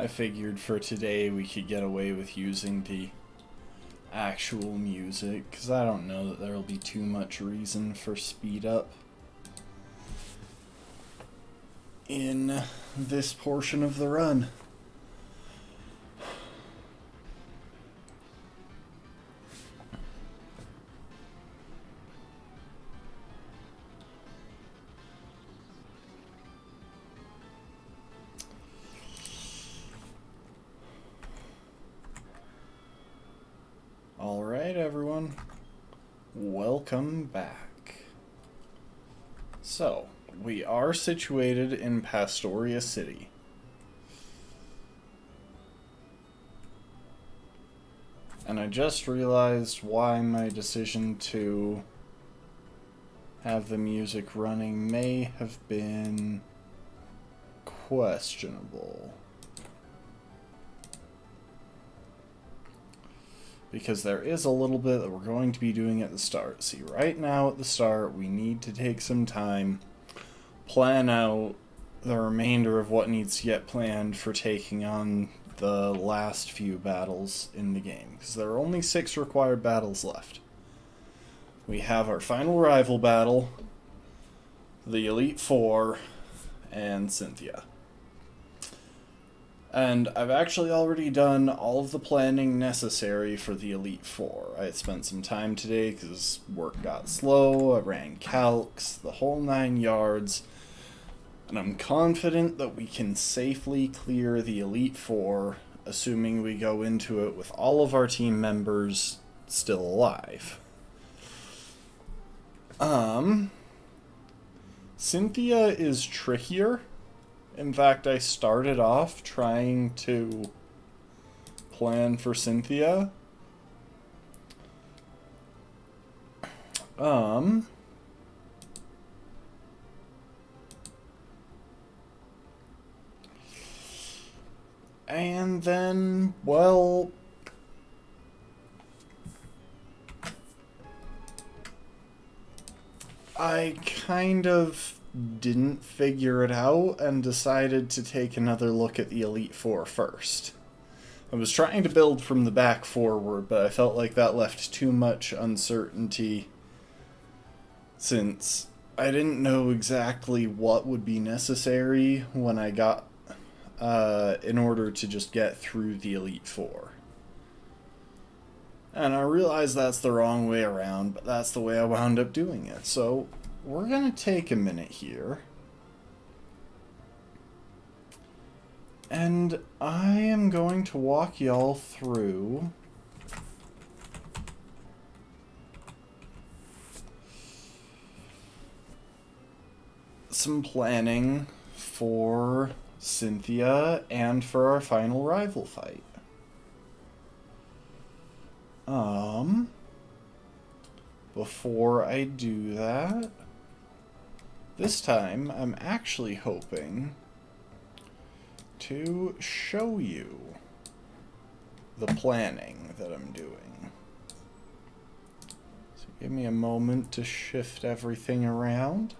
I figured for today we could get away with using the actual music, because I don't know that there'll be too much reason for speed up in this portion of the run. Alright everyone, welcome back. So, we are situated in Pastoria City. And I just realized why my decision to have the music running may have been questionable. Because there is a little bit that we're going to be doing at the start. See, right now at the start, we need to take some time, plan out the remainder of what needs to get planned for taking on the last few battles in the game. Because there are only 6 required battles left. We have our final rival battle, the Elite Four, and Cynthia. And I've actually already done all of the planning necessary for the Elite Four. I had spent some time today because work got slow, I ran calcs, the whole 9 yards, and I'm confident that we can safely clear the Elite Four, assuming we go into it with all of our team members still alive. Cynthia is trickier. In fact, I started off trying to plan for Cynthia. And then, well, I kind of didn't figure it out and decided to take another look at the Elite Four first. I was trying to build from the back forward, but I felt like that left too much uncertainty since I didn't know exactly what would be necessary when I got in order to just get through the Elite Four. And I realized that's the wrong way around, but that's the way I wound up doing it. So we're going to take a minute here. And I am going to walk y'all through some planning for Cynthia and for our final rival fight. Before I do that, this time I'm actually hoping to show you the planning that I'm doing. So give me a moment to shift everything around.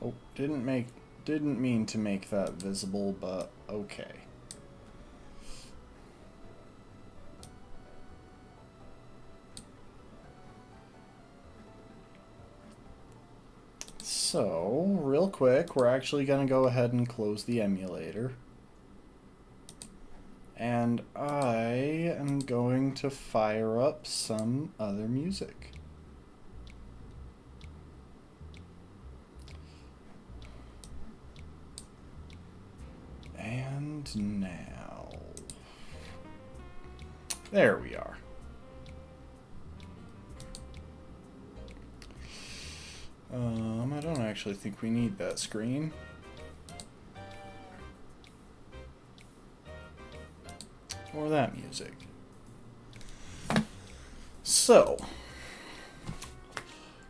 Oh, didn't mean to make that visible, but okay. So, real quick, we're actually going to go ahead and close the emulator. And I am going to fire up some other music. And now, there we are. I don't actually think we need that screen. Or that music. So,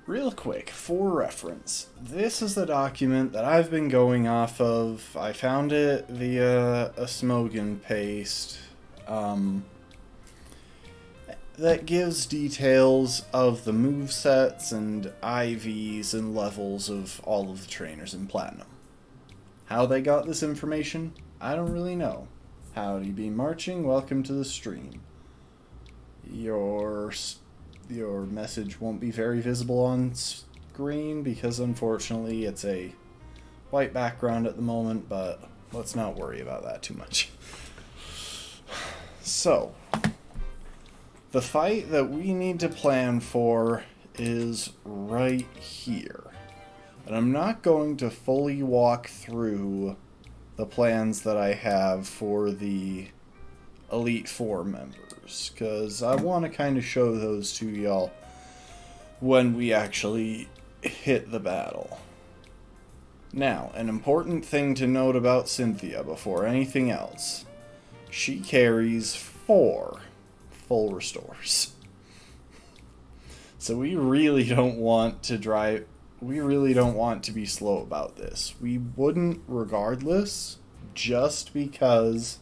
Real quick, for reference, this is the document that I've been going off of. I found it via a Smogan paste that gives details of the movesets and IVs and levels of all of the trainers in Platinum. How they got this information, I don't really know. Howdy be marching, welcome to the stream. Your message won't be very visible on screen because unfortunately it's a white background at the moment, but let's not worry about that too much. So, the fight that we need to plan for is right here. And I'm not going to fully walk through the plans that I have for the Elite Four members, because I want to kind of show those to y'all when we actually hit the battle. Now, an important thing to note about Cynthia before anything else. She carries 4 full restores. So we really don't want to be slow about this. We wouldn't regardless, just because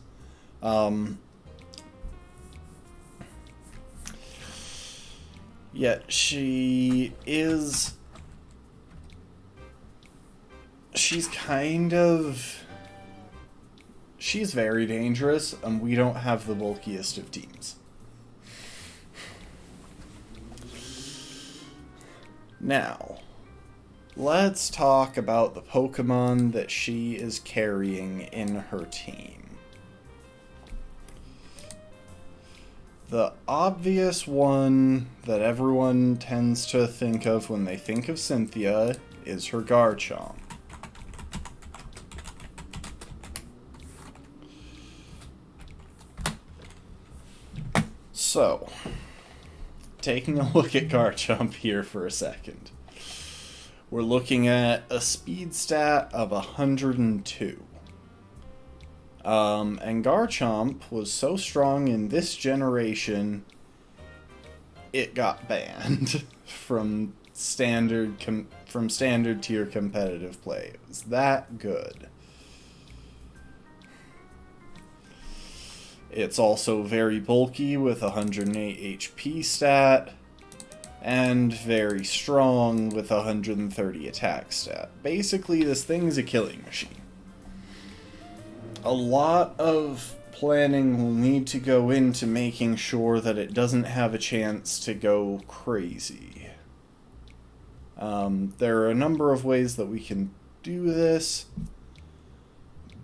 yet she's very dangerous, and we don't have the bulkiest of teams. Now, let's talk about the Pokemon that she is carrying in her team. The obvious one that everyone tends to think of when they think of Cynthia is her Garchomp. So, taking a look at Garchomp here for a second. We're looking at a speed stat of 102. And Garchomp was so strong in this generation, it got banned from standard tier competitive play. It was that good. It's also very bulky with 108 HP stat, and very strong with 130 attack stat. Basically, this thing's a killing machine. A lot of planning will need to go into making sure that it doesn't have a chance to go crazy. There are a number of ways that we can do this,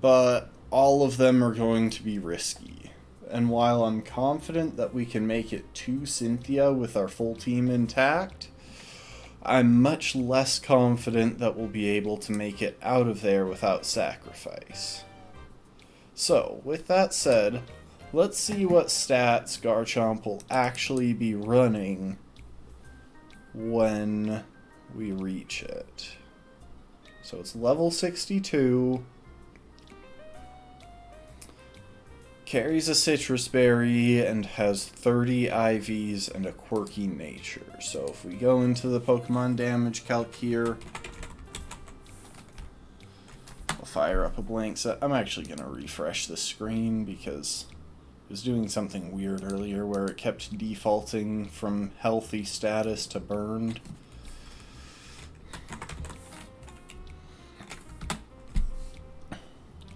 but all of them are going to be risky. And while I'm confident that we can make it to Cynthia with our full team intact, I'm much less confident that we'll be able to make it out of there without sacrifice. So, with that said, let's see what stats Garchomp will actually be running when we reach it. So it's level 62. Carries a citrus berry and has 30 IVs and a quirky nature. So if we go into the Pokemon damage calc here, I'll fire up a blank set. I'm actually going to refresh the screen because it was doing something weird earlier where it kept defaulting from healthy status to burned.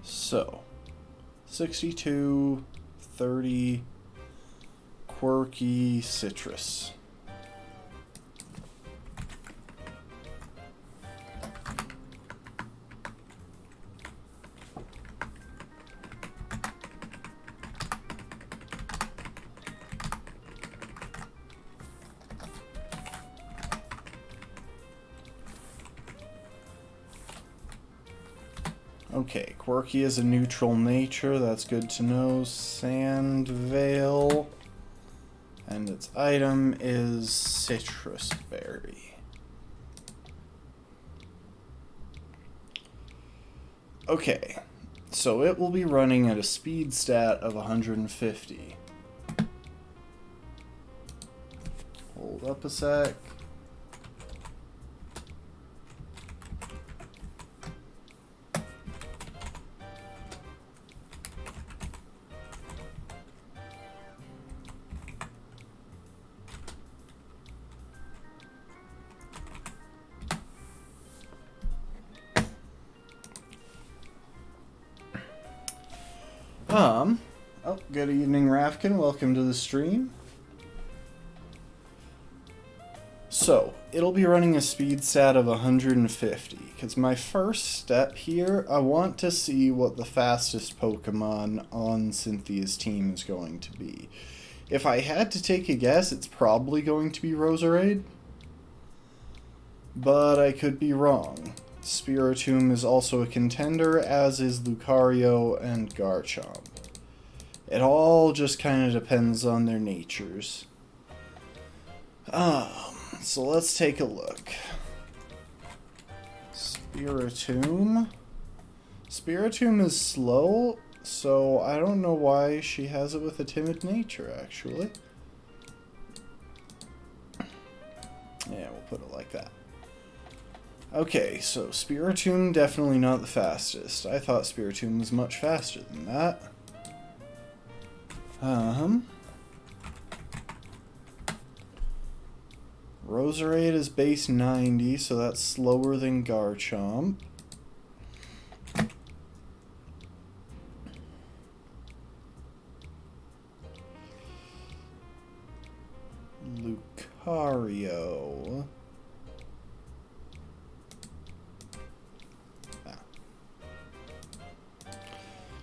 So 62, 30, quirky, citrus. Okay, quirky is a neutral nature, that's good to know. Sand Veil. And its item is citrus berry. Okay, so it will be running at a speed stat of 150. Hold up a sec. Good evening, Rafkin. Welcome to the stream. So, it'll be running a speed stat of 150, because my first step here, I want to see what the fastest Pokemon on Cynthia's team is going to be. If I had to take a guess, it's probably going to be Roserade, but I could be wrong. Spiritomb is also a contender, as is Lucario and Garchomp. It all just kind of depends on their natures. So let's take a look. Spiritomb. Spiritomb is slow, so I don't know why she has it with a timid nature, actually. Yeah, we'll put it like that. Okay, so Spiritomb definitely not the fastest. I thought Spiritomb was much faster than that. Roserade is base 90, so that's slower than Garchomp. Lucario.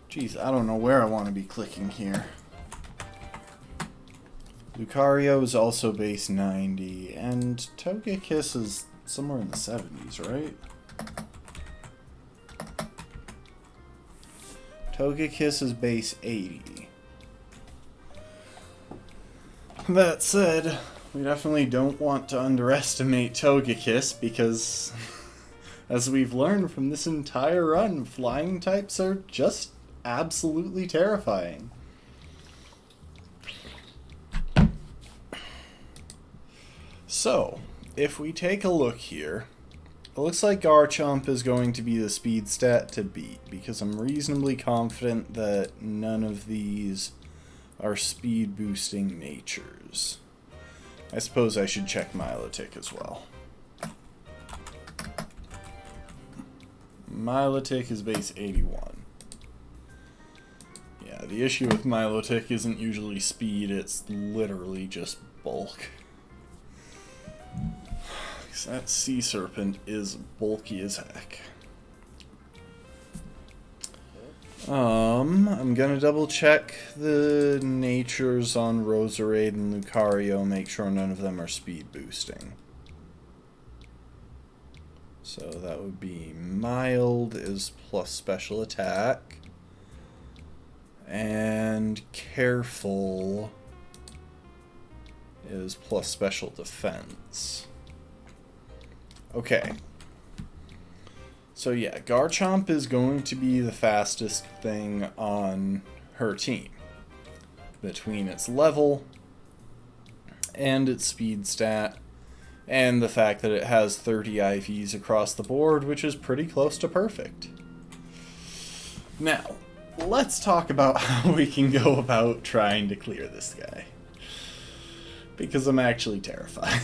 Jeez, I don't know where I want to be clicking here. Lucario is also base 90, and Togekiss is somewhere in the 70s, right? Togekiss is base 80. That said, we definitely don't want to underestimate Togekiss, because, as we've learned from this entire run, flying types are just absolutely terrifying. So, if we take a look here, it looks like Garchomp is going to be the speed stat to beat, because I'm reasonably confident that none of these are speed boosting natures. I suppose I should check Milotic as well. Milotic is base 81. Yeah, the issue with Milotic isn't usually speed, it's literally just bulk. That sea serpent is bulky as heck. I'm gonna double check the natures on Roserade and Lucario, make sure none of them are speed boosting. So that would be mild is plus special attack, and careful is plus special defense. Okay. So yeah, Garchomp is going to be the fastest thing on her team. Between its level and its speed stat, and the fact that it has 30 IVs across the board, which is pretty close to perfect. Now, let's talk about how we can go about trying to clear this guy. Because I'm actually terrified.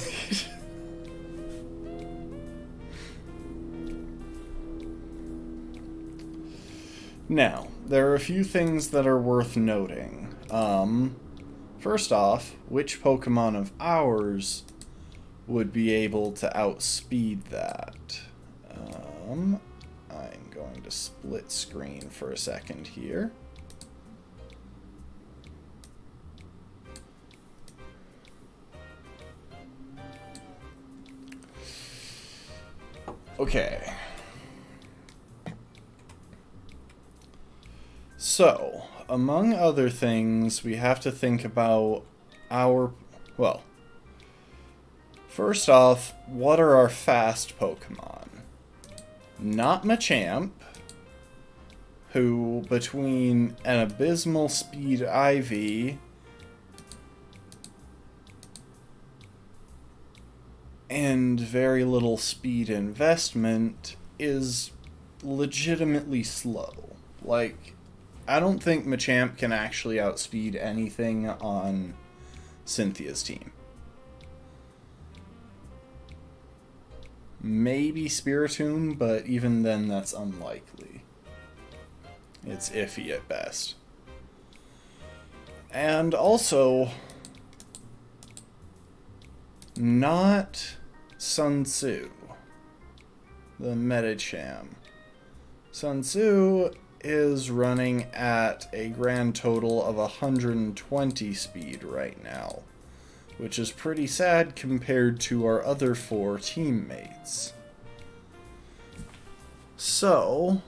Now, there are a few things that are worth noting. First off, which Pokemon of ours would be able to outspeed that? I'm going to split screen for a second here. Okay. So, among other things, we have to think about well, first off, what are our fast Pokemon? Not Machamp, who, between an abysmal speed IV and very little speed investment, is legitimately slow. Like, I don't think Machamp can actually outspeed anything on Cynthia's team. Maybe Spiritomb, but even then that's unlikely. It's iffy at best. And also, not Sun Tzu, the Medicham. Sun Tzu is running at a grand total of 120 speed right now, which is pretty sad compared to our other 4 teammates. So,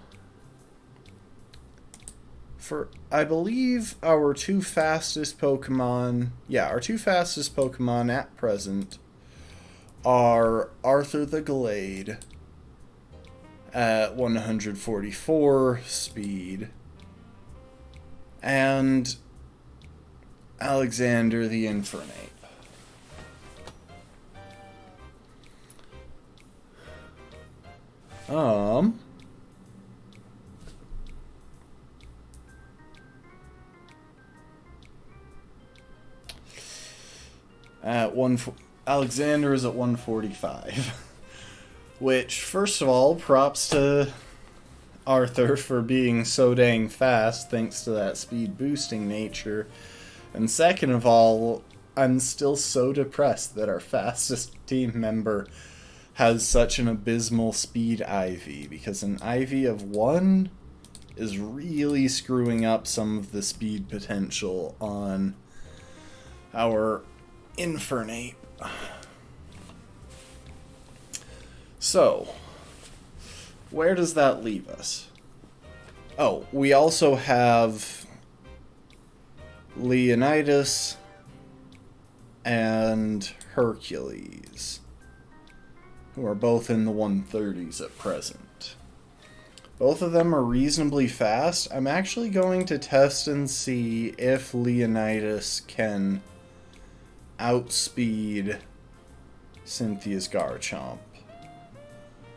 I believe our 2 fastest Pokemon, our 2 fastest Pokemon at present are Arthur the Glade at 144 speed and Alexander the Infernape. Alexander is at 145. Which, first of all, props to Arthur for being so dang fast thanks to that speed boosting nature. And second of all, I'm still so depressed that our fastest team member has such an abysmal speed IV, because an IV of 1 is really screwing up some of the speed potential on our Infernape. So, where does that leave us? Oh, we also have Leonidas and Hercules, who are both in the 130s at present. Both of them are reasonably fast. I'm actually going to test and see if Leonidas can outspeed Cynthia's Garchomp.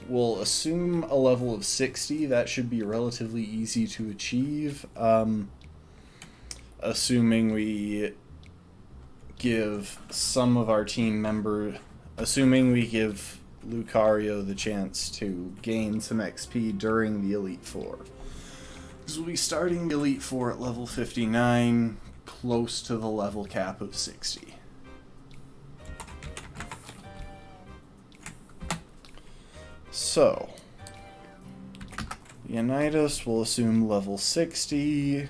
We'll assume a level of 60. That should be relatively easy to achieve. Assuming we give some of our team assuming we give Lucario the chance to gain some XP during the Elite Four. Because we'll be starting the Elite Four at level 59, close to the level cap of 60. So, Leonidas will assume level 60,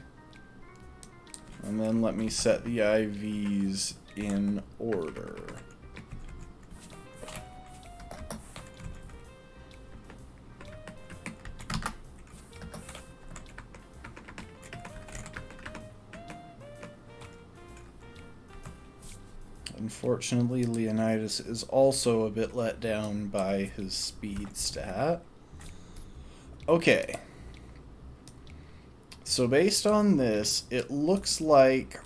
and then let me set the IVs in order. Unfortunately, Leonidas is also a bit let down by his speed stat. Okay. So based on this, it looks like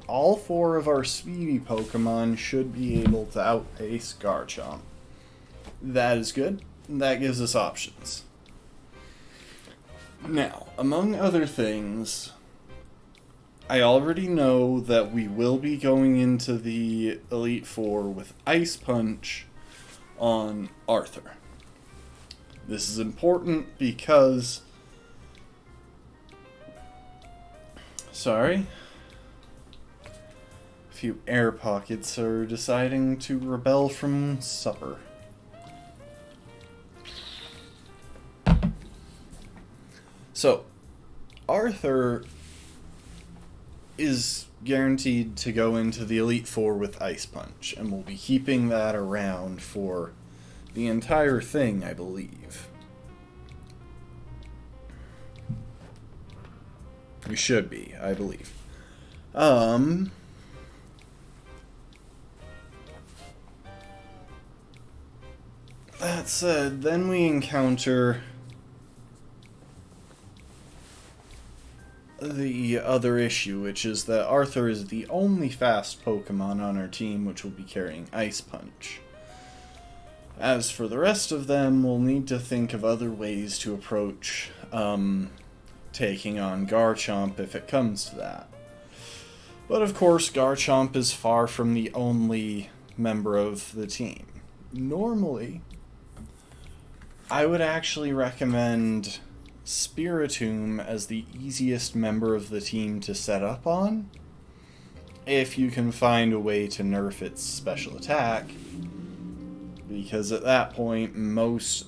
all 4 of our speedy Pokemon should be able to outpace Garchomp. That is good. That gives us options. Now, among other things, I already know that we will be going into the Elite Four with Ice Punch on Arthur. This is important because... Sorry. A few air pockets are deciding to rebel from supper. So, Arthur is guaranteed to go into the Elite Four with Ice Punch, and we'll be keeping that around for the entire thing, I believe. We should be, I believe. That said, then we encounter the other issue, which is that Arthur is the only fast Pokemon on our team which will be carrying Ice Punch. As for the rest of them, we'll need to think of other ways to approach taking on Garchomp if it comes to that. But of course, Garchomp is far from the only member of the team. Normally, I would actually recommend Spiritomb as the easiest member of the team to set up on, if you can find a way to nerf its special attack, because at that point most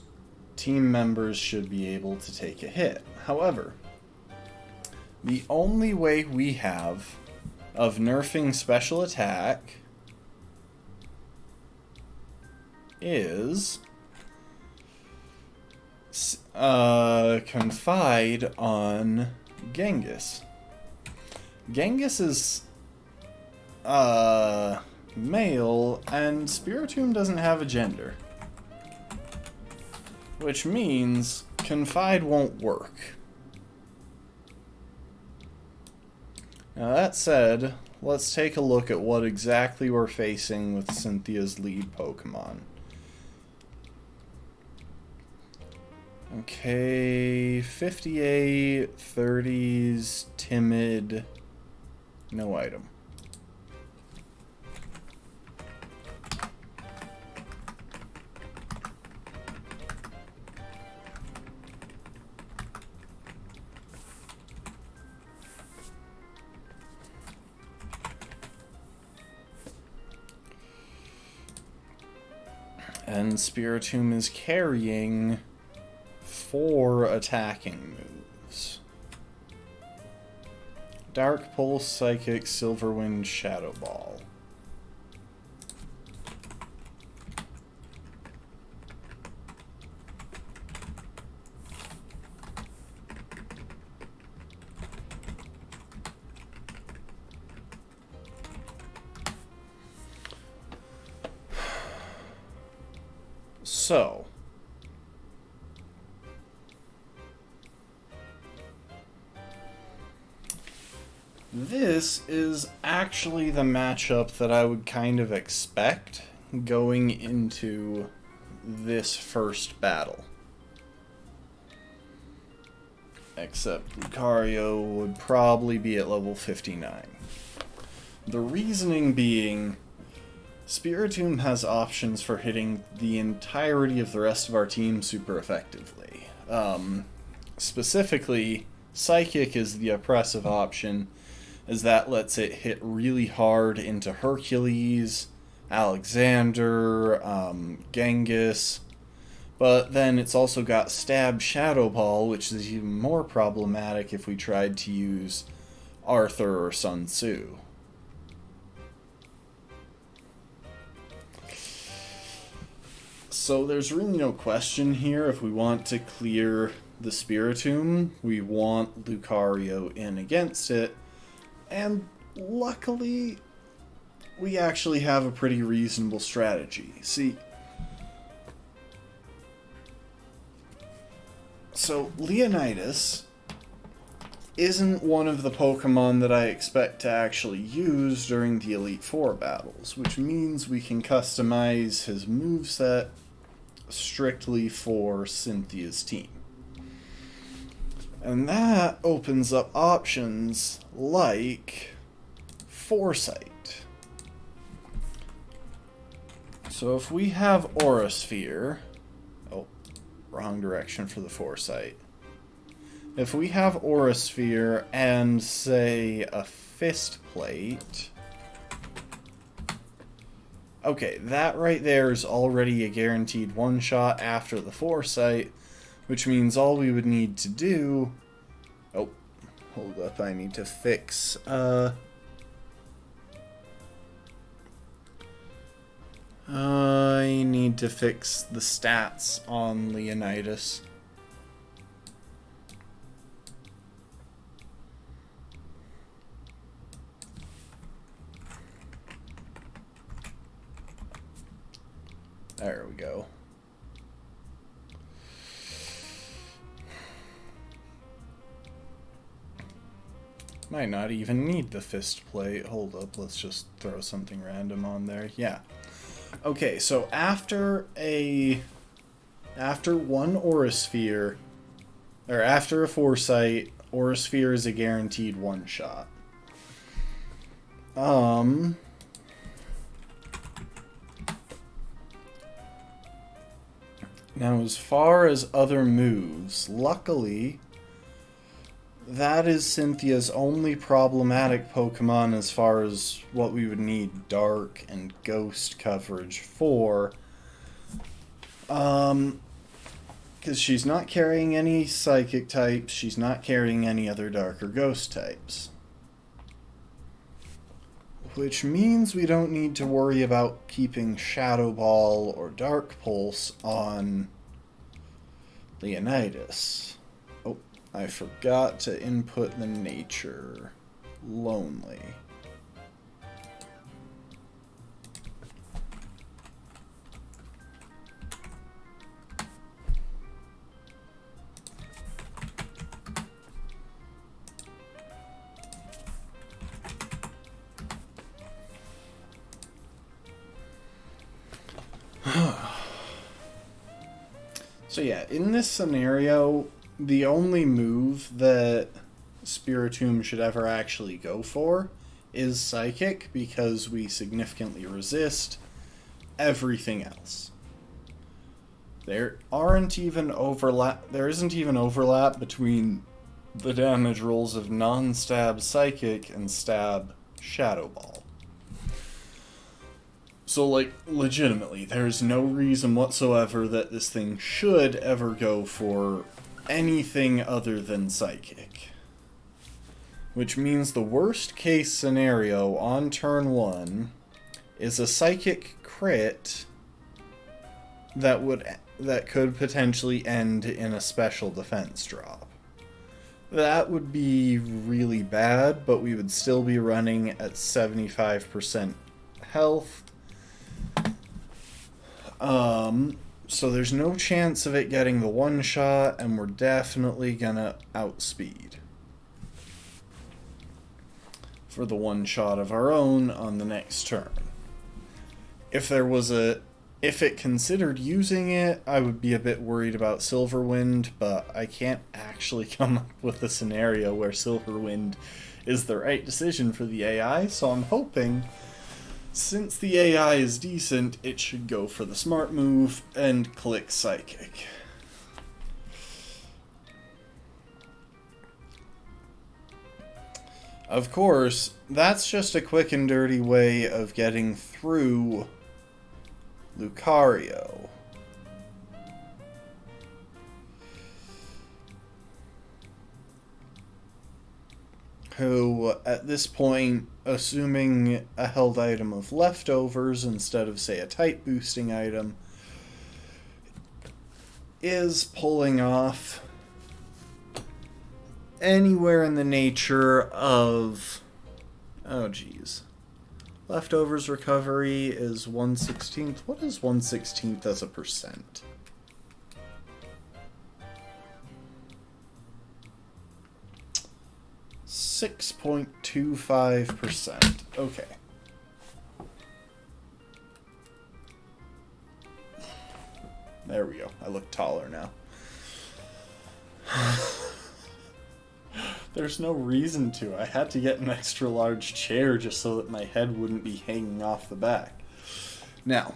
team members should be able to take a hit. However, the only way we have of nerfing special attack is Confide on Genghis. Genghis is male, and Spiritomb doesn't have a gender. Which means Confide won't work. Now that said, let's take a look at what exactly we're facing with Cynthia's lead Pokemon. Okay, 58, 30s, timid, no item. And Spiritomb is carrying 4 attacking moves. Dark Pulse, Psychic, Silverwind, Shadow Ball. So, this is actually the matchup that I would kind of expect going into this first battle. Except Lucario would probably be at level 59. The reasoning being, Spiritomb has options for hitting the entirety of the rest of our team super effectively. Specifically, Psychic is the oppressive option, as that lets it hit really hard into Hercules, Alexander, Genghis, but then it's also got Stab Shadow Ball, which is even more problematic if we tried to use Arthur or Sun Tzu. So there's really no question here. If we want to clear the Spiritomb, we want Lucario in against it. And luckily, we actually have a pretty reasonable strategy. See, so Leonidas isn't one of the Pokemon that I expect to actually use during the Elite Four battles, which means we can customize his moveset strictly for Cynthia's team. And that opens up options like Foresight. So if we have Aura Sphere... Oh, wrong direction for the Foresight. If we have Aura Sphere and, say, a Fist Plate... Okay, that right there is already a guaranteed one-shot after the Foresight, which means all we would need to do... Oh, hold up, I need to fix... I need to fix the stats on Leonidas. There we go. Might not even need the fist plate. Hold up, let's just throw something random on there. Yeah. Okay, so after one Aura Sphere, or after a Foresight, Aura Sphere is a guaranteed one shot. Now, as far as other moves, luckily, that is Cynthia's only problematic Pokemon as far as what we would need Dark and Ghost coverage for. Because she's not carrying any Psychic types, she's not carrying any other Dark or Ghost types. Which means we don't need to worry about keeping Shadow Ball or Dark Pulse on Leonidas. Oh, I forgot to input the nature. Lonely. So yeah, in this scenario, the only move that Spiritomb should ever actually go for is Psychic, because we significantly resist everything else. There isn't even overlap between the damage rolls of non-stab Psychic and stab Shadow Ball. So, like, legitimately, there's no reason whatsoever that this thing should ever go for anything other than Psychic. Which means the worst case scenario on turn 1 is a Psychic crit that could potentially end in a special defense drop. That would be really bad, but we would still be running at 75% health. So there's no chance of it getting the one shot, and we're definitely gonna outspeed for the one shot of our own on the next turn. If it considered using it, I would be a bit worried about Silverwind, but I can't actually come up with a scenario where Silverwind is the right decision for the AI, so I'm hoping, since the AI is decent, it should go for the smart move and click Psychic. Of course, that's just a quick and dirty way of getting through Lucario. Who, at this point, assuming a held item of leftovers instead of, say, a type boosting item, is pulling off anywhere in the nature of... oh, geez. Leftovers recovery is 1/16. What is 1/16 as a percent? .25%. Okay. There we go. I look taller now. There's no reason to. I had to get an extra large chair just so that my head wouldn't be hanging off the back. Now,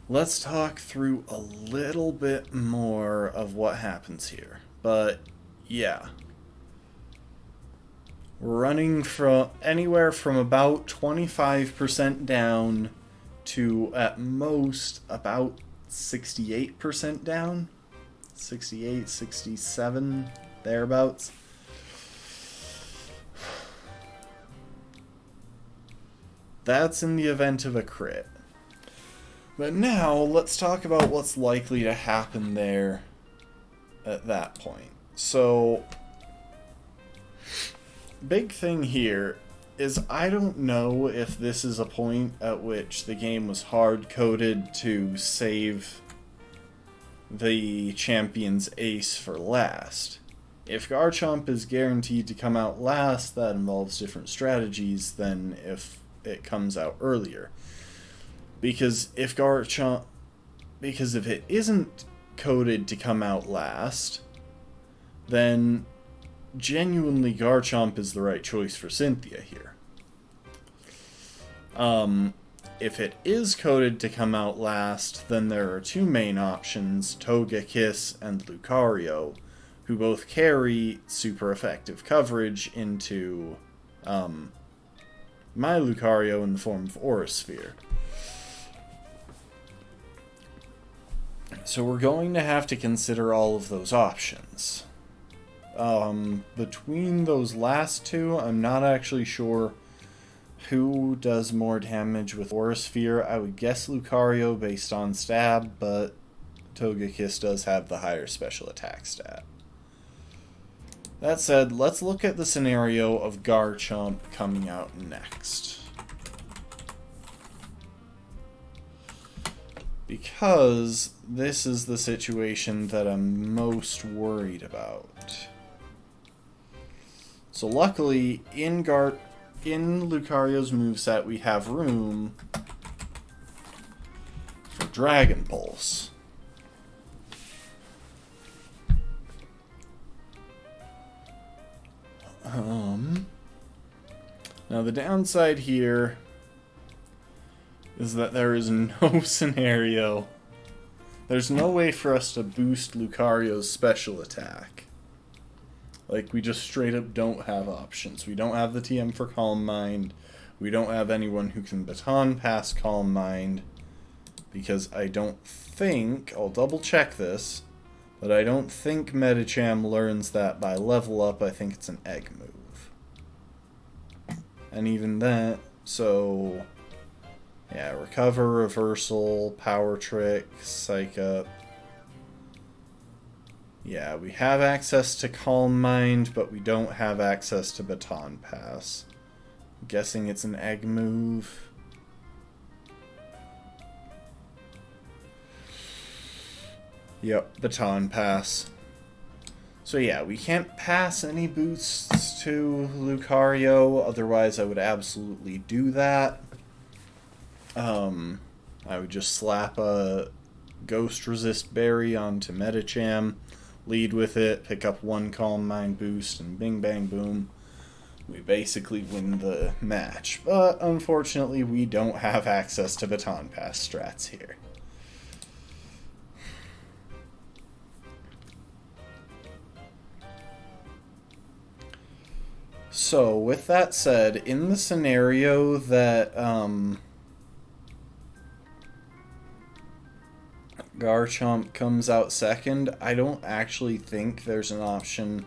let's talk through a little bit more of what happens here. But yeah, we're running from anywhere from about 25% down to at most about 68% down. 68, 67, thereabouts. That's in the event of a crit. But now, let's talk about what's likely to happen there at that point. So, big thing here is I don't know if this is a point at which the game was hard-coded to save the champion's ace for last. If Garchomp is guaranteed to come out last, that involves different strategies than if it comes out earlier. Because if it isn't coded to come out last, then genuinely Garchomp is the right choice for Cynthia here. If it is coded to come out last, then there are two main options, Togekiss and Lucario, who both carry super effective coverage into my Lucario in the form of Aura Sphere. So we're going to have to consider all of those options. Between those last two, I'm not actually sure who does more damage with Aura Sphere. I would guess Lucario based on stab, but Togekiss does have the higher special attack stat. That said, let's look at the scenario of Garchomp coming out next. Because this is the situation that I'm most worried about. So luckily, in Lucario's moveset, we have room for Dragon Pulse. Now the downside here is that there is no scenario. There's no way for us to boost Lucario's special attack. Like, we just straight up don't have options. We don't have the TM for Calm Mind. We don't have anyone who can baton pass Calm Mind. Because I don't think, I'll double check this, but I don't think Medicham learns that by level up. I think it's an egg move. And even that, so yeah, Recover, Reversal, Power Trick, Psych Up. Yeah, we have access to Calm Mind, but we don't have access to Baton Pass. I'm guessing it's an egg move. Yep, Baton Pass. So yeah, we can't pass any boosts to Lucario, otherwise I would absolutely do that. I would just slap a Ghost Resist Berry onto Medicham, lead with it, pick up one Calm Mind boost, and bing bang boom. We basically win the match. But unfortunately, we don't have access to Baton Pass strats here. So, with that said, in the scenario that Garchomp comes out second, I don't actually think there's an option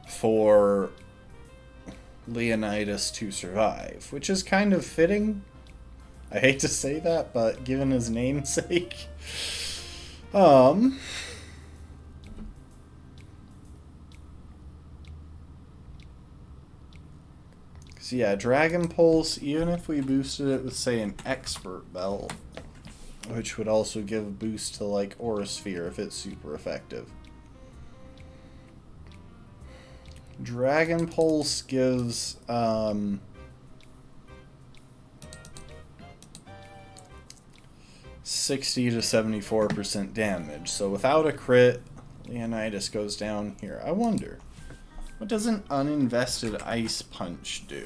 for Leonidas to survive, which is kind of fitting. I hate to say that, but given his namesake. So yeah, Dragon Pulse, even if we boosted it with, say, an Expert Belt, which would also give a boost to, like, Aura Sphere if it's super effective. Dragon Pulse gives, 60 to 74% damage. So without a crit, Leonidas goes down here. I wonder, what does an uninvested Ice Punch do?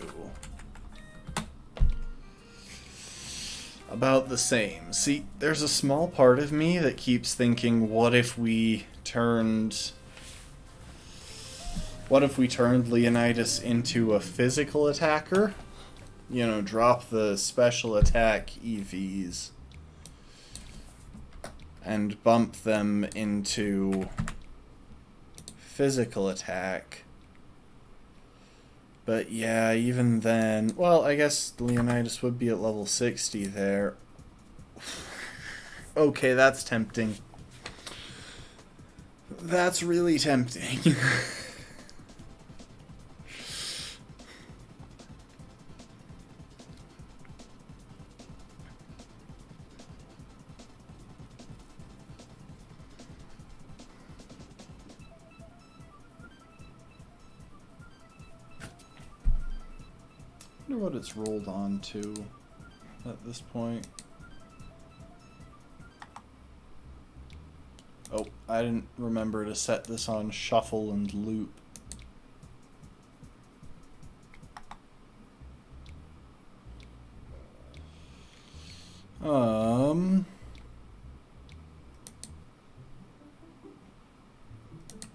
About the same. See, there's a small part of me that keeps thinking, what if we turned Leonidas into a physical attacker? You know, drop the special attack EVs and bump them into physical attack. But yeah, even then, well, I guess Leonidas would be at level 60 there. Okay, that's tempting. That's really tempting. I wonder what it's rolled on to at this point. Oh, I didn't remember to set this on shuffle and loop.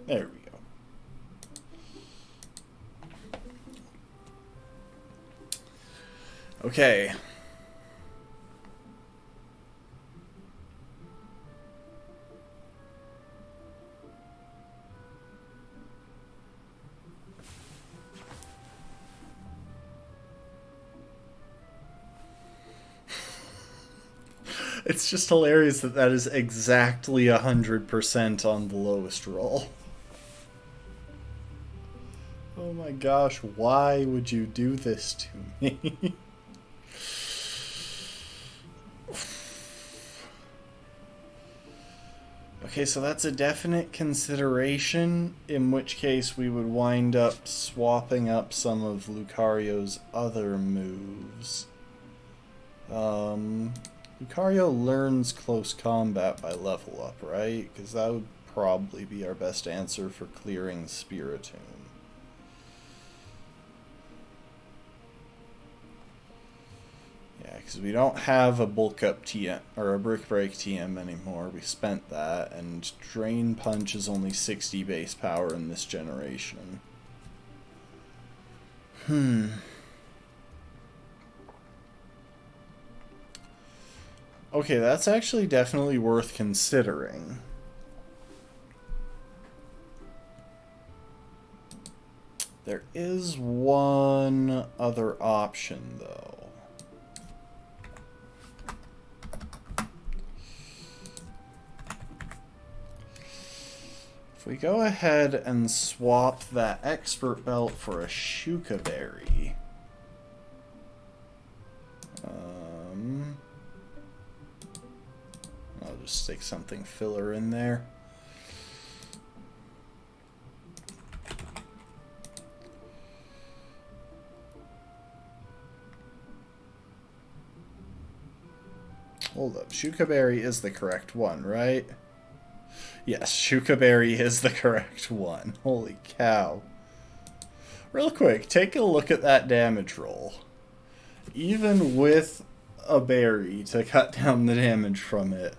There we go. Okay. It's just hilarious that that is exactly 100% on the lowest roll. Oh my gosh, why would you do this to me? Okay, so that's a definite consideration, in which case we would wind up swapping up some of Lucario's other moves. Lucario learns close combat by level up, right? Because that would probably be our best answer for clearing Spiritomb. Yeah, because we don't have a bulk up TM or a brick break TM anymore. We spent that, and Drain Punch is only 60 base power in this generation. Okay, that's actually definitely worth considering. There is one other option, though. If we go ahead and swap that Expert Belt for a Shuka Berry. I'll just stick something filler in there. Hold up, Shuka Berry is the correct one, right? Yes, Shuka Berry is the correct one. Holy cow. Real quick, take a look at that damage roll. Even with a berry to cut down the damage from it,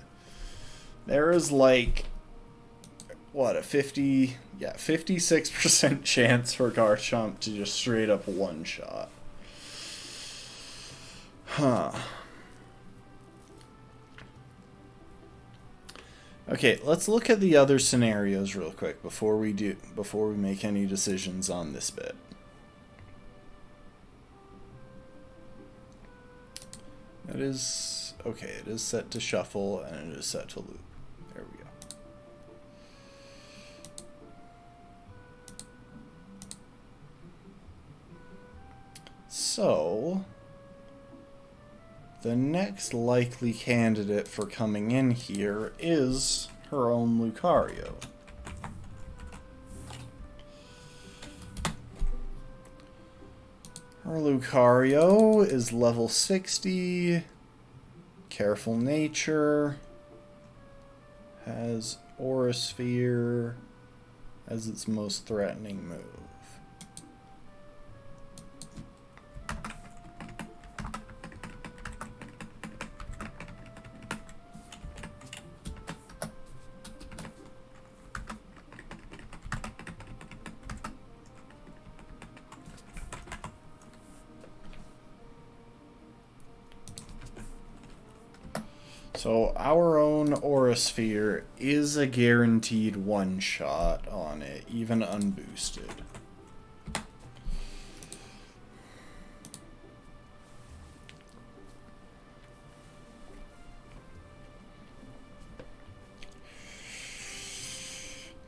there is like, what, a 56% chance for Garchomp to just straight up one-shot. Huh. Okay, let's look at the other scenarios real quick before we make any decisions on this bit. It is okay, it is set to shuffle and it is set to loop. There we go. So the next likely candidate for coming in here is her own Lucario. Her Lucario is level 60, Careful Nature, has Aura Sphere as its most threatening move. So our own Aura Sphere is a guaranteed one-shot on it, even unboosted.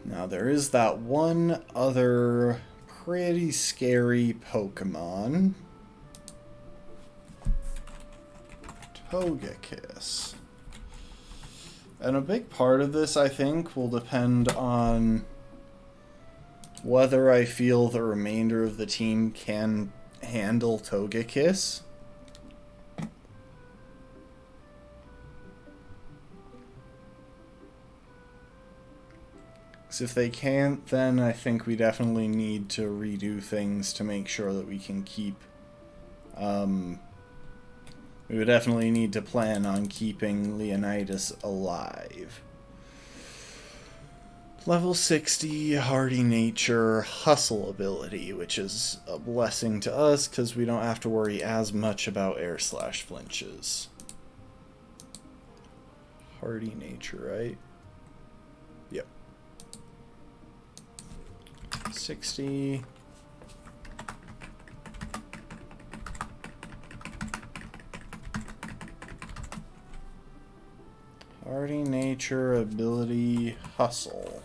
Now there is that one other pretty scary Pokemon, Togekiss. And a big part of this, I think, will depend on whether I feel the remainder of the team can handle Togekiss. Because if they can't, then I think we definitely need to redo things to make sure that we can keep... we would definitely need to plan on keeping Leonidas alive. Level 60, Hardy Nature, Hustle ability, which is a blessing to us because we don't have to worry as much about air/flinches. Hardy Nature, right? Yep. 60. Hardy Nature, ability, Hustle.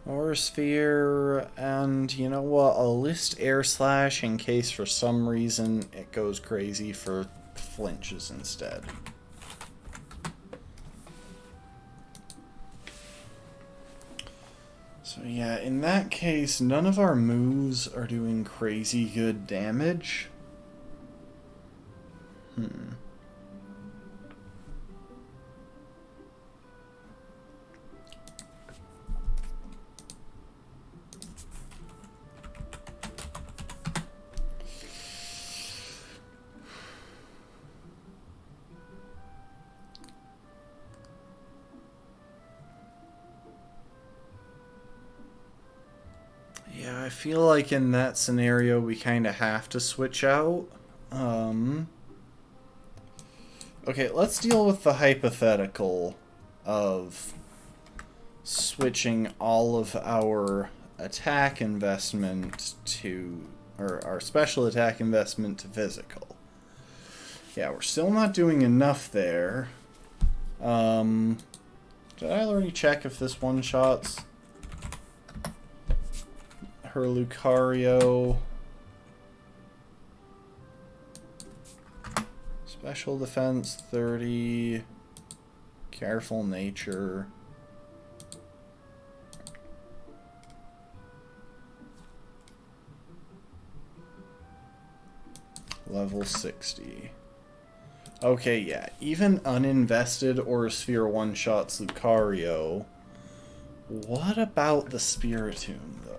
Aura Sphere, and you know what? I'll list Air Slash in case for some reason it goes crazy for flinches instead. So yeah, in that case, none of our moves are doing crazy good damage. Yeah, I feel like in that scenario we kind of have to switch out. Okay, let's deal with the hypothetical of switching all of our attack investment to, or our special attack investment to physical. Yeah, we're still not doing enough there. Did I already check if this one-shots her Lucario? Special defense 30. Careful nature. Level 60. Okay, yeah. Even uninvested Aura Sphere one-shots Lucario. What about the Spiritomb, though?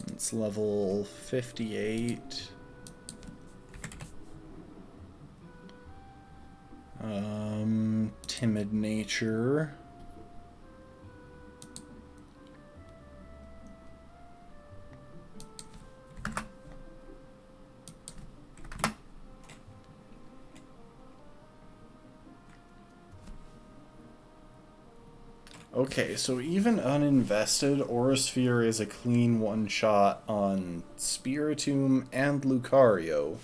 It's level 58. Timid nature. Okay, so even uninvested, Aura Sphere is a clean one-shot on Spiritomb and Lucario,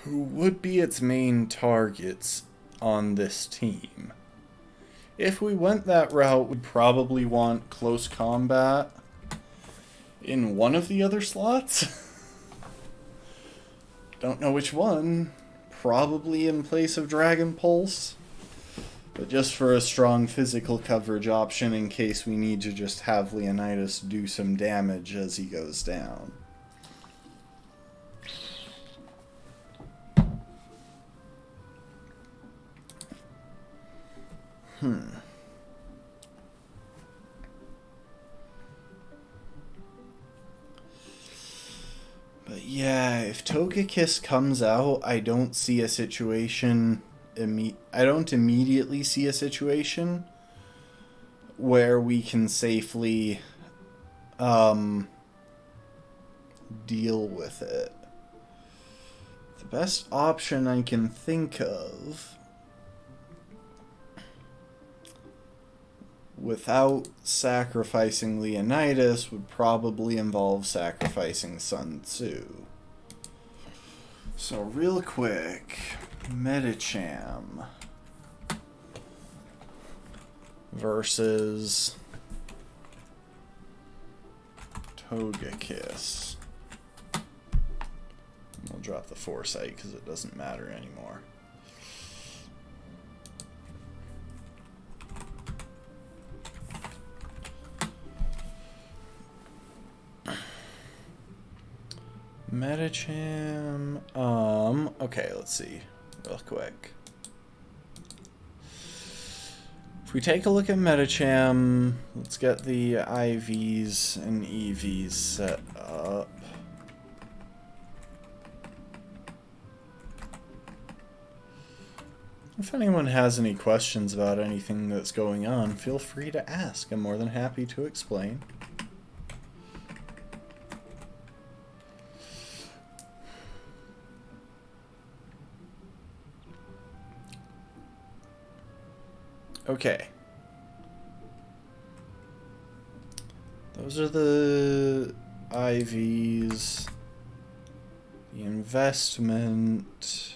who would be its main targets on this team. If we went that route, we'd probably want close combat in one of the other slots. Don't know which one. Probably in place of Dragon Pulse. But just for a strong physical coverage option in case we need to just have Leonidas do some damage as he goes down. But yeah, if Togekiss comes out, I don't see a situation... I don't immediately see a situation where we can safely deal with it. The best option I can think of without sacrificing Leonidas would probably involve sacrificing Sun Tzu. So real quick, Medicham versus Togekiss. We'll drop the Foresight because it doesn't matter anymore. Medicham, okay, let's see real quick. If we take a look at Medicham, let's get the IVs and EVs set up. If anyone has any questions about anything that's going on, feel free to ask. I'm more than happy to explain. Okay. Those are the IVs. The investment.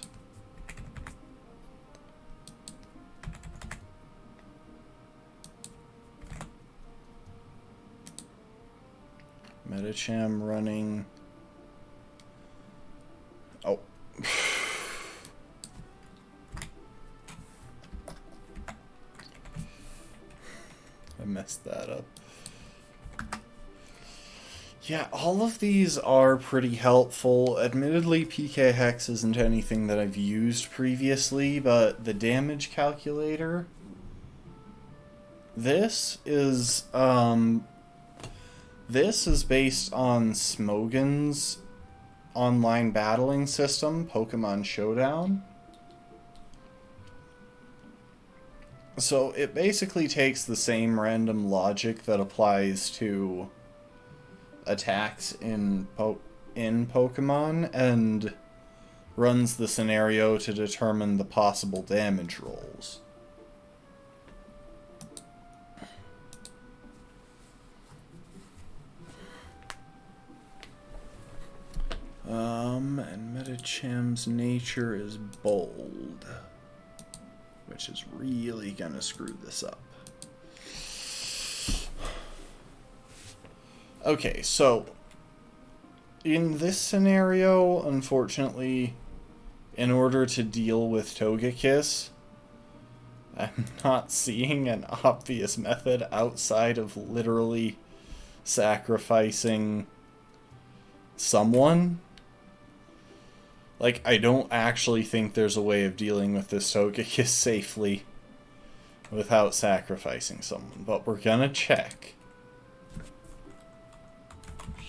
Medicham running. Oh. I messed that up. Yeah, all of these are pretty helpful. Admittedly, PK Hex isn't anything that I've used previously, but the damage calculator... This is based on Smogon's online battling system, Pokemon Showdown. So it basically takes the same random logic that applies to attacks in Pokemon and runs the scenario to determine the possible damage rolls. And Medicham's nature is bold, which is really gonna screw this up. Okay, so in this scenario, unfortunately, in order to deal with Togekiss, I'm not seeing an obvious method outside of literally sacrificing someone. Like, I don't actually think there's a way of dealing with this Togekiss safely without sacrificing someone, but we're gonna check.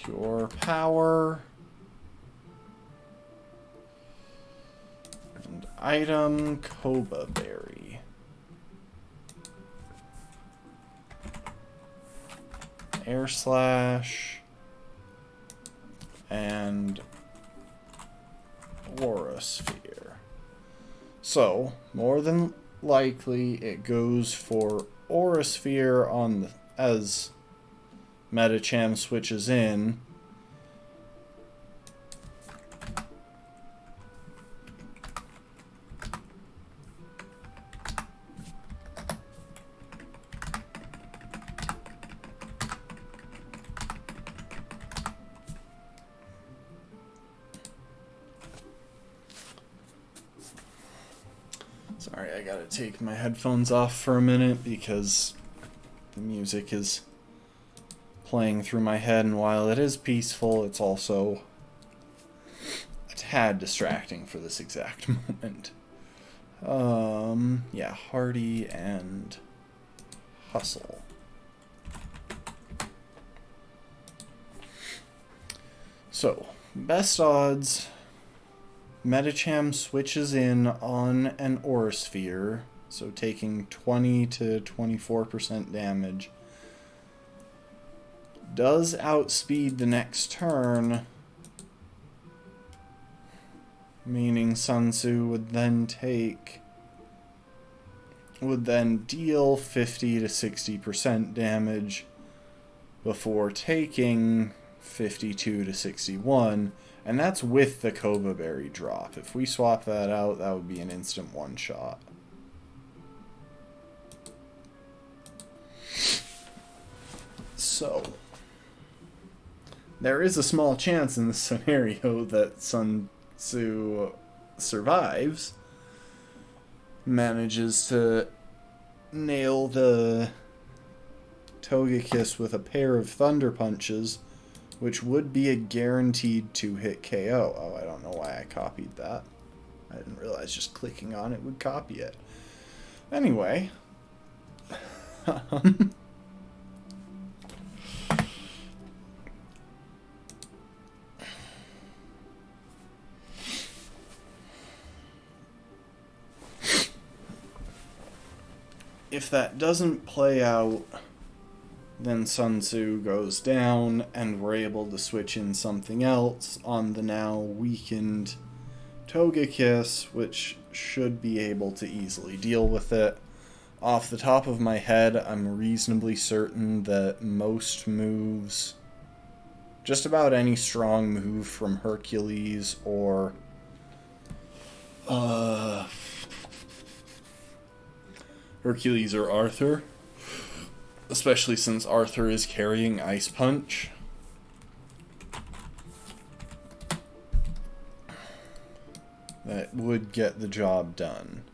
Pure power. And item, Koba Berry. Air Slash. And Aura Sphere. So, more than likely, it goes for Aura Sphere on the, as Medicham switches in. Sorry, I gotta take my headphones off for a minute because the music is playing through my head, and while it is peaceful, it's also a tad distracting for this exact moment. Yeah, Hardy and Hustle. So, best odds, Medicham switches in on an Aura Sphere, so taking 20 to 24% damage. Does outspeed the next turn, meaning Sun Tzu would then deal 50 to 60% damage before taking 52 to 61, and that's with the Koba Berry drop. If we swap that out, that would be an instant one-shot. So, there is a small chance in this scenario that Sun Tzu survives, manages to nail the Togekiss with a pair of Thunder Punches, which would be a guaranteed 2-hit KO. Oh, I don't know why I copied that. I didn't realize just clicking on it would copy it. Anyway, If that doesn't play out, then Sun Tzu goes down, and we're able to switch in something else on the now weakened Togekiss, which should be able to easily deal with it. Off the top of my head, I'm reasonably certain that most moves, just about any strong move from Hercules or Hercules or Arthur, especially since Arthur is carrying Ice Punch, that would get the job done.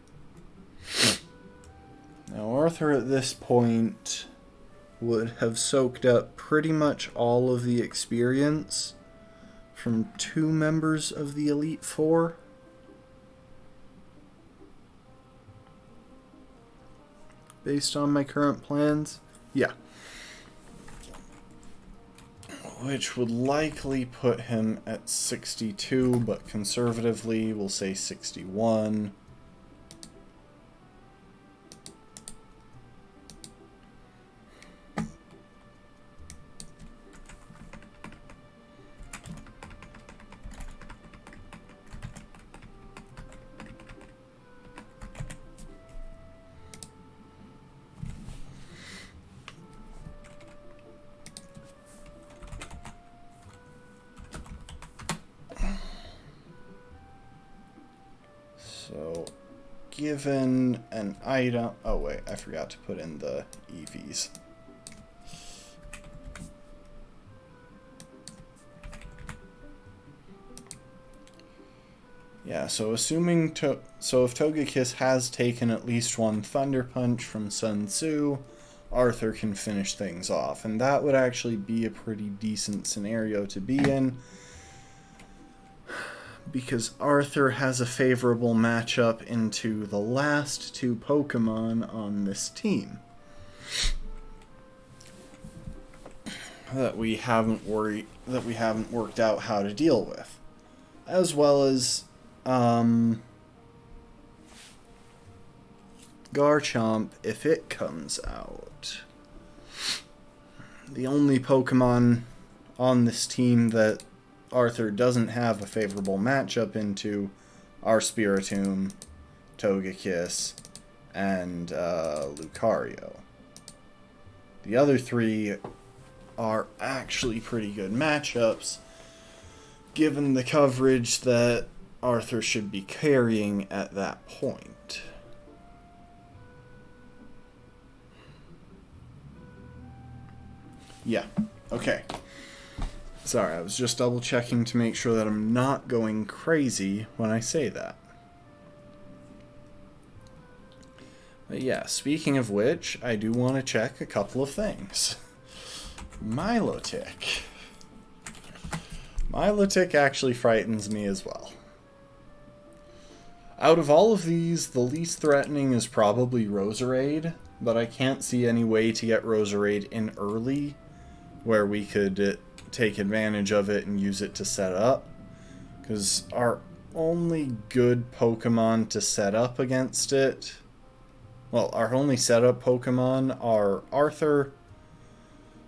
Now, Arthur at this point would have soaked up pretty much all of the experience from 2 members of the Elite Four. Based on my current plans? Yeah. Which would likely put him at 62, but conservatively we'll say 61. So, given an item... Oh, wait, I forgot to put in the EVs. Yeah, so assuming... So if Togekiss has taken at least 1 Thunder Punch from Sun Tzu, Arthur can finish things off. And that would actually be a pretty decent scenario to be in, because Arthur has a favorable matchup into the last 2 Pokemon on this team that we haven't worked out how to deal with, as well as Garchomp if it comes out. The only Pokemon on this team that Arthur doesn't have a favorable matchup into are Spiritomb, Togekiss, and Lucario. The other 3 are actually pretty good matchups, given the coverage that Arthur should be carrying at that point. Yeah, okay. Sorry, I was just double checking to make sure that I'm not going crazy when I say that. But yeah, speaking of which, I do want to check a couple of things. Milotic. Milotic actually frightens me as well. Out of all of these, the least threatening is probably Roserade, but I can't see any way to get Roserade in early where we could take advantage of it and use it to set up, because our only good Pokemon to set up against it, well, our only setup Pokemon are Arthur,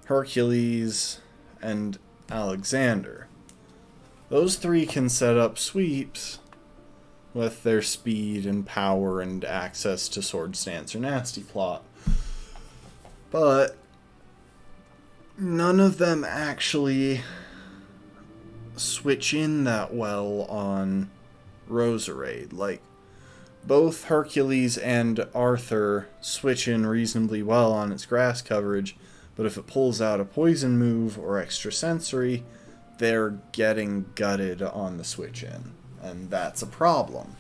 Hercules, and Alexander. Those 3 can set up sweeps with their speed and power and access to Sword Stance or Nasty Plot, but none of them actually switch in that well on Roserade. Like, both Hercules and Arthur switch in reasonably well on its grass coverage, but if it pulls out a poison move or extra sensory, they're getting gutted on the switch in. And that's a problem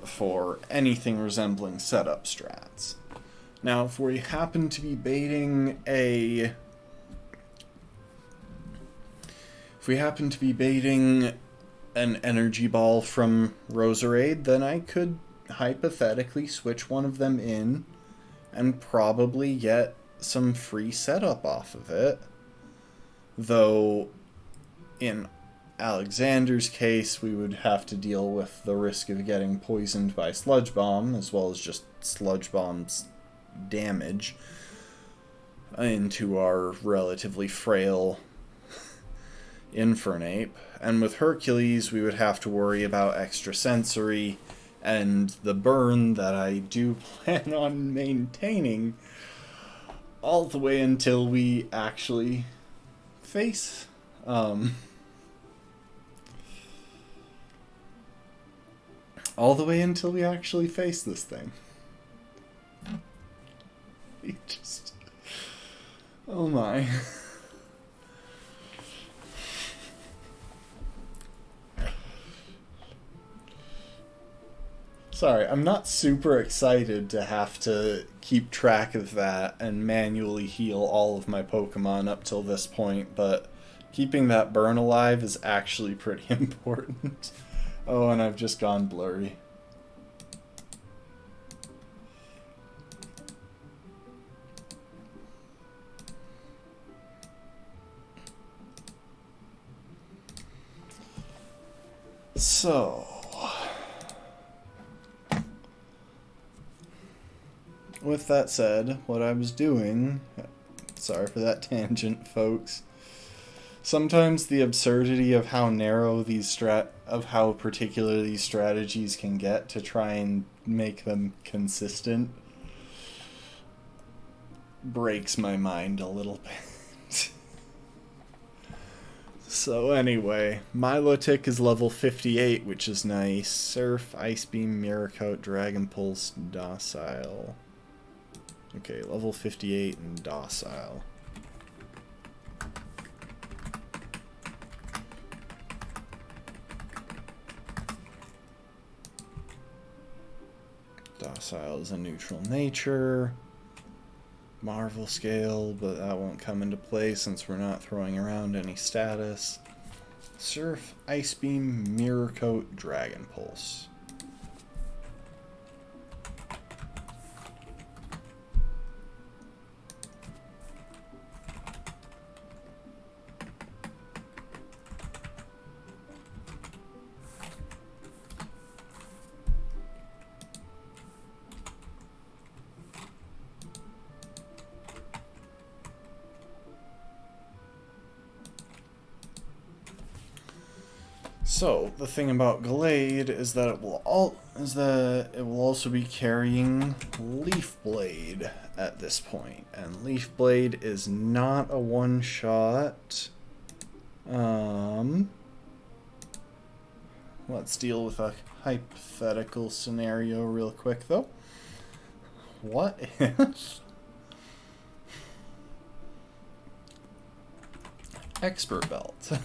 for anything resembling setup strats. Now, if we happen to be baiting an energy ball from Roserade, then I could hypothetically switch one of them in and probably get some free setup off of it. Though, in Alexander's case, we would have to deal with the risk of getting poisoned by Sludge Bomb, as well as just Sludge Bomb's damage into our relatively frail Infernape. And with Hercules, we would have to worry about extrasensory and the burn that I do plan on maintaining all the way until we actually face all the way until we actually face this thing. You just... Oh my. Sorry, I'm not super excited to have to keep track of that and manually heal all of my Pokemon up till this point, but keeping that burn alive is actually pretty important. Oh, and I've just gone blurry. So... with that said, what I was doing, sorry for that tangent, folks. Sometimes the absurdity of how narrow these how particular these strategies can get to try and make them consistent breaks my mind a little bit. So anyway, Milotic is level 58, which is nice. Surf, Ice Beam, Mirror Coat, Dragon Pulse, Docile. Okay, level 58 and Docile. Docile is a neutral nature. Marvel Scale, but that won't come into play since we're not throwing around any status. Surf, Ice Beam, Mirror Coat, Dragon Pulse. So, the thing about Gallade is that it will also be carrying Leaf Blade at this point. And Leaf Blade is not a one-shot. Let's deal with a hypothetical scenario real quick, though. What if Expert Belt?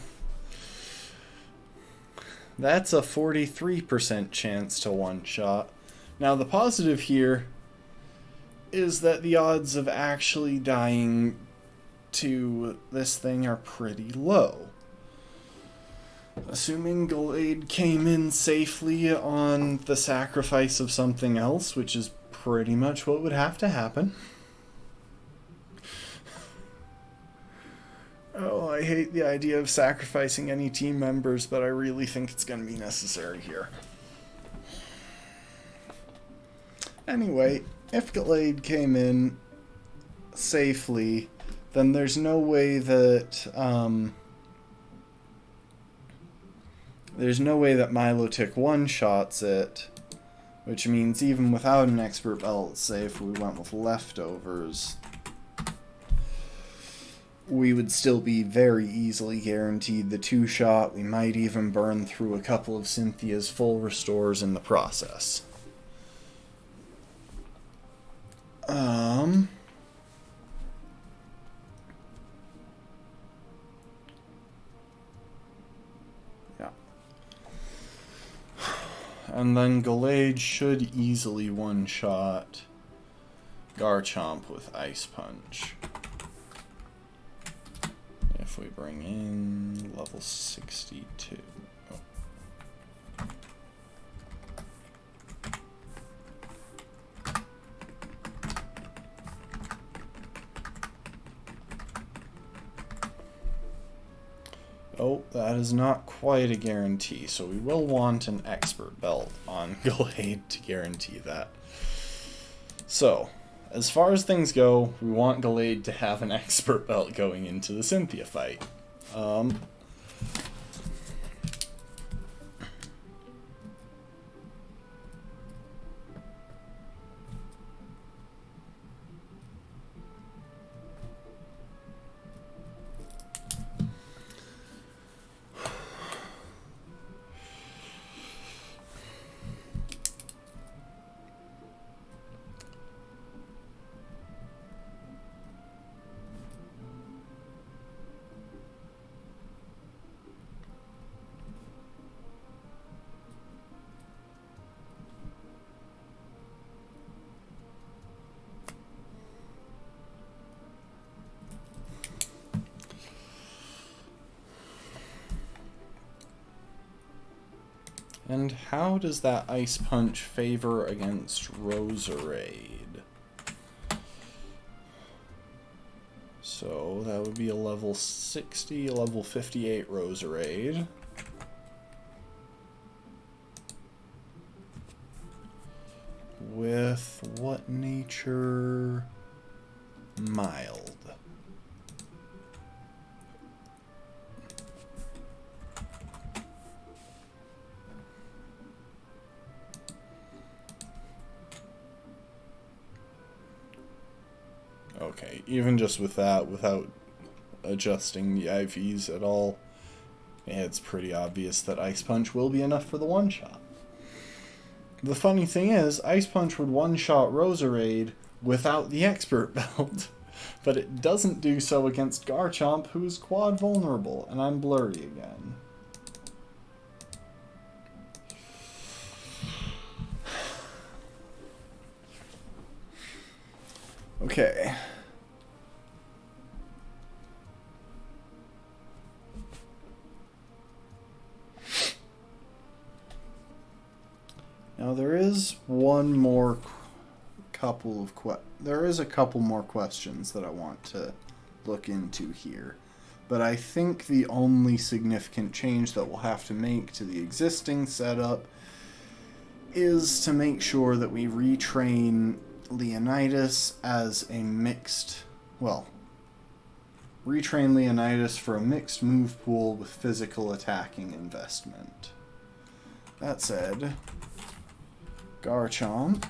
That's a 43% chance to one-shot. Now, the positive here is that the odds of actually dying to this thing are pretty low. Assuming Gallade came in safely on the sacrifice of something else, which is pretty much what would have to happen. Oh, I hate the idea of sacrificing any team members, but I really think it's going to be necessary here. Anyway, if Gallade came in safely, then there's no way that Milotic one-shots it, which means even without an Expert Belt, say if we went with leftovers, we would still be very easily guaranteed the two-shot. We might even burn through a couple of Cynthia's full restores in the process. Yeah. And then Gallade should easily one-shot Garchomp with Ice Punch. If we bring in level 62. Oh. Oh, that is not quite a guarantee, so we will want an expert belt on Gallade to guarantee that. So, as far as things go, we want Gallade to have an expert belt going into the Cynthia fight. And how does that Ice Punch favor against Roserade? So that would be a level 60, a level 58 Roserade. With what nature? Mild. Okay, even just with that, without adjusting the IVs at all, it's pretty obvious that Ice Punch will be enough for the one-shot. The funny thing is, Ice Punch would one-shot Roserade without the Expert Belt, but it doesn't do so against Garchomp, who is quad vulnerable, and I'm blurry again. Okay. Now there is one more there is a couple more questions that I want to look into here. But I think the only significant change that we'll have to make to the existing setup is to make sure that we retrain Leonidas as a mixed, retrain Leonidas for a mixed move pool with physical attacking investment. That said, Garchomp,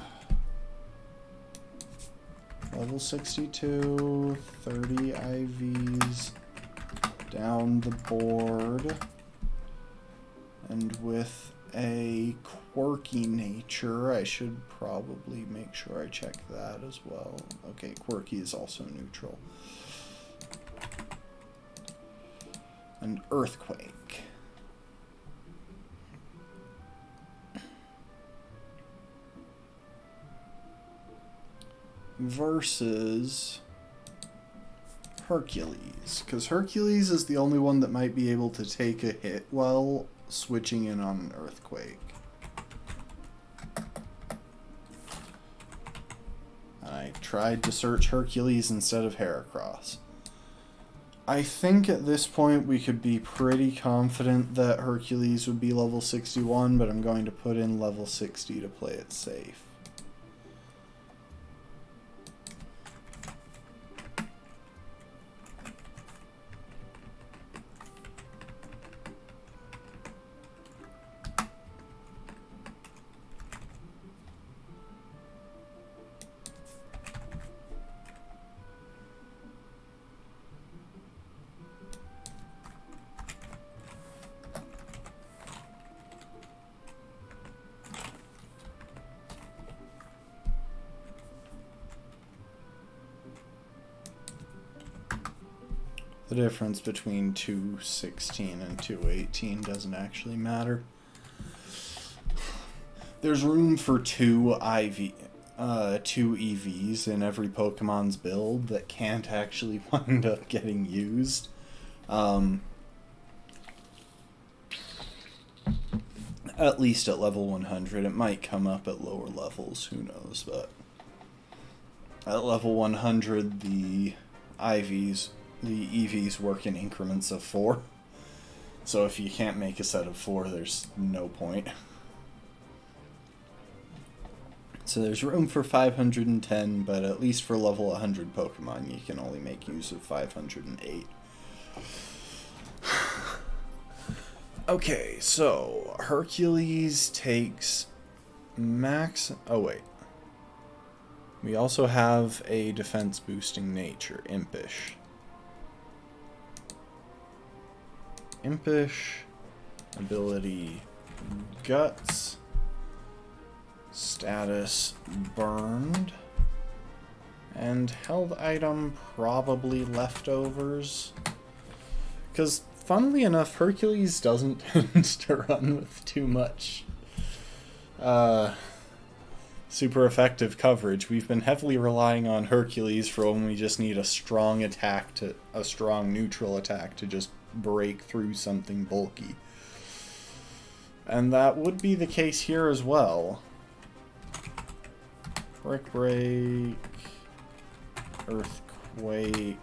level 62, 30 IVs down the board, and with a quirky nature, I should probably make sure I check that as well. Okay, quirky is also neutral. And Earthquake. Versus Hercules, because Hercules is the only one that might be able to take a hit while switching in on an Earthquake. I tried to search Hercules instead of Heracross. I think at this point we could be pretty confident that Hercules would be level 61, but I'm going to put in level 60 to play it safe. The difference between 216 and 218 doesn't actually matter. There's room for two EVs in every Pokemon's build that can't actually wind up getting used. At least at level 100. It might come up at lower levels, who knows, but at level 100 the EVs work in increments of 4. So if you can't make a set of 4, there's no point. So there's room for 510, but at least for level 100 Pokemon, you can only make use of 508. Okay, so Hercules takes max... Oh, wait. We also have a defense boosting nature, Impish. Impish, ability Guts, status Burned, and held item probably Leftovers. Because, funnily enough, Hercules doesn't tend to run with too much super effective coverage. We've been heavily relying on Hercules for when we just need a strong neutral attack to just break through something bulky. And that would be the case here as well. Brick Break, Earthquake,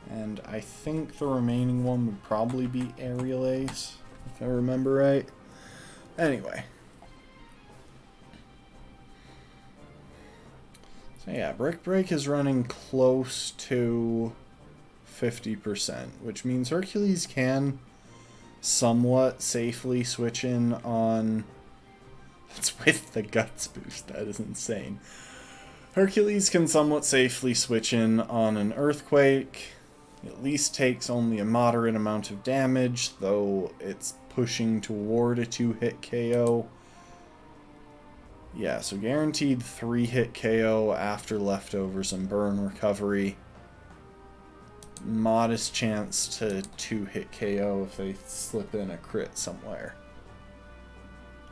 and I think the remaining one would probably be Aerial Ace, if I remember right. Anyway. So yeah, Brick Break is running close to 50%, which means Hercules can somewhat safely switch in on... That's with the Guts boost, that is insane. Hercules can somewhat safely switch in on an Earthquake. It at least takes only a moderate amount of damage, though it's pushing toward a 2-hit KO. Yeah, so guaranteed 3-hit KO after Leftovers and Burn Recovery. Modest chance to 2-hit KO if they slip in a crit somewhere.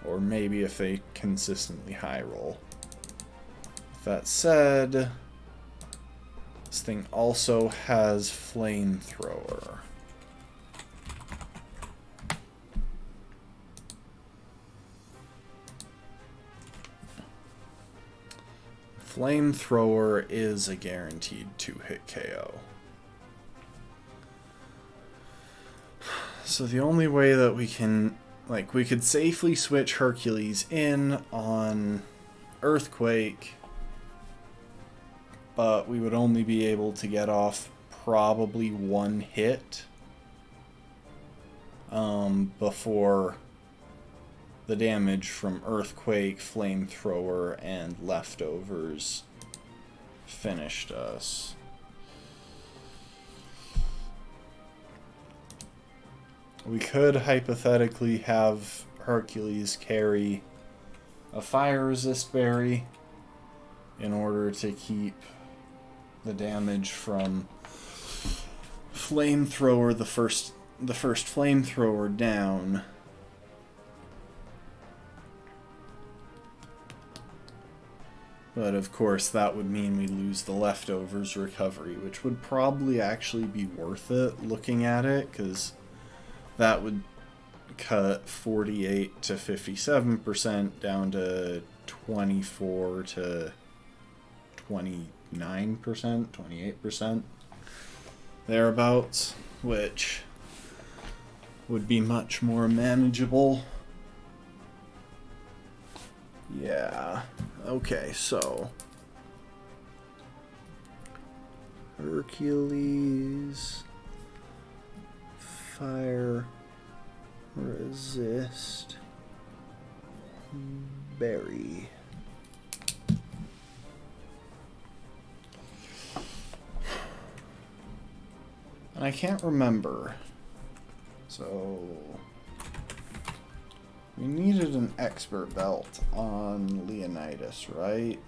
Or maybe if they consistently high roll. With that said, this thing also has Flamethrower. Flamethrower is a guaranteed 2-hit KO. So the only way that we can, we could safely switch Hercules in on Earthquake, but we would only be able to get off probably 1 hit before the damage from Earthquake, Flamethrower, and Leftovers finished us. We could hypothetically have Hercules carry a Fire Resist Berry in order to keep the damage from Flamethrower, the first Flamethrower, down. But of course that would mean we lose the Leftovers recovery, which would probably actually be worth it looking at it, because that would cut 48 to 57% down to 24 to 29%, 28%, thereabouts, which would be much more manageable. Yeah, okay, so Hercules, Fire Resist Berry. And I can't remember. So we needed an expert belt on Leonidas, right?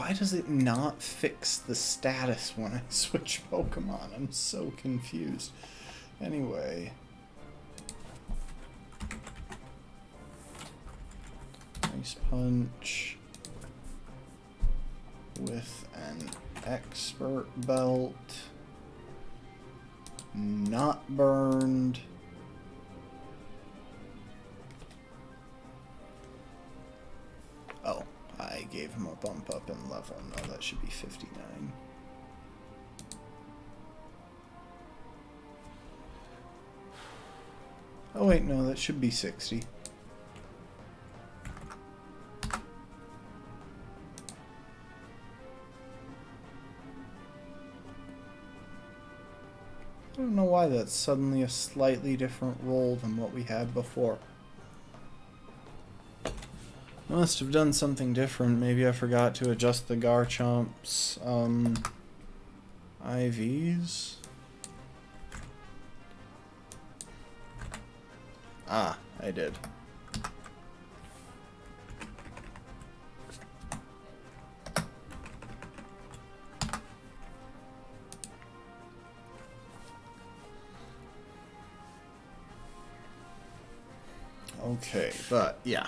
Why does it not fix the status when I switch Pokemon? I'm so confused. Anyway. Ice Punch with an Expert Belt. Not burned. Oh, I gave him a bump up in level. No, that should be 59. Oh wait, no, that should be 60. I don't know why that's suddenly a slightly different roll than what we had before. Must have done something different. Maybe I forgot to adjust the Garchomp's IVs. Ah, I did. Okay, but yeah.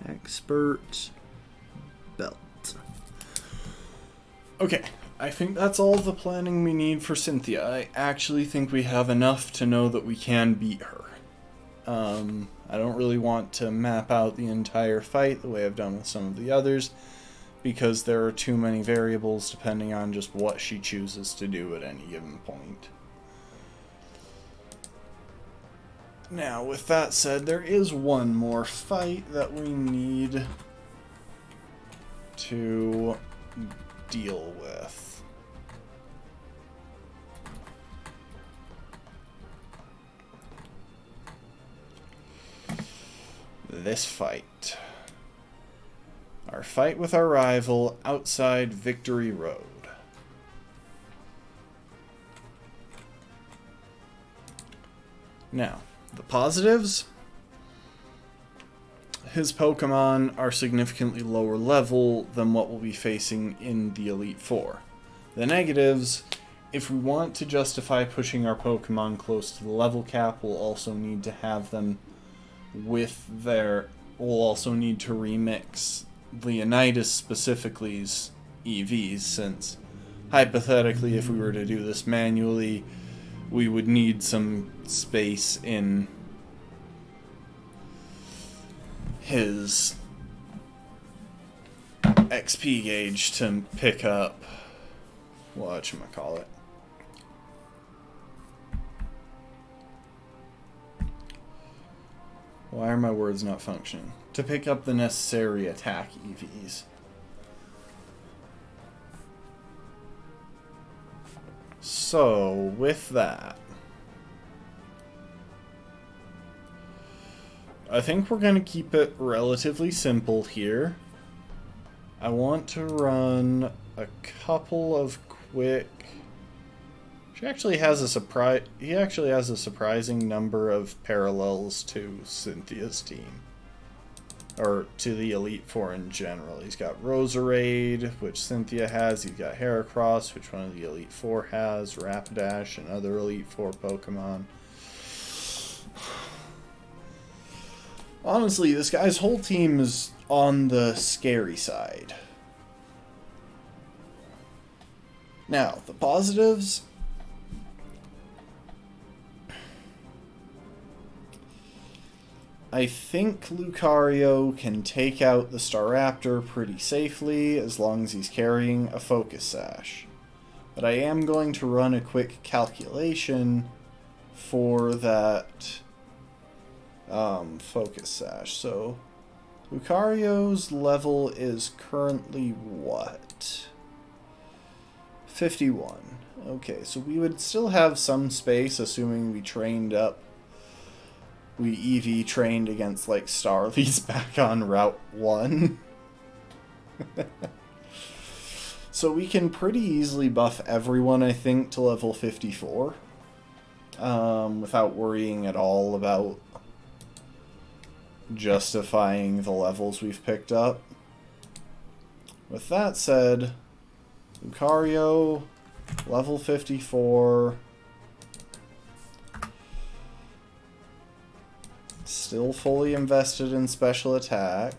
Expert Belt. Okay, I think that's all the planning we need for Cynthia. I actually think we have enough to know that we can beat her. I don't really want to map out the entire fight the way I've done with some of the others, because there are too many variables depending on just what she chooses to do at any given point. Now, with that said, there is one more fight that we need to deal with. This fight. Our fight with our rival outside Victory Road. Now, the positives. His Pokemon are significantly lower level than what we'll be facing in the Elite Four. The negatives, if we want to justify pushing our Pokemon close to the level cap, we'll also need to have them with their... We'll also need to remix Leonidas specifically's EVs, since hypothetically if we were to do this manually, we would need some space in his XP gauge to pick up whatchamacallit. Why are my words not functioning? To pick up the necessary attack EVs. So, with that, I think we're going to keep it relatively simple here. I want to run a couple of quick... He actually has a surprising number of parallels to Cynthia's team. Or to the Elite Four in general. He's got Roserade, which Cynthia has. He's got Heracross, which one of the Elite Four has. Rapidash, and other Elite Four Pokemon. Honestly, this guy's whole team is on the scary side. Now, the positives... I think Lucario can take out the Staraptor pretty safely as long as he's carrying a Focus Sash. But I am going to run a quick calculation for that Focus Sash. So, Lucario's level is currently what? 51. Okay, so we would still have some space, assuming we trained up. We EV trained against, like, Starly's back on Route 1. So So we can pretty easily buff everyone, I think, to level 54. Without worrying at all about justifying the levels we've picked up. With that said, Lucario, level 54. Still fully invested in special attack.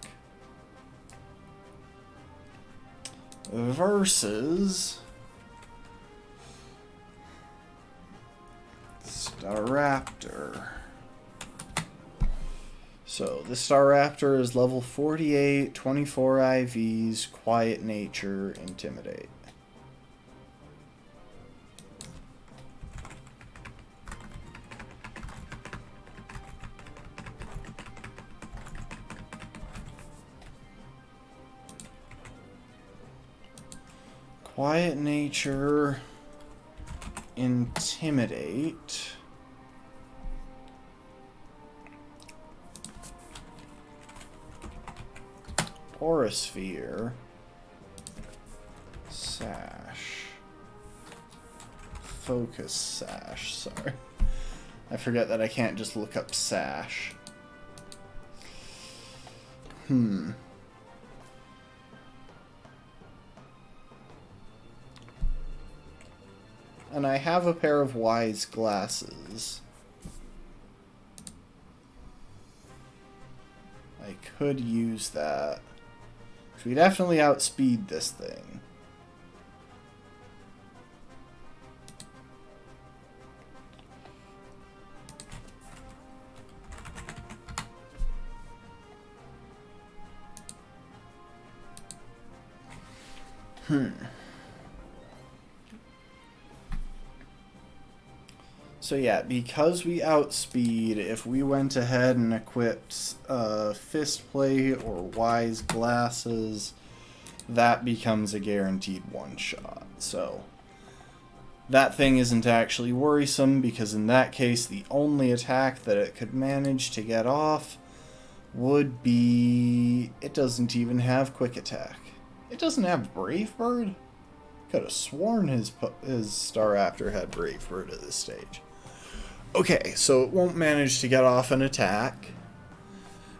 Versus Staraptor. So, the Staraptor is level 48, 24 IVs, Quiet Nature, Intimidate. Quiet Nature, Intimidate. Aurasphere, Sash, Focus Sash, sorry. I forget that I can't just look up Sash. And I have a pair of Wise glasses. I could use that. We definitely outspeed this thing. So yeah, because we outspeed, if we went ahead and equipped Fist Plate or Wise Glasses, that becomes a guaranteed one-shot. So that thing isn't actually worrisome, because in that case, the only attack that it could manage to get off would be... It doesn't even have Quick Attack. It doesn't have Brave Bird? Could have sworn his Staraptor had Brave Bird at this stage. Okay, so it won't manage to get off an attack,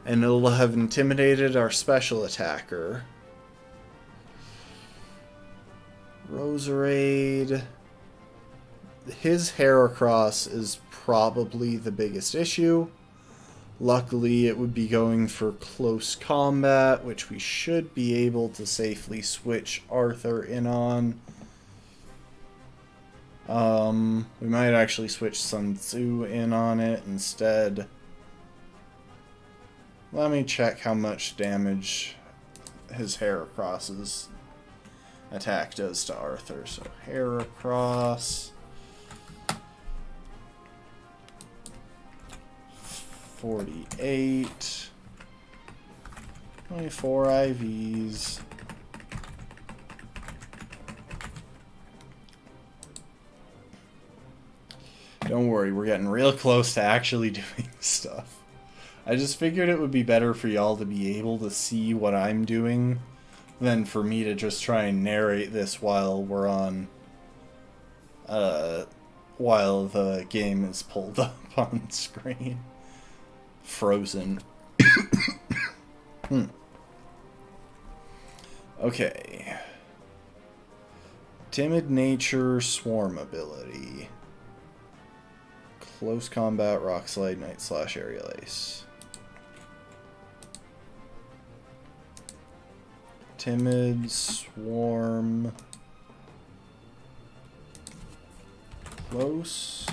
and it'll have intimidated our special attacker. Roserade. His Heracross is probably the biggest issue. Luckily, it would be going for close combat, which we should be able to safely switch Arthur in on. We might actually switch Sun Tzu in on it instead. Let me check how much damage his Heracross's attack does to Arthur. So, Heracross... 48... 24 IVs... Don't worry, we're getting real close to actually doing stuff. I just figured it would be better for y'all to be able to see what I'm doing than for me to just try and narrate this while we're on... while the game is pulled up on screen. Frozen. Okay. Timid Nature, Swarm ability. Close Combat, Rock Slide, Night Slash, Aerial Ace. Timid, Swarm. Close.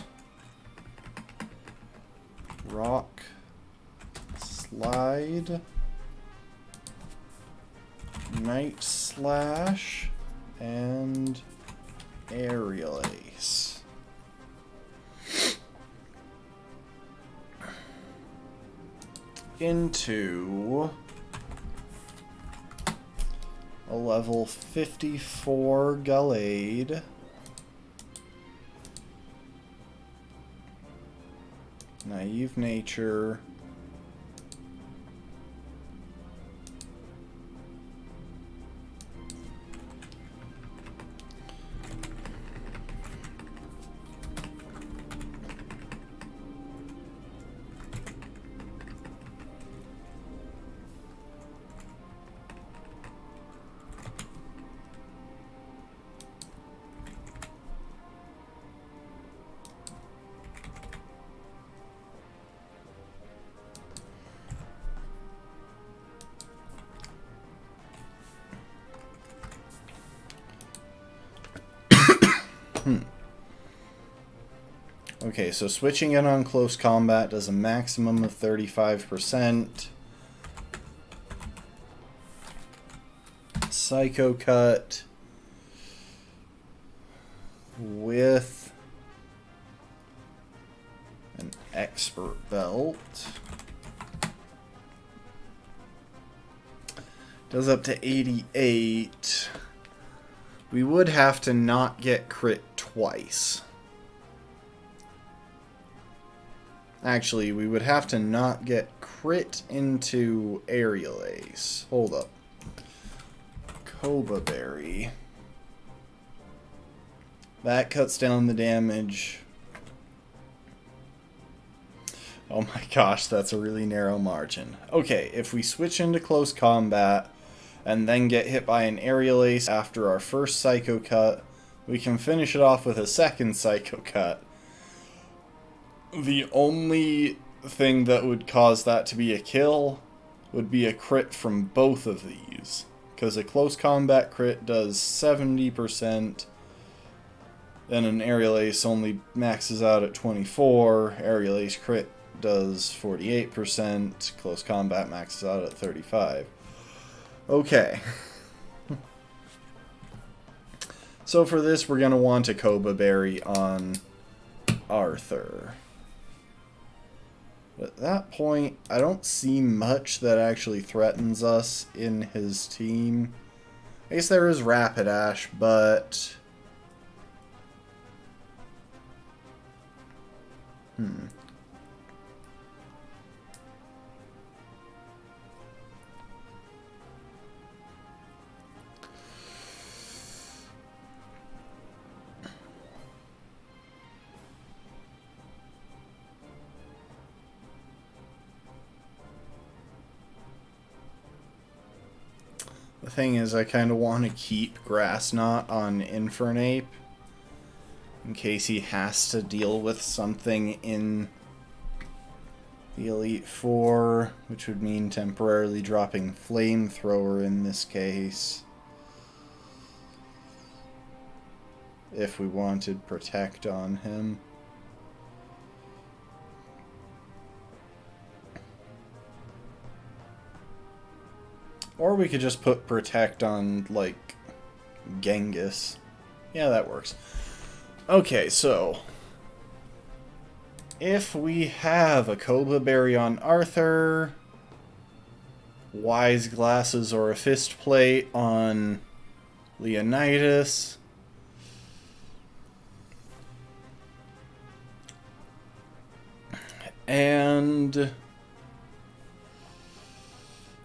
Rock. Slide. Night Slash. And Aerial Ace. Into a level 54 Gallade. Naive Nature. Okay, so switching it on close combat does a maximum of 35%. Psycho Cut with an Expert Belt does up to 88. We would have to not get crit twice. Actually, we would have to not get crit into Aerial Ace. Hold up. Cobra Berry. That cuts down the damage. Oh my gosh, that's a really narrow margin. Okay, if we switch into close combat and then get hit by an Aerial Ace after our first Psycho Cut, we can finish it off with a second Psycho Cut. The only thing that would cause that to be a kill would be a crit from both of these. Because a close combat crit does 70%, and an Aerial Ace only maxes out at 24. Aerial Ace crit does 48%. Close combat maxes out at 35. Okay. So for this, we're going to want a Cobra Berry on Arthur. At that point, I don't see much that actually threatens us in his team. I guess there is Rapidash, but... The thing is, I kind of want to keep Grass Knot on Infernape in case he has to deal with something in the Elite Four, which would mean temporarily dropping Flamethrower in this case. If we wanted Protect on him. Or we could just put Protect on, like, Genghis. Yeah, that works. Okay, so... if we have a Cobra Berry on Arthur, Wise Glasses or a Fist Plate on Leonidas, and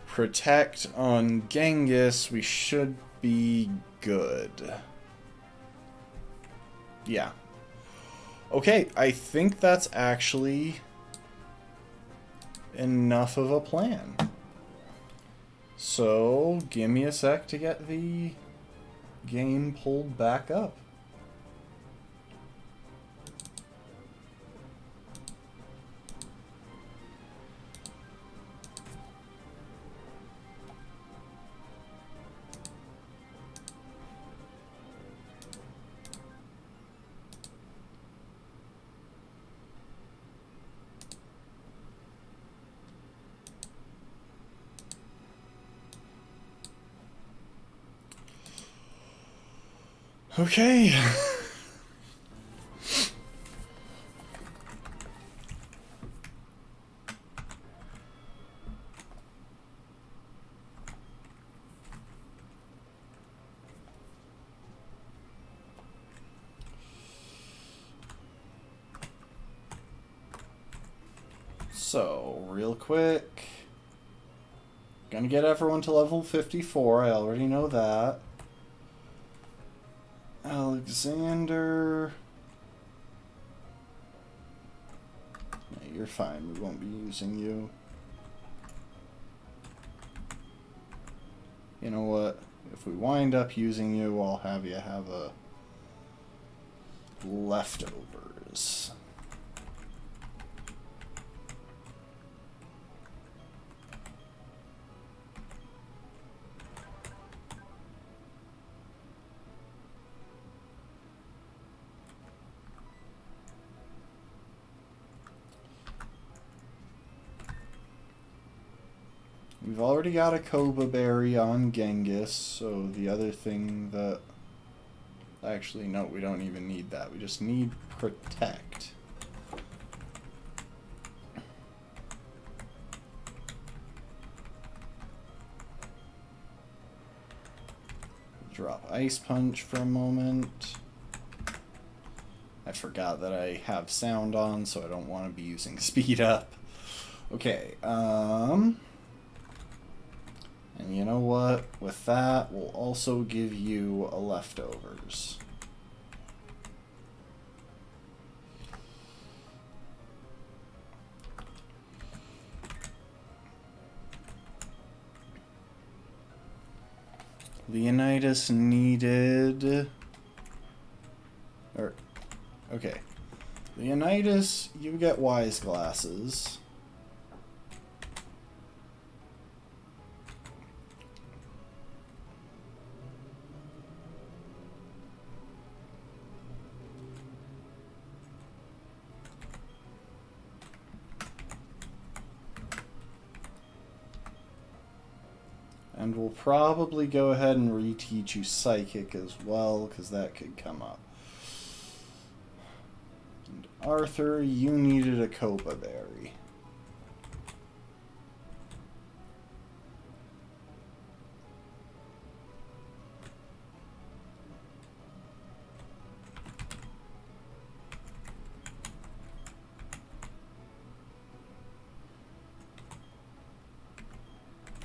Protect on Genghis, we should be good. Yeah. Okay, I think that's actually enough of a plan. So, give me a sec to get the game pulled back up. Okay. So, real quick. Gonna get everyone to level 54, I already know that. Alexander. Yeah, you're fine, we won't be using you. You know what? If we wind up using you, I'll have you have a leftovers. We've already got a Koba Berry on Genghis, so the other thing that... Actually, no, we don't even need that. We just need Protect. Drop Ice Punch for a moment. I forgot that I have sound on, so I don't want to be using Speed Up. Okay, and you know what? With that, we'll also give you a Leftovers. Leonidas needed... Okay. Leonidas, you get Wise Glasses. And we'll probably go ahead and reteach you Psychic as well, because that could come up. And Arthur, you needed a Koba Berry.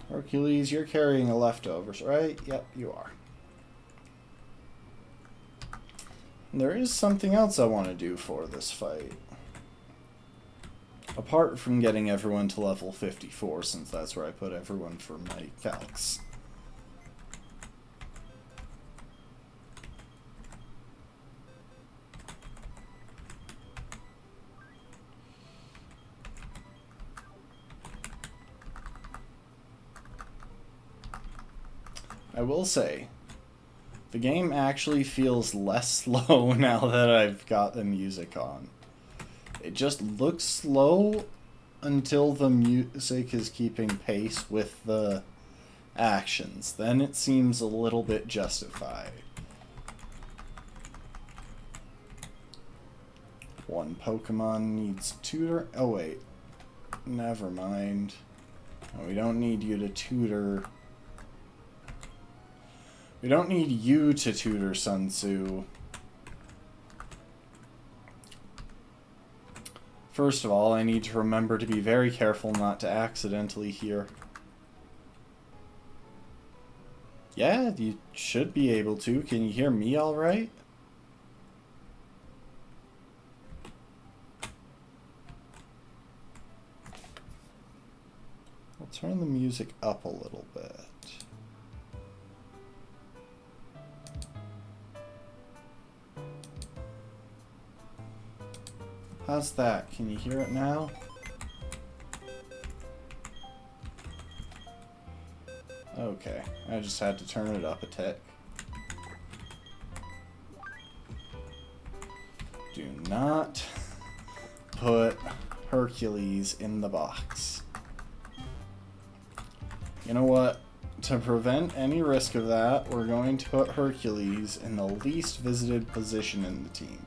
Hercules, you're carrying a Leftovers, right? Yep, you are. There is something else I want to do for this fight. Apart from getting everyone to level 54, since that's where I put everyone for my calcs. I will say, the game actually feels less slow now that I've got the music on. It just looks slow until the music is keeping pace with the actions. Then it seems a little bit justified. One Pokemon needs tutor. Oh wait, never mind. No, we don't need you to tutor. We don't need you to tutor Sun Tzu. First of all, I need to remember to be very careful not to accidentally hear. Yeah, you should be able to. Can you hear me all right? I'll turn the music up a little bit. How's that? Can you hear it now? Okay, I just had to turn it up a tick. Do not put Hercules in the box. You know what? To prevent any risk of that, we're going to put Hercules in the least visited position in the team.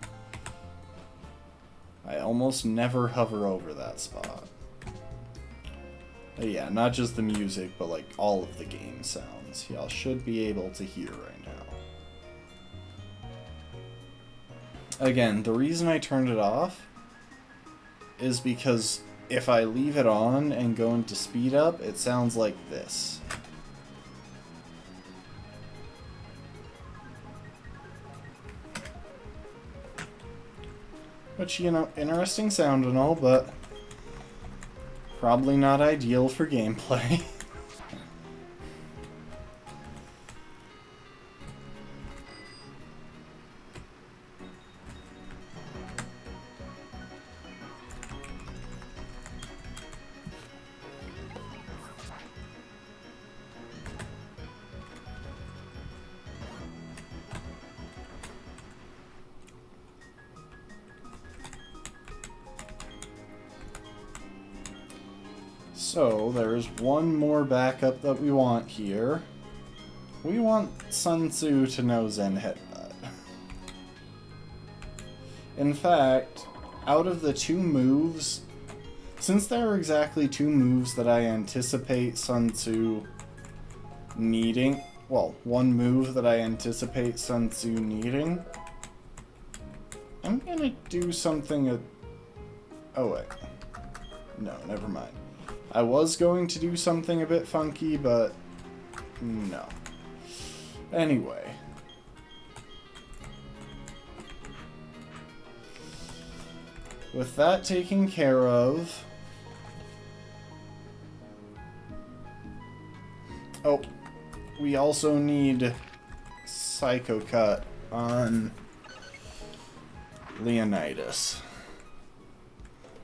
I almost never hover over that spot. But yeah, not just the music, but like all of the game sounds. Y'all should be able to hear right now. Again, the reason I turned it off is because if I leave it on and go into speed up, it sounds like this. Which, you know, interesting sound and all, but probably not ideal for gameplay. So, there's one more backup that we want here. We want Sun Tzu to know Zen Headbutt. In fact, out of the two moves, since there are exactly two moves that I anticipate Sun Tzu needing, well, one move that I anticipate Sun Tzu needing, I'm gonna do something oh wait. No, never mind. I was going to do something a bit funky, but no. Anyway. With that taken care of... Oh, we also need Psycho Cut on Leonidas.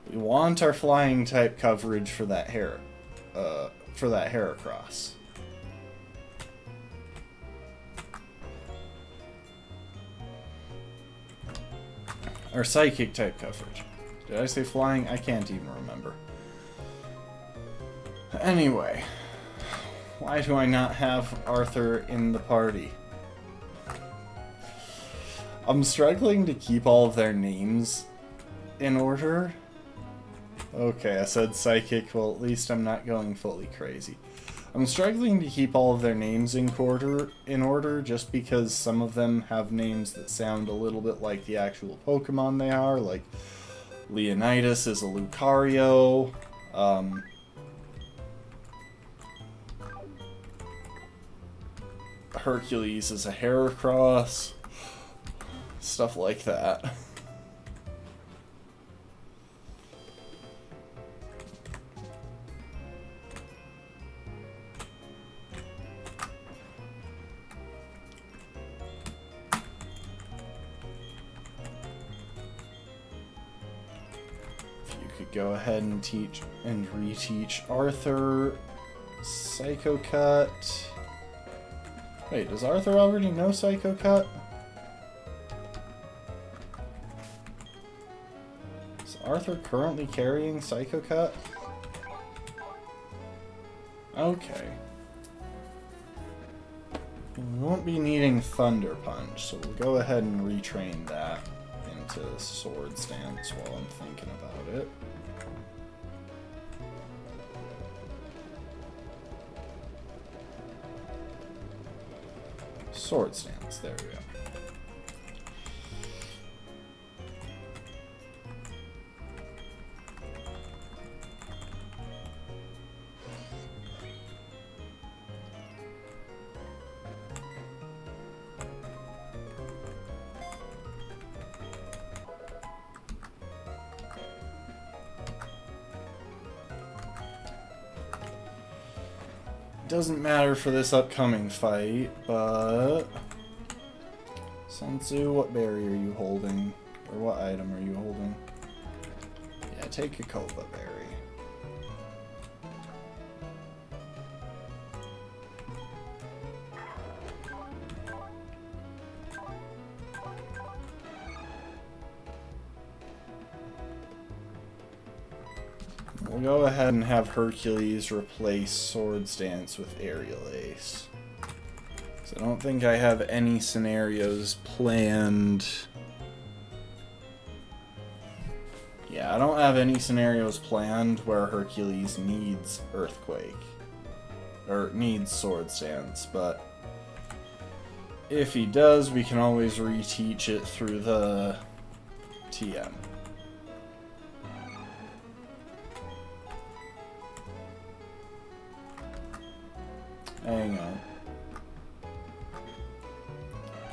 We want our flying type coverage for that Heracross. Our psychic type coverage. Did I say flying? I can't even remember. Anyway, why do I not have Arthur in the party? I'm struggling to keep all of their names in order. Okay, I said psychic. Well, at least I'm not going fully crazy. I'm struggling to keep all of their names in order just because some of them have names that sound a little bit like the actual Pokemon they are. Like, Leonidas is a Lucario. Hercules is a Heracross. Stuff like that. Go ahead and teach and reteach Arthur Psycho Cut. Wait, does Arthur already know Psycho Cut? Is Arthur currently carrying Psycho Cut? Okay. We won't be needing Thunder Punch, so we'll go ahead and retrain that into Sword Stance while I'm thinking about it. Sword Stance, there we go. Doesn't matter for this upcoming fight, but... Sun Tzu, what berry are you holding? Or what item are you holding? Yeah, take a Kova berry. We'll go ahead and have Hercules replace Sword Stance with Aerial Ace. So I don't think I have any scenarios planned. Yeah, I don't have any scenarios planned where Hercules needs Earthquake. Or needs Sword Stance, but if he does, we can always reteach it through the TM. Hang on.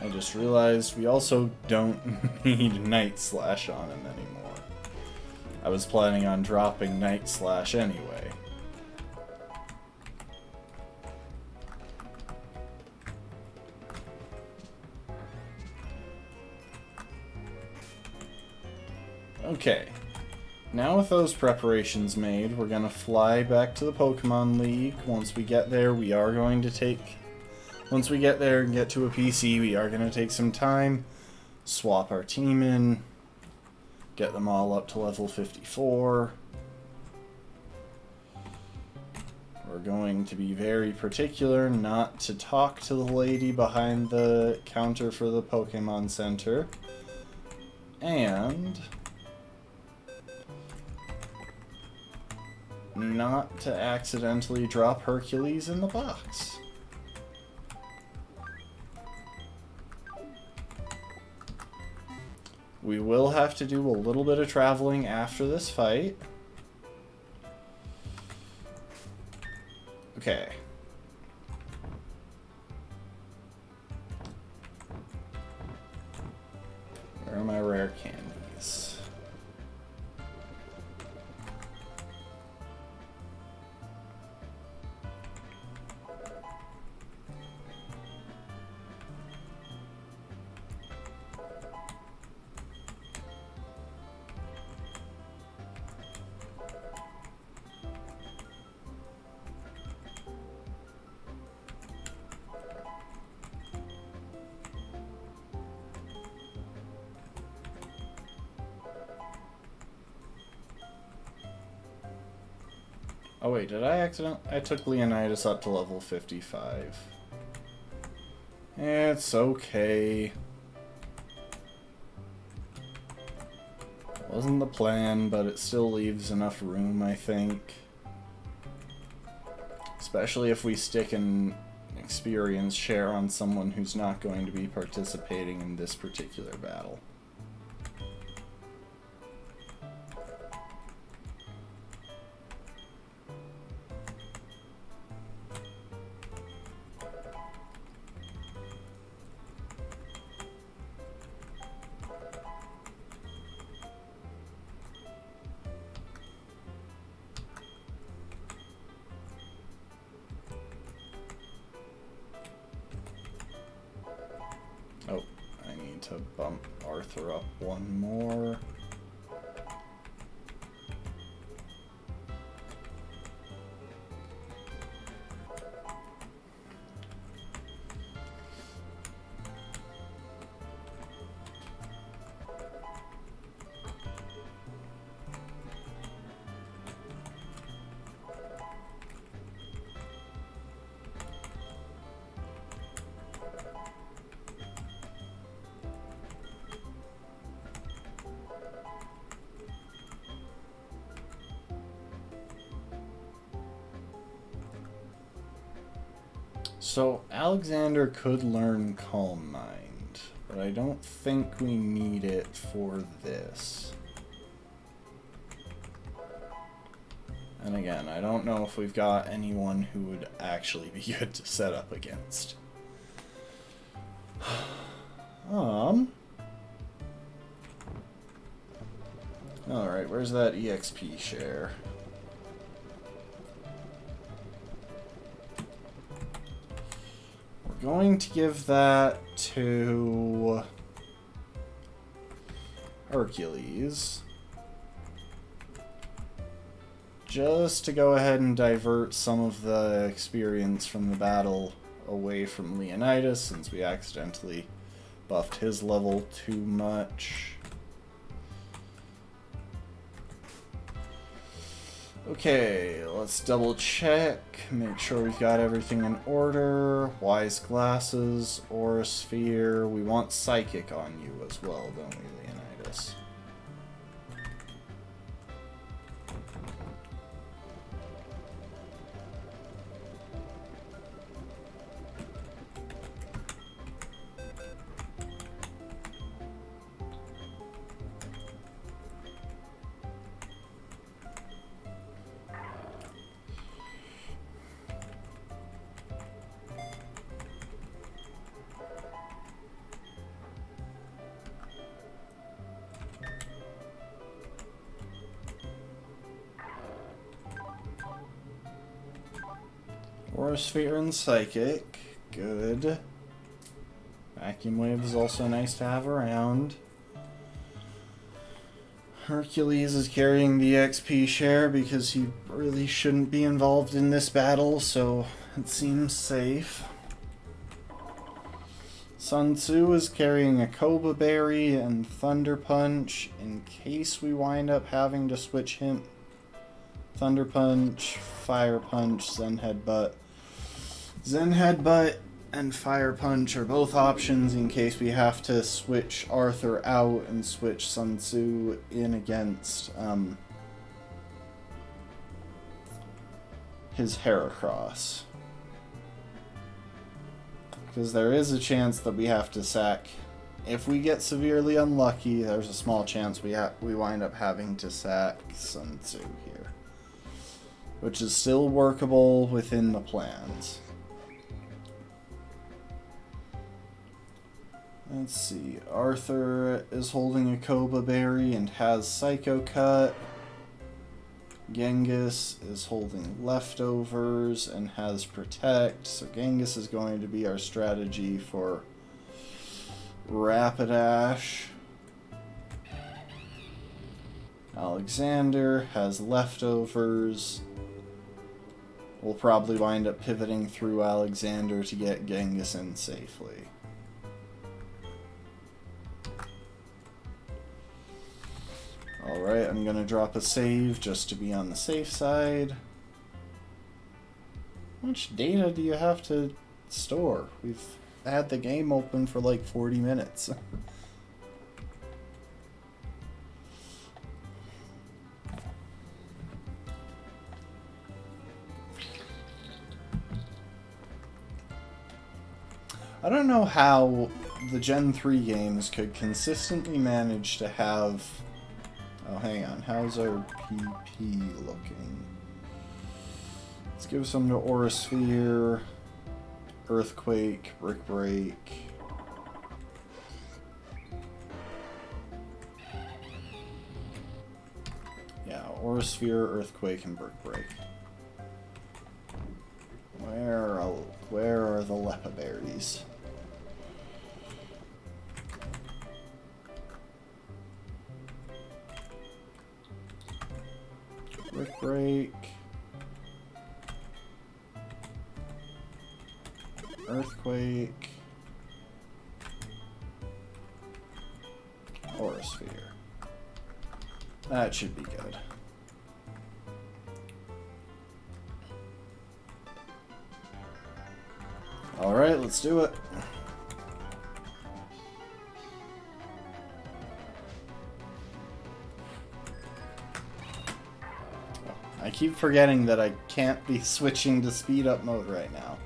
I just realized we also don't need Night Slash on him anymore. I was planning on dropping Night Slash anyway. Okay. Now with those preparations made, we're going to fly back to the Pokemon League. Once we get there, once we get there and get to a PC, we are going to take some time, swap our team in, get them all up to level 54. We're going to be very particular not to talk to the lady behind the counter for the Pokemon Center. And not to accidentally drop Hercules in the box. We will have to do a little bit of traveling after this fight. Okay. Where are my rare candies? Oh wait, did I I took Leonidas up to level 55. It's okay. Wasn't the plan, but it still leaves enough room, I think. Especially if we stick an experience share on someone who's not going to be participating in this particular battle. Oh, I need to bump Arthur up one more. So, Alexander could learn Calm Mind, but I don't think we need it for this. And again, I don't know if we've got anyone who would actually be good to set up against. Alright, where's that EXP share? Going to give that to Hercules, just to go ahead and divert some of the experience from the battle away from Leonidas, since we accidentally buffed his level too much. Okay, let's double check, make sure we've got everything in order. Wise Glasses, Aura Sphere. We want Psychic on you as well, don't we, Leonidas? Aura Sphere and Psychic. Good. Vacuum Wave is also nice to have around. Hercules is carrying the XP share because he really shouldn't be involved in this battle, so it seems safe. Sun Tzu is carrying a Koba Berry and Thunder Punch in case we wind up having to switch him Thunder Punch, Fire Punch, Zen Headbutt. Zen Headbutt and Fire Punch are both options in case we have to switch Arthur out and switch Sun Tzu in against his Heracross. Because there is a chance that we have to sack. If we get severely unlucky, there's a small chance we wind up having to sack Sun Tzu here. Which is still workable within the plans. Let's see. Arthur is holding a Koba Berry and has Psycho Cut. Genghis is holding Leftovers and has Protect. So Genghis is going to be our strategy for Rapidash. Alexander has Leftovers. We'll probably wind up pivoting through Alexander to get Genghis in safely. Alright, I'm gonna drop a save just to be on the safe side. How much data do you have to store? We've had the game open for like 40 minutes. I don't know how the Gen 3 games could consistently manage to have... Oh, hang on. How's our PP looking? Let's give some to Aura Sphere, Earthquake, Brick Break. Yeah, Aura Sphere, Earthquake, and Brick Break. Where are the Lepa Berries? Brick Break. Earthquake. Aura Sphere. That should be good. Alright, let's do it. I keep forgetting that I can't be switching to speed up mode right now.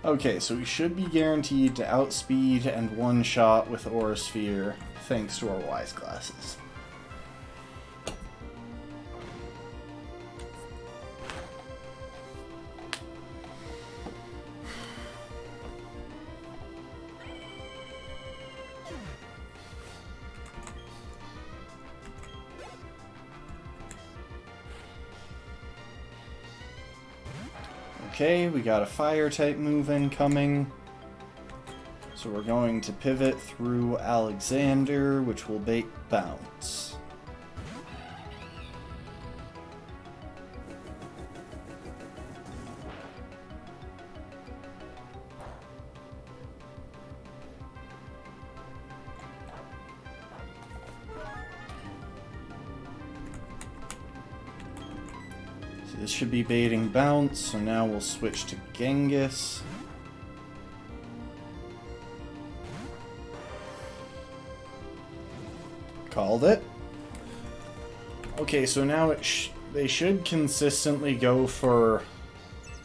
Okay, so we should be guaranteed to outspeed and one-shot with Aura Sphere, thanks to our Wise Glasses. Okay, we got a Fire-type move incoming. So we're going to pivot through Alexander, which will bait Bounce. This should be baiting Bounce, so now we'll switch to Genghis. Called it. Okay, so now they should consistently go for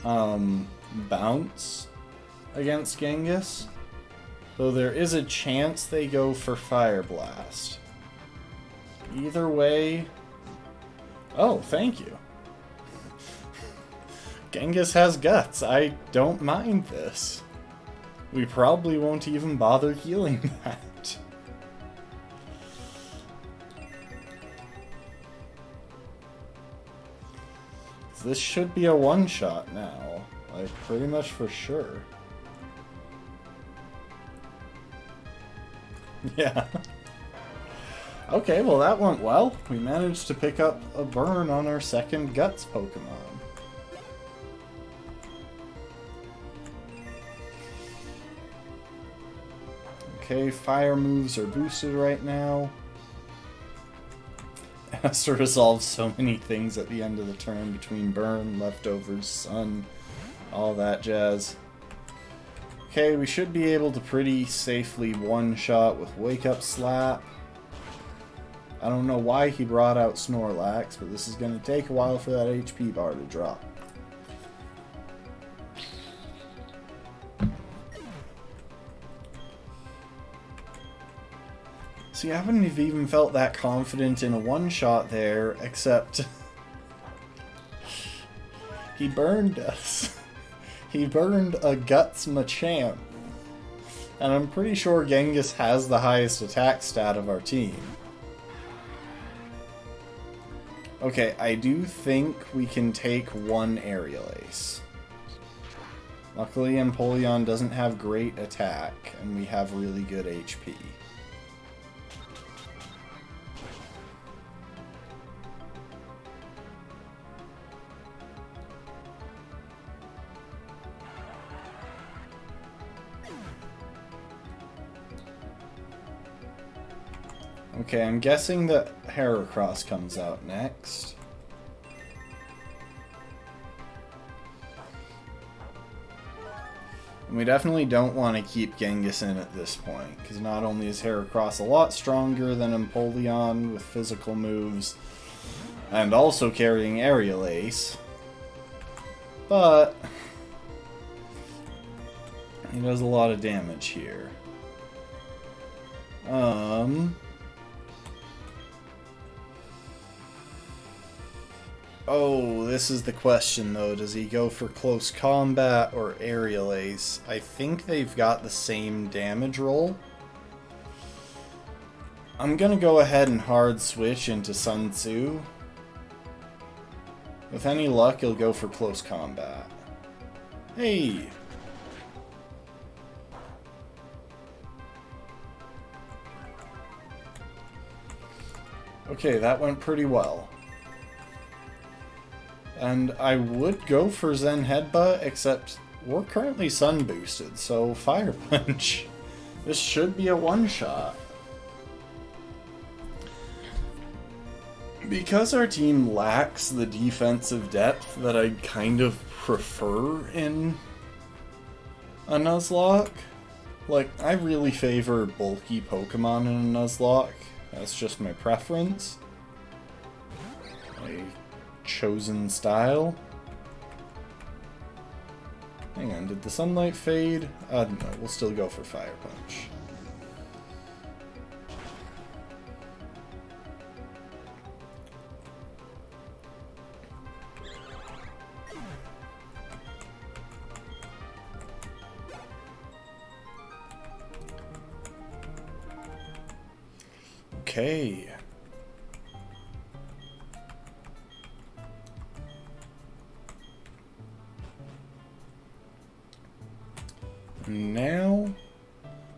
Bounce against Genghis. Though there is a chance they go for Fire Blast. Either way... Oh, thank you. Genghis has guts. I don't mind this. We probably won't even bother healing that. This should be a one-shot now. Like, pretty much for sure. Yeah. Okay, well that went well. We managed to pick up a burn on our second Guts Pokemon. Okay, fire moves are boosted right now. has to resolve so many things at the end of the turn between burn, leftovers, sun, all that jazz. Okay, we should be able to pretty safely one-shot with Wake Up Slap. I don't know why he brought out Snorlax, but this is going to take a while for that HP bar to drop. See, I wouldn't have even felt that confident in a one-shot there, except he burned us. He burned a Guts Machamp. And I'm pretty sure Genghis has the highest attack stat of our team. Okay, I do think we can take one Aerial Ace. Luckily, Empoleon doesn't have great attack, and we have really good HP. Okay, I'm guessing that Heracross comes out next. And we definitely don't want to keep Genghis in at this point, because not only is Heracross a lot stronger than Empoleon with physical moves, and also carrying Aerial Ace, but he does a lot of damage here. Oh, this is the question though. Does he go for close combat or Aerial Ace? I think they've got the same damage roll. I'm gonna go ahead and hard switch into Sun Tzu. With any luck, he'll go for close combat. Hey! Okay, that went pretty well. And I would go for Zen Headbutt, except we're currently Sun boosted, so Fire Punch. This should be a one-shot. Because our team lacks the defensive depth that I kind of prefer in a Nuzlocke, like, I really favor bulky Pokemon in a Nuzlocke. That's just my preference. My chosen style. Hang on, did the sunlight fade? No, we'll still go for Fire Punch. Okay. Now,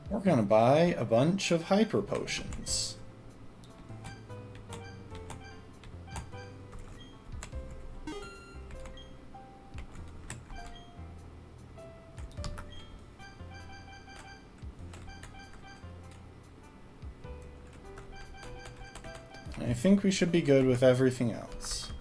we're gonna buy a bunch of Hyper Potions. I think we should be good with everything else.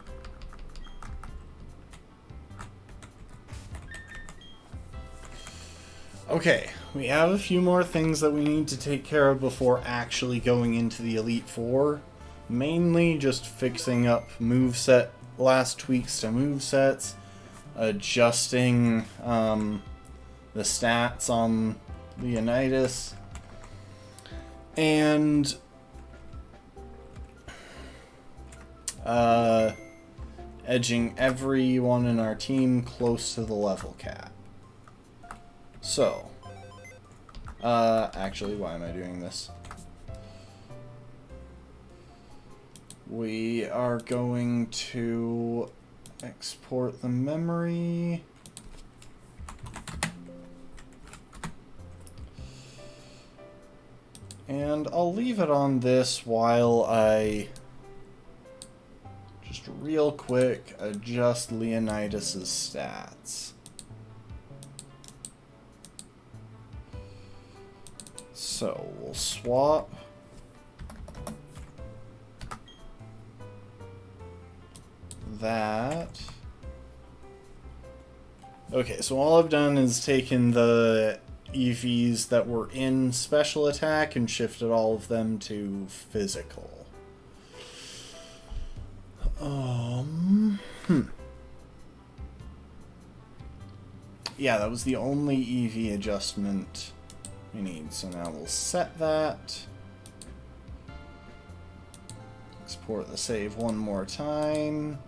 Okay, we have a few more things that we need to take care of before actually going into the Elite Four. Mainly just fixing up moveset, last tweaks to movesets, adjusting the stats on Leonidas, and edging everyone in our team close to the level cap. So, actually, why am I doing this? We are going to export the memory. And I'll leave it on this while I just real quick adjust Leonidas's stats. So we'll swap. that. Okay, so all I've done is taken the EVs that were in special attack and shifted all of them to physical. Yeah, that was the only EV adjustment we need. So now we'll set that. Export the save one more time.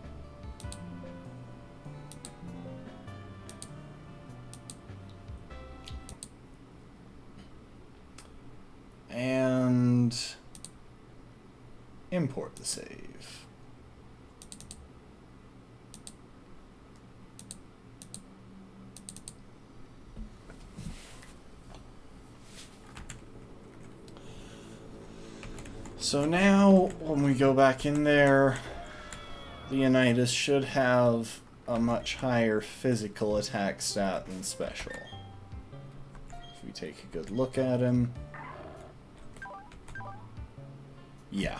And import the save. So now, when we go back in there, Leonidas should have a much higher physical attack stat than special. If we take a good look at him. Yeah.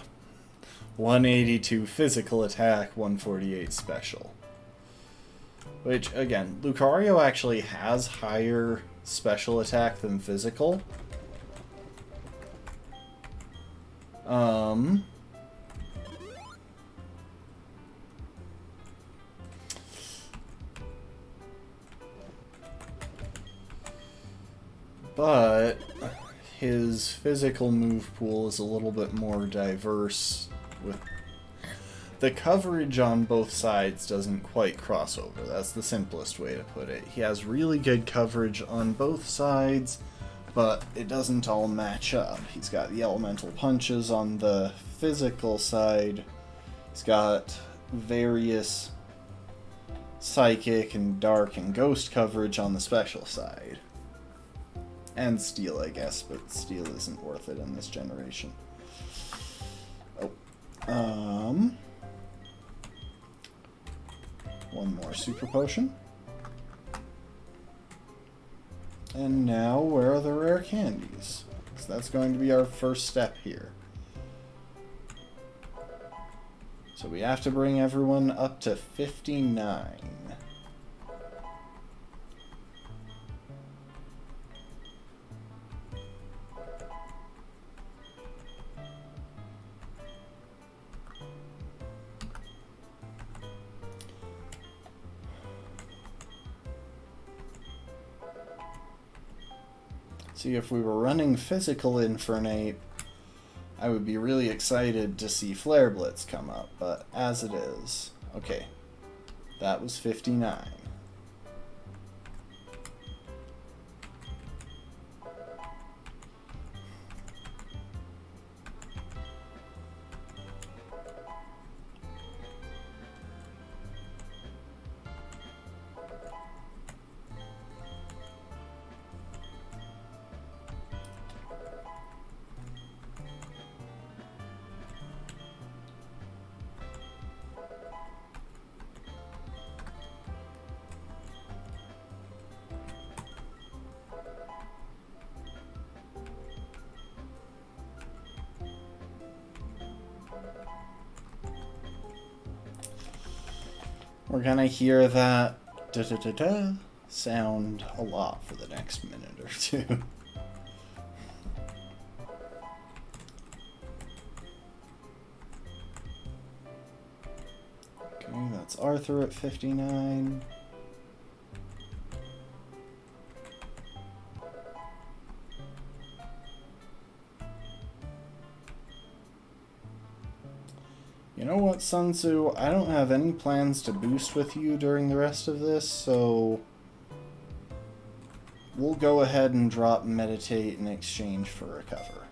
182 physical attack, 148 special. Which, again, Lucario actually has higher special attack than physical. But his physical move pool is a little bit more diverse. With the coverage on both sides doesn't quite cross over. That's the simplest way to put it. He has really good coverage on both sides, but it doesn't all match up. He's got the elemental punches on the physical side. He's got various psychic and dark and ghost coverage on the special side. And steel, I guess, but steel isn't worth it in this generation. Oh. One more super potion. And now, where are the rare candies? So that's going to be our first step here. So we have to bring everyone up to 59. See, if we were running physical Infernape, I would be really excited to see Flare Blitz come up, but as it is, okay, that was 59. We're gonna hear that da-da-da-da sound a lot for the next minute or two. Okay, that's Arthur at 59. You know what, Sun Tzu? I don't have any plans to boost with you during the rest of this, so we'll go ahead and drop Meditate in exchange for Recover.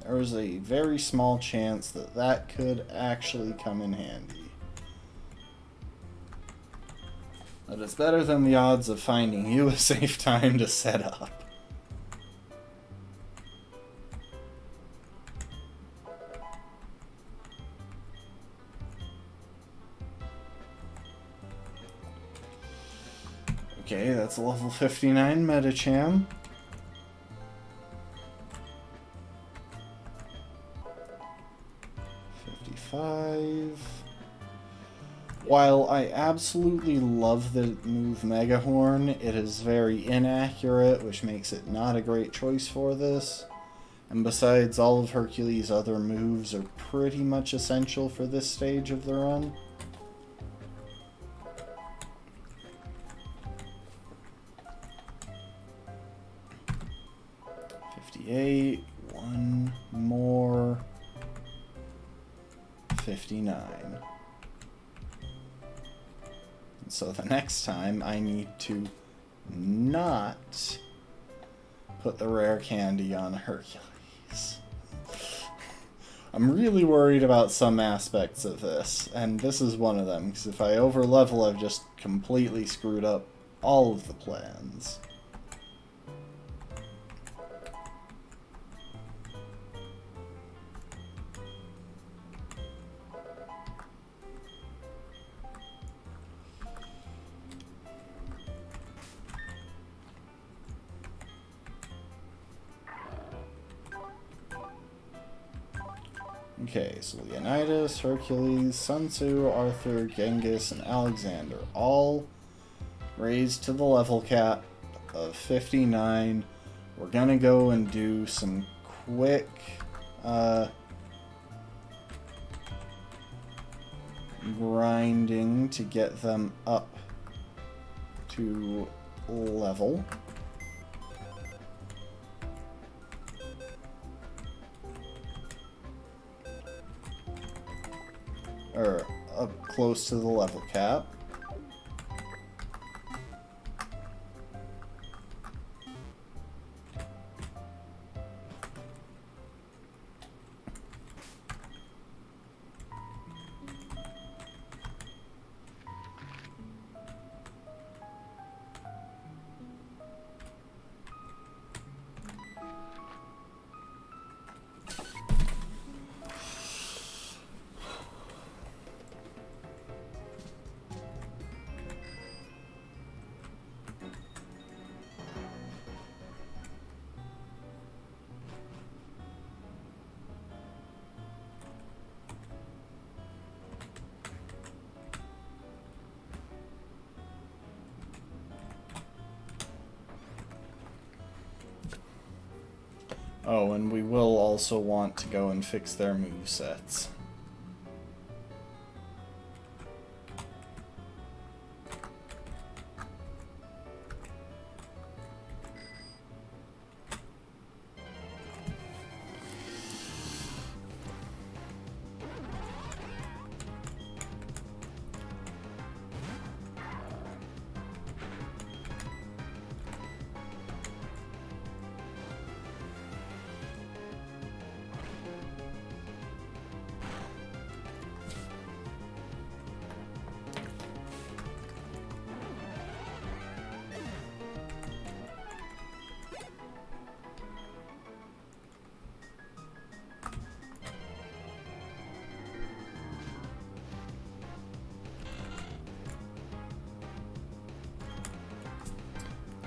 There is a very small chance that that could actually come in handy. But it's better than the odds of finding you a safe time to set up. Okay, that's a level 59 Medicham. While I absolutely love the move Megahorn, it is very inaccurate, which makes it not a great choice for this. And besides, all of Hercules' other moves are pretty much essential for this stage of the run. One more. 59. And so the next time I need to not put the rare candy on Hercules. I'm really worried about some aspects of this, and this is one of them, because if I overlevel, I've just completely screwed up all of the plans. Okay, so Leonidas, Hercules, Sun Tzu, Arthur, Genghis, and Alexander all raised to the level cap of 59. We're gonna go and do some quick grinding to get them up to level. Or up close to the level cap. Oh, and we will also want to go and fix their movesets.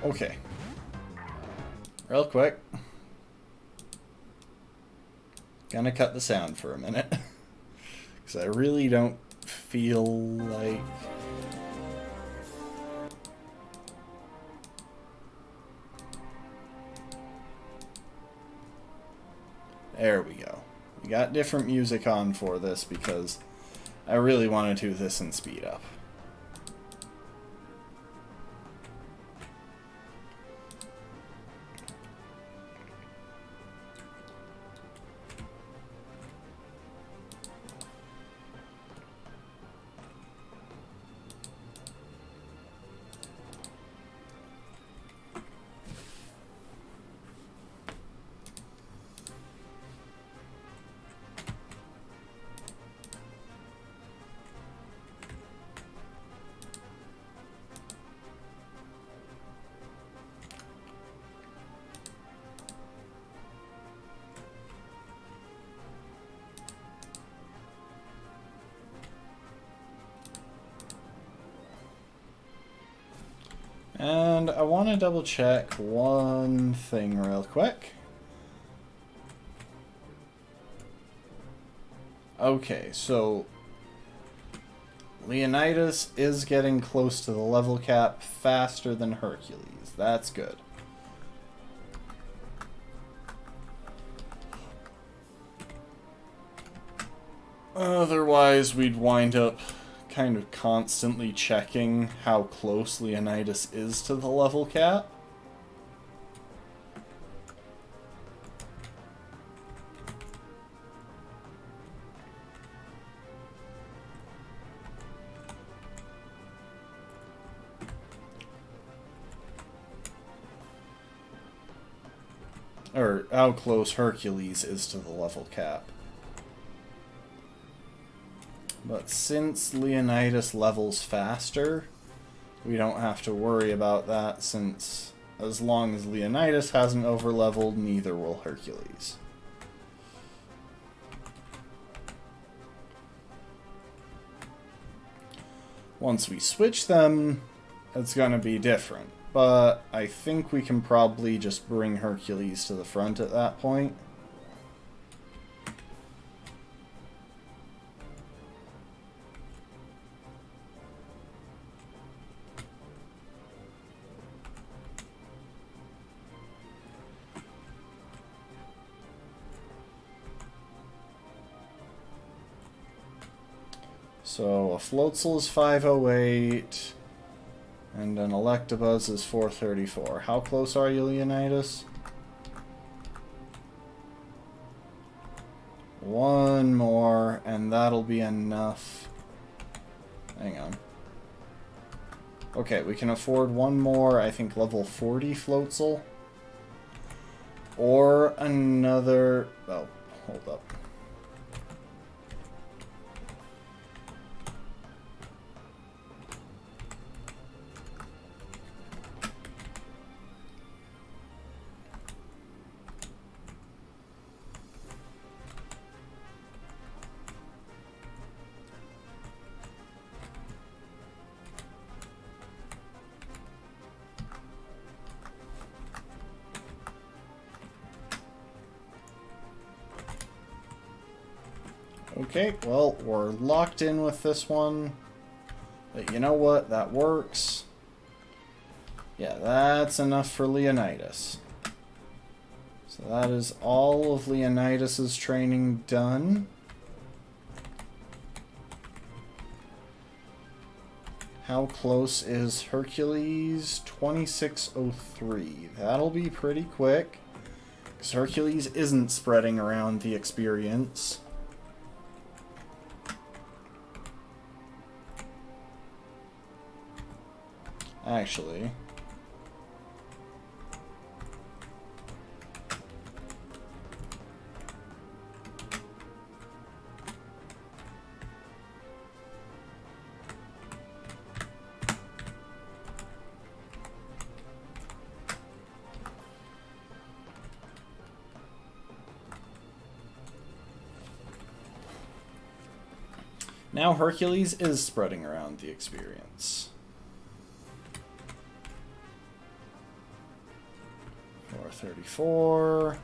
Okay. Real quick. Gonna cut the sound for a minute. Because I really don't feel like... There we go. We got different music on for this because I really want to do this in speed up. And I want to double check one thing real quick. Okay, so Leonidas is getting close to the level cap faster than Hercules. That's good. Otherwise, we'd wind up kind of constantly checking how close Leonidas is to the level cap. Or how close Hercules is to the level cap. But since Leonidas levels faster, we don't have to worry about that, since as long as Leonidas hasn't overleveled, neither will Hercules. Once we switch them, it's going to be different. But I think we can probably just bring Hercules to the front at that point. So a Floatzel is 508, and an Electabuzz is 434. How close are you, Leonidas? One more, and that'll be enough. Hang on. Okay, we can afford one more, I think level 40 Floatzel. Or another... Oh, hold up. Okay, well, we're locked in with this one. But you know what? That works. Yeah, that's enough for Leonidas. So that is all of Leonidas's training done. How close is Hercules? 2603. That'll be pretty quick, because Hercules isn't spreading around the experience. Actually, now Hercules is spreading around the experience. 434,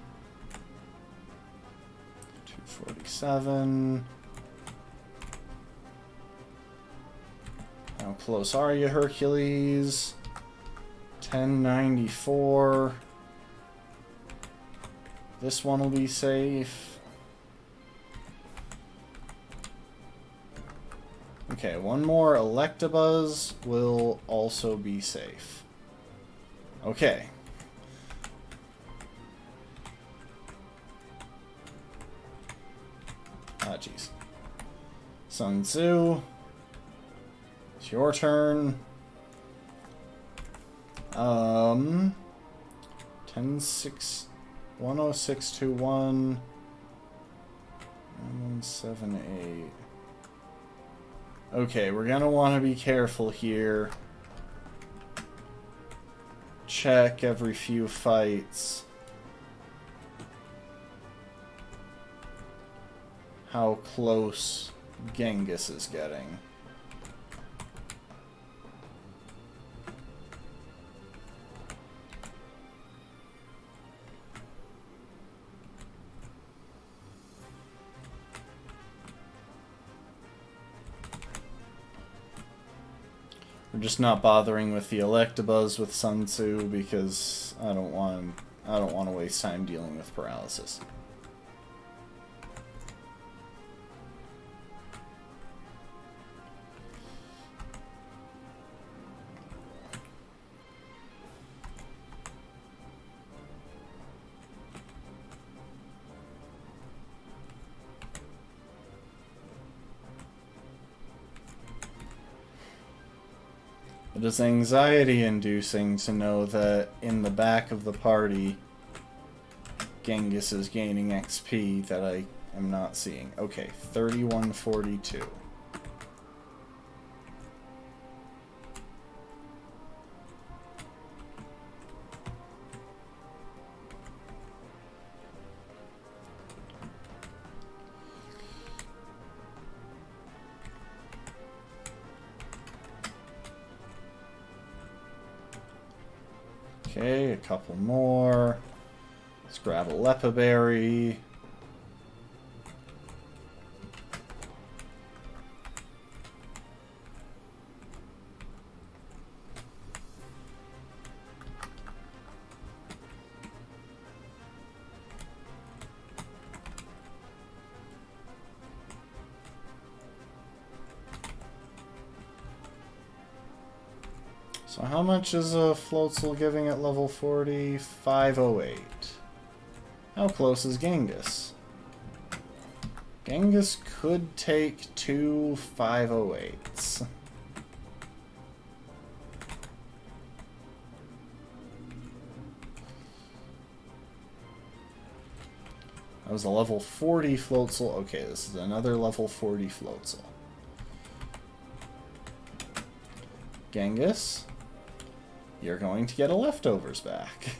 247. How close are you, Hercules? 1094. This one will be safe. Okay, one more Electabuzz will also be safe. Okay. Ah, jeez. Sun Tzu. It's your turn. 10-6... 10621. 178. Okay, we're gonna want to be careful here. Check every few fights how close Genghis is getting. We're just not bothering with the Electabuzz with Sun Tzu because I don't want to waste time dealing with paralysis. It is anxiety-inducing to know that in the back of the party, Genghis is gaining XP that I am not seeing. Okay, 3142. Okay, a couple more. Let's grab a Lepa Berry. So how much is a Floatzel giving at level 40? 508. How close is Genghis? Genghis could take two 508s. That was a level 40 Floatzel. Okay, this is another level 40 Floatzel. Genghis, you're going to get a leftovers back.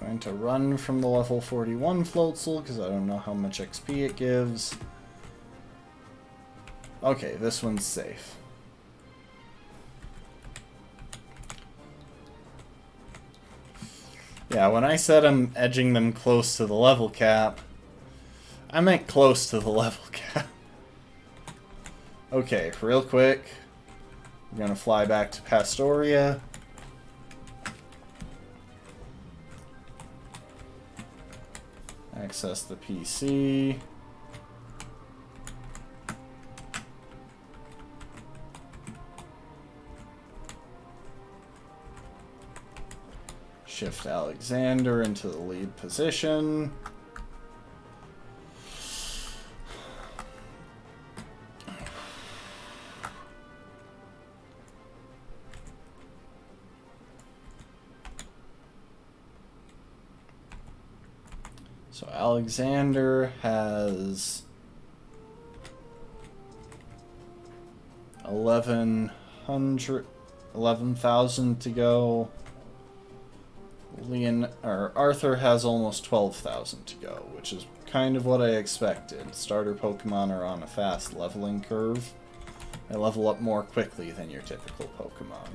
Going to run from the level 41 Floatzel because I don't know how much XP it gives. Okay, this one's safe. Yeah, when I said I'm edging them close to the level cap, I meant close to the level cap. Okay, real quick. We're gonna fly back to Pastoria. Access the PC. Shift Alexander into the lead position. So Alexander has 11,000 to go. Arthur has almost 12,000 to go, which is kind of what I expected. Starter Pokemon are on a fast leveling curve. They level up more quickly than your typical Pokemon.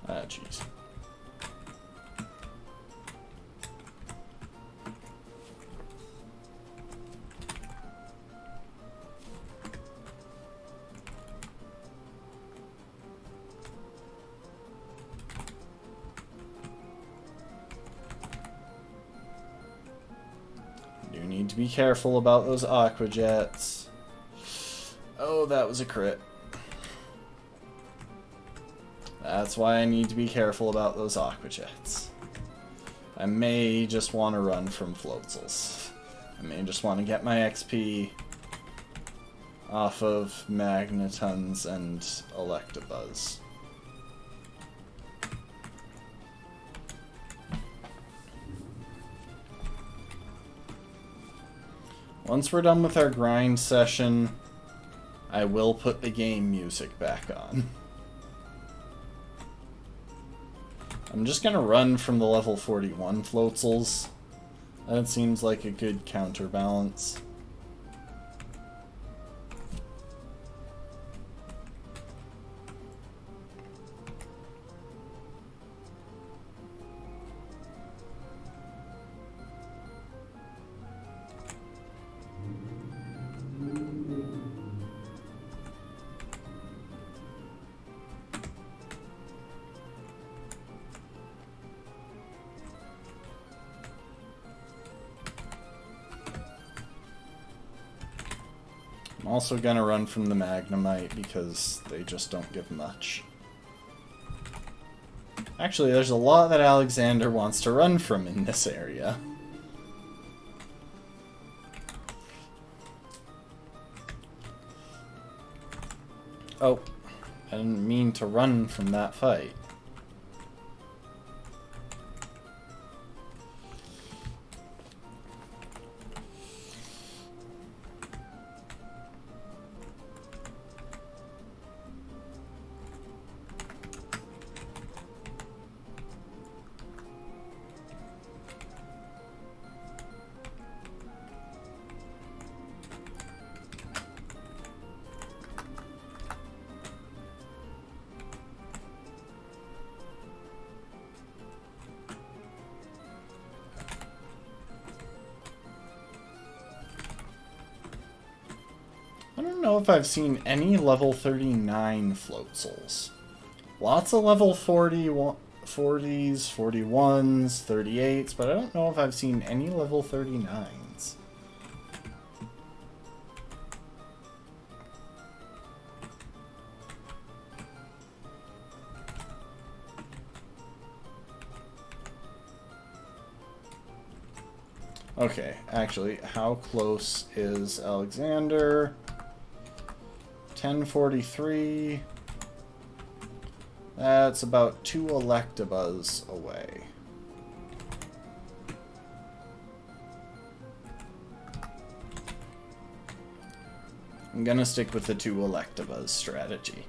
Ah, jeez. You need to be careful about those Aqua Jets. Oh, that was a crit. That's why I need to be careful about those Aqua Jets. I may just want to run from Floatzels. I may just want to get my XP off of Magnetons and Electabuzz. Once we're done with our grind session, I will put the game music back on. I'm just gonna run from the level 41 Floatzels. That seems like a good counterbalance. I'm also gonna run from the Magnemite because they just don't give much. Actually, there's a lot that Alexander wants to run from in this area. Oh, I didn't mean to run from that fight. I don't know if I've seen any level 39 Floatzels. Lots of level 40s, 41s, 38s, but I don't know if I've seen any level 39s. Okay, actually, how close is Alexander? 1043. That's about 2 Electabuzz away. I'm gonna stick with the 2 Electabuzz strategy.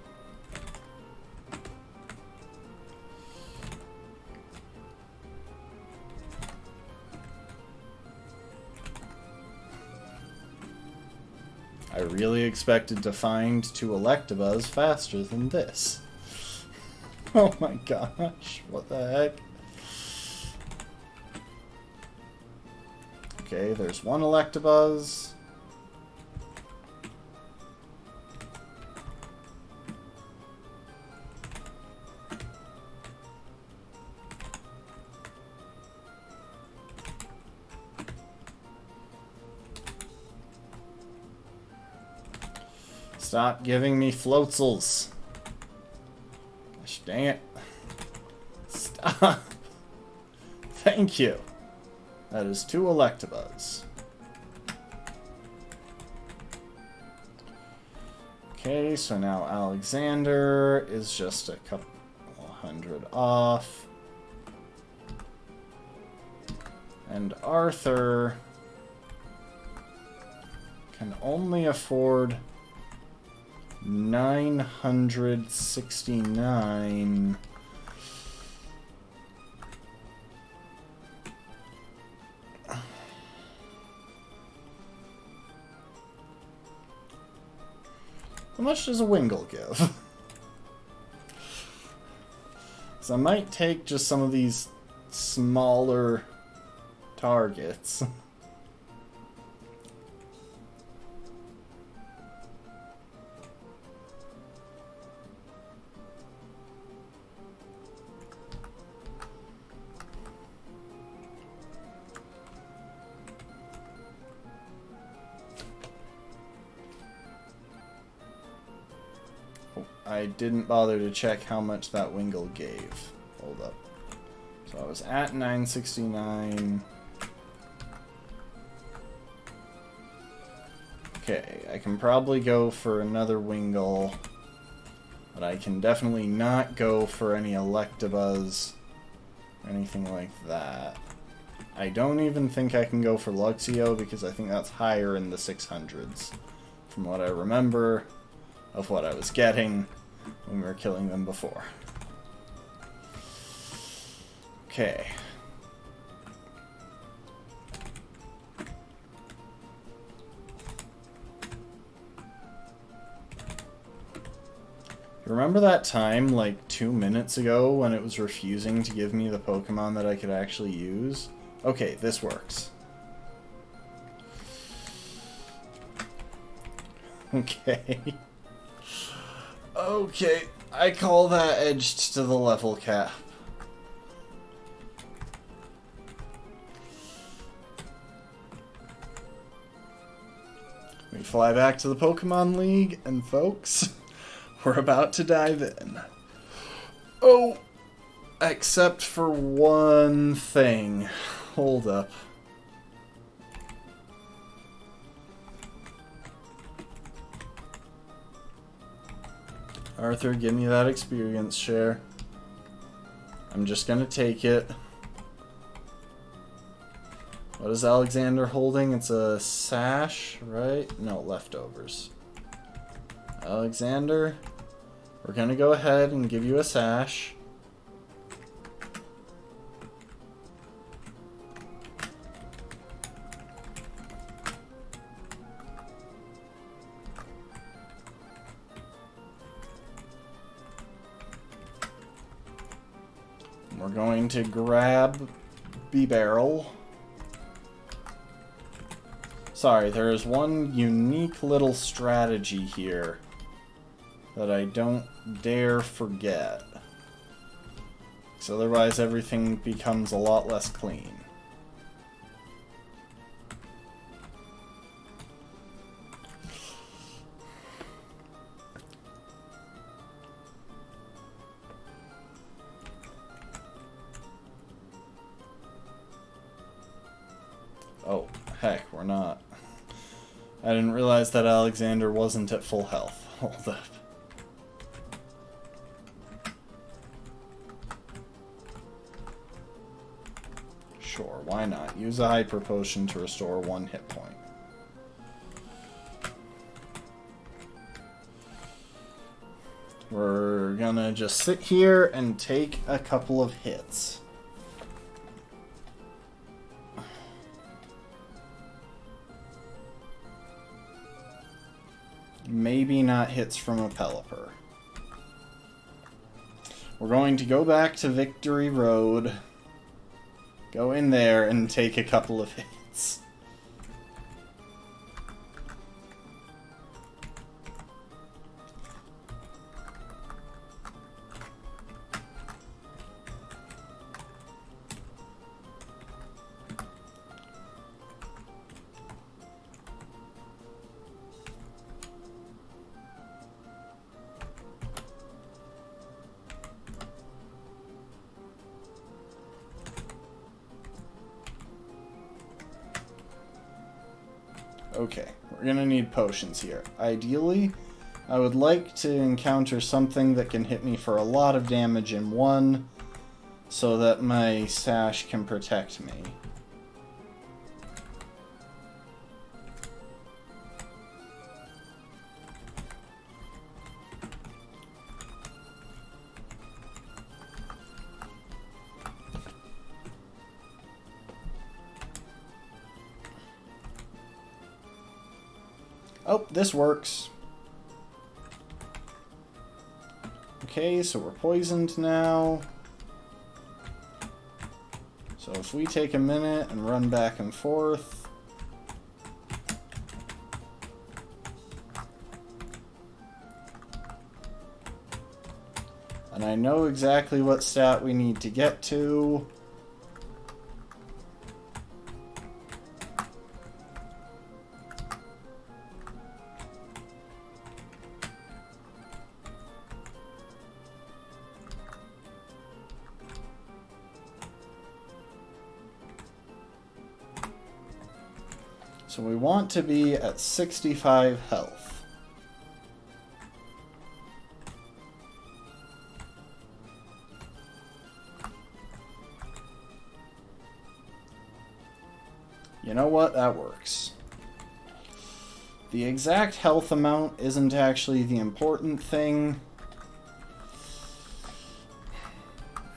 I really expected to find 2 Electabuzz faster than this. Oh my gosh, what the heck? Okay, there's 1 Electabuzz. Stop giving me Floatzels. Gosh dang it. Stop. Thank you. That is 2 Electabuzz. Okay, so now Alexander is just a couple hundred off. And Arthur can only afford 969. How much does a Wingull give? So I might take just some of these smaller targets. I didn't bother to check how much that Wingull gave. Hold up. So I was at 969. Okay, I can probably go for another Wingull, but I can definitely not go for any Electabuzz, anything like that. I don't even think I can go for Luxio because I think that's higher in the 600s, from what I remember of what I was getting when we were killing them before. Okay. Remember that time, like 2 minutes ago, when it was refusing to give me the Pokemon that I could actually use? Okay, this works. Okay. Okay, I call that edged to the level cap. We fly back to the Pokemon League, and folks, we're about to dive in. Oh, except for one thing. Hold up. Arthur, give me that experience share. I'm just gonna take it. What is Alexander holding? It's a sash, right? No, leftovers. Alexander, we're gonna go ahead and give you a sash. We're going to grab B-Barrel. Sorry, there is one unique little strategy here that I don't dare forget. Because otherwise everything becomes a lot less clean. Oh, heck, we're not. I didn't realize that Alexander wasn't at full health. Hold up. Sure, why not? Use a Hyper Potion to restore 1 hit point. We're gonna just sit here and take a couple of hits. Maybe not hits from a Pelipper. We're going to go back to Victory Road, go in there, and take a couple of hits. Okay, we're gonna need potions here. Ideally, I would like to encounter something that can hit me for a lot of damage in one, so that my sash can protect me. Oh, this works. Okay, so we're poisoned now. So if we take a minute and run back and forth. And I know exactly what stat we need to get to. So we want to be at 65 health. You know what? That works. The exact health amount isn't actually the important thing.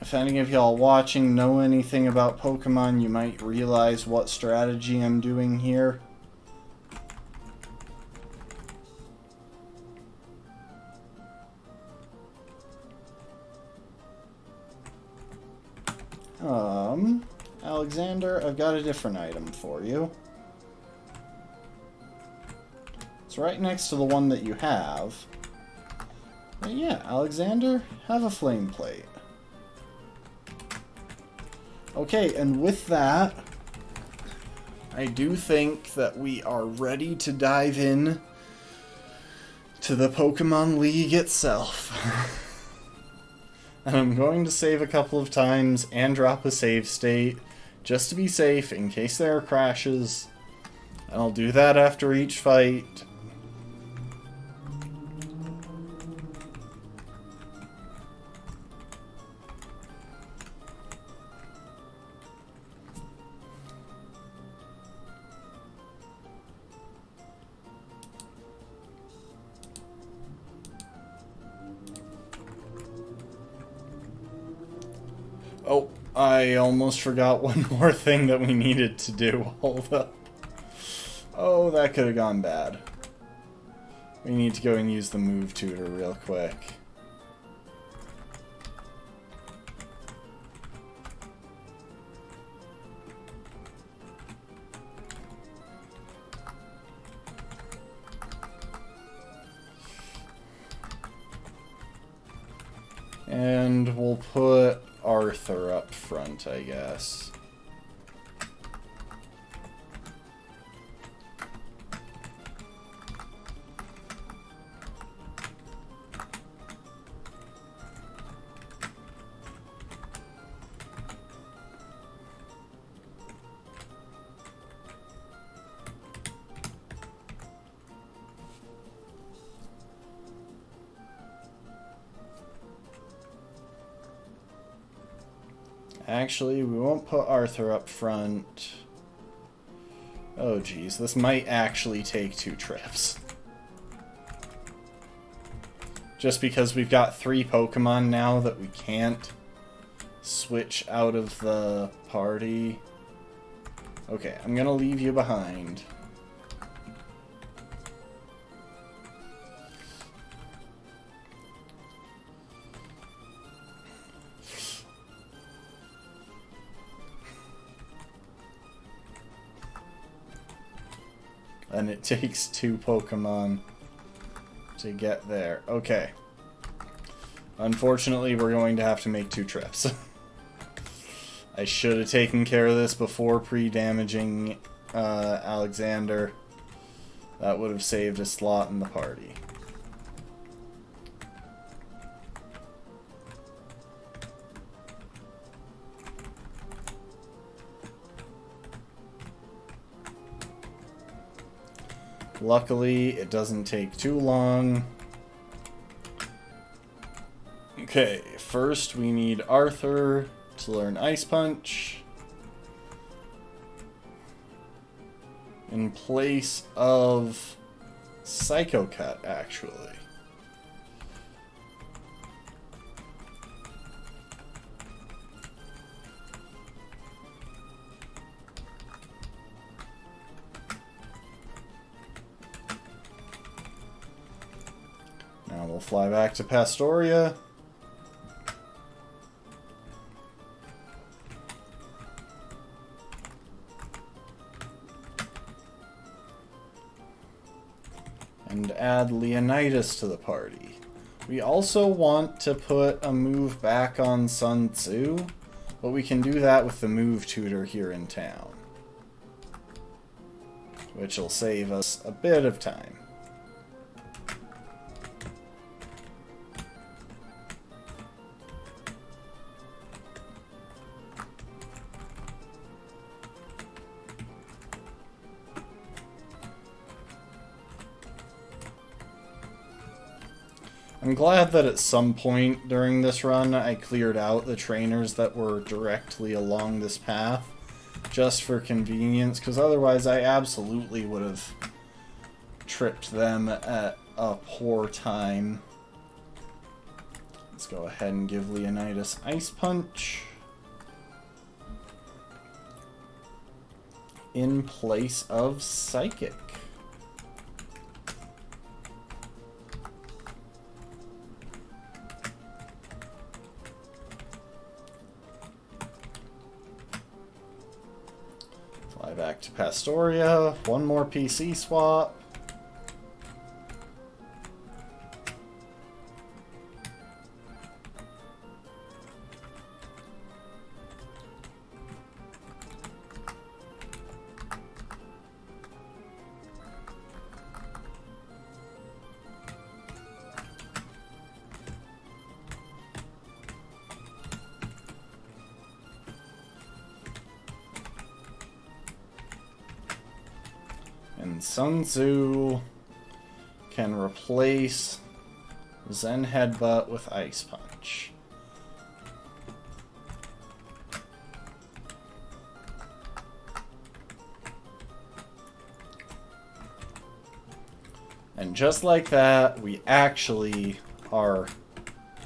If any of y'all watching know anything about Pokemon, you might realize what strategy I'm doing here. Alexander, I've got a different item for you. It's right next to the one that you have. But yeah, Alexander, have a flame plate. Okay, and with that, I do think that we are ready to dive in to the Pokemon League itself. And I'm going to save a couple of times and drop a save state, just to be safe in case there are crashes. And I'll do that after each fight. Oh, I almost forgot one more thing that we needed to do. Hold up. Oh, that could have gone bad. We need to go and use the move tutor real quick. And we'll put Arthur up front, I guess. Actually, we won't put Arthur up front. Oh geez, this might actually take 2 trips. Just because we've got 3 Pokemon now that we can't switch out of the party. Okay, I'm gonna leave you behind. And it takes 2 Pokemon to get there. Okay. Unfortunately, we're going to have to make 2 trips. I should have taken care of this before pre-damaging Alexander. That would have saved a slot in the party. Luckily, it doesn't take too long. Okay, first we need Arthur to learn Ice Punch. In place of Psycho Cut, actually. Now we'll fly back to Pastoria. And add Leonidas to the party. We also want to put a move back on Sun Tzu, but we can do that with the move tutor here in town, which will save us a bit of time. I'm glad that at some point during this run I cleared out the trainers that were directly along this path, just for convenience, because otherwise I absolutely would have tripped them at a poor time. Let's go ahead and give Leonidas Ice Punch in place of Psychic. Fly back to Pastoria, one more PC swap. And Sun Tzu can replace Zen Headbutt with Ice Punch. And just like that, we actually are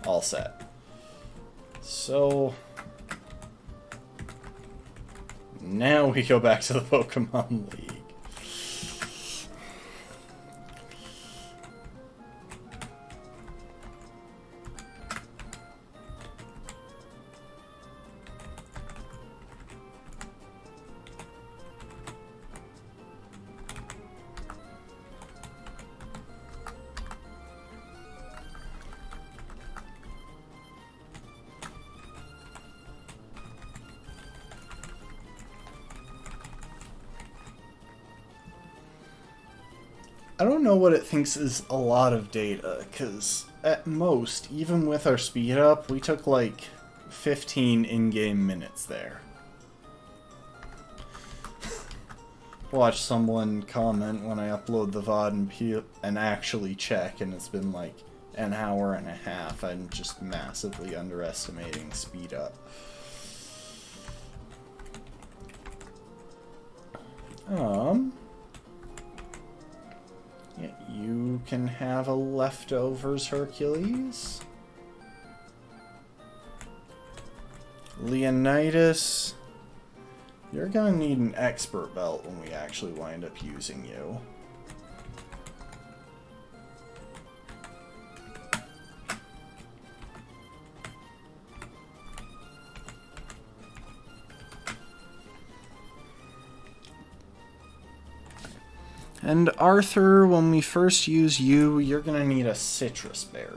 all set. So now we go back to the Pokemon League. I don't know what it thinks is a lot of data, because at most, even with our speed up, we took like 15 in-game minutes there. Watch someone comment when I upload the VOD and actually check, and it's been like an hour and a half. I'm just massively underestimating speed up. Yeah, you can have a leftovers, Hercules. Leonidas, you're gonna need an expert belt when we actually wind up using you. And Arthur, when we first use you, you're gonna need a citrus berry.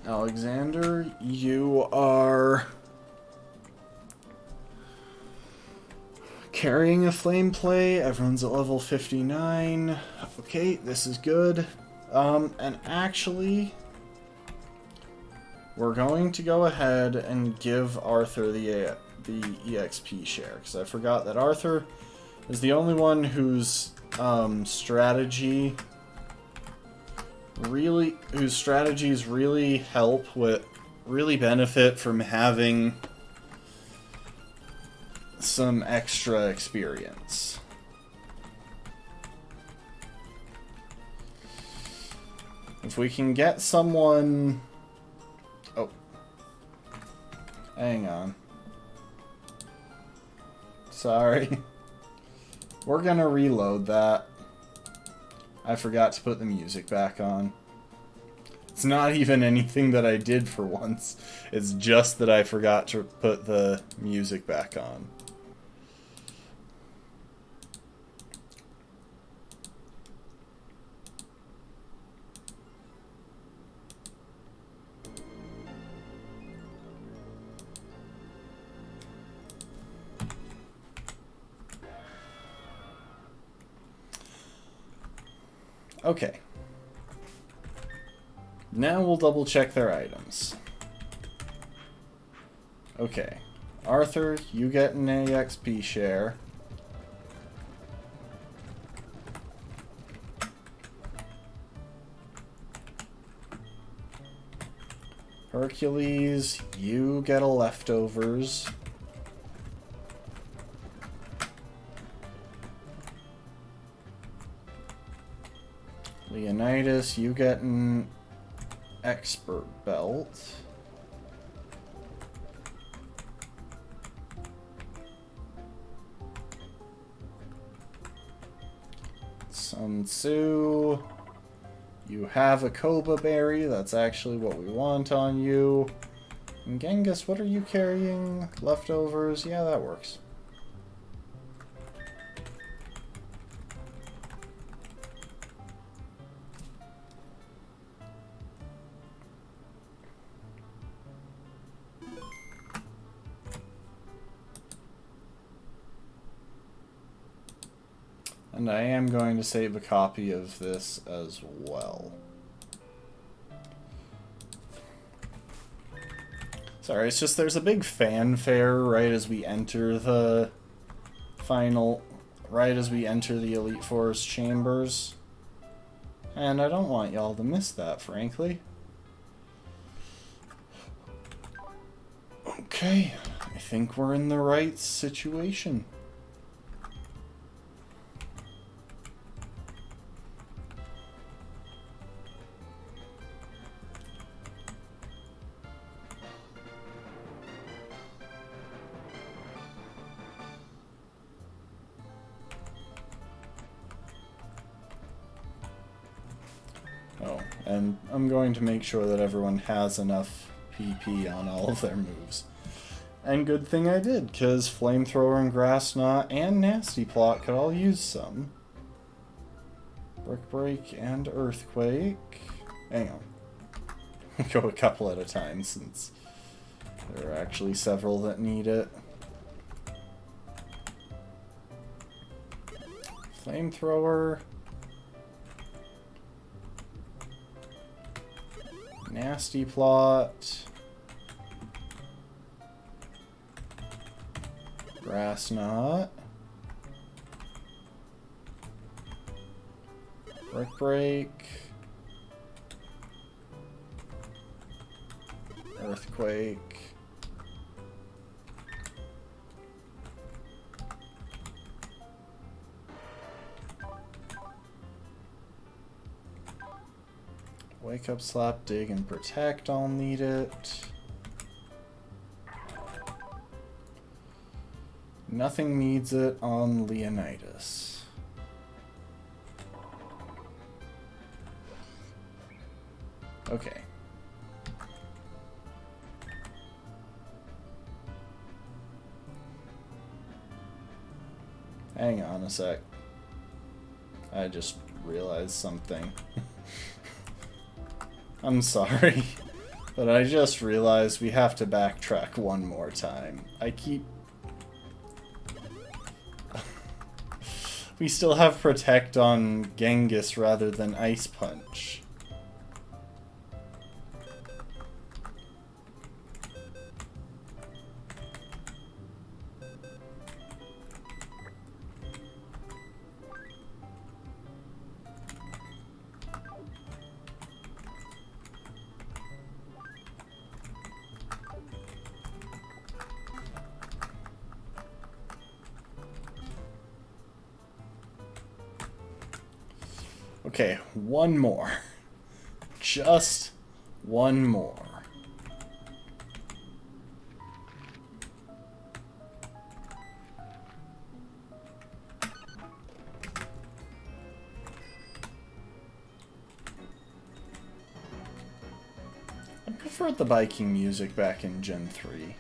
Alexander, you are carrying a flame play. Everyone's at level 59. Okay, this is good. And actually, we're going to go ahead and give Arthur the EXP share, because I forgot that Arthur is the only one whose strategies really benefit from having some extra experience. If we can get someone... Oh. Hang on. Sorry. We're gonna reload that. I forgot to put the music back on. It's not even anything that I did for once. It's just that I forgot to put the music back on. Okay. Now we'll double check their items. Okay. Arthur, you get an AXP share. Hercules, you get a leftovers. Leonidas, you get an expert belt. Sun Tzu, you have a Koba berry. That's actually what we want on you. And Genghis, what are you carrying? Leftovers? Yeah, that works. And I am going to save a copy of this as well. Sorry, it's just there's a big fanfare right as we enter the final, right as we enter the Elite Force chambers. And I don't want y'all to miss that, frankly. Okay, I think we're in the right situation. Oh, and I'm going to make sure that everyone has enough PP on all of their moves. And good thing I did, because Flamethrower and Grass Knot and Nasty Plot could all use some. Brick Break and Earthquake. Hang on. Go a couple at a time, since there are actually several that need it. Flamethrower. Nasty Plot. Grass Knot. Brick Break. Earthquake. Wake Up, Slap, Dig, and Protect all need it. Nothing needs it on Leonidas. Okay. Hang on a sec. I just realized something. I'm sorry, but I just realized we have to backtrack one more time. We still have Protect on Genghis rather than Ice Punch. Okay, one more. Just one more. I preferred the biking music back in Gen 3.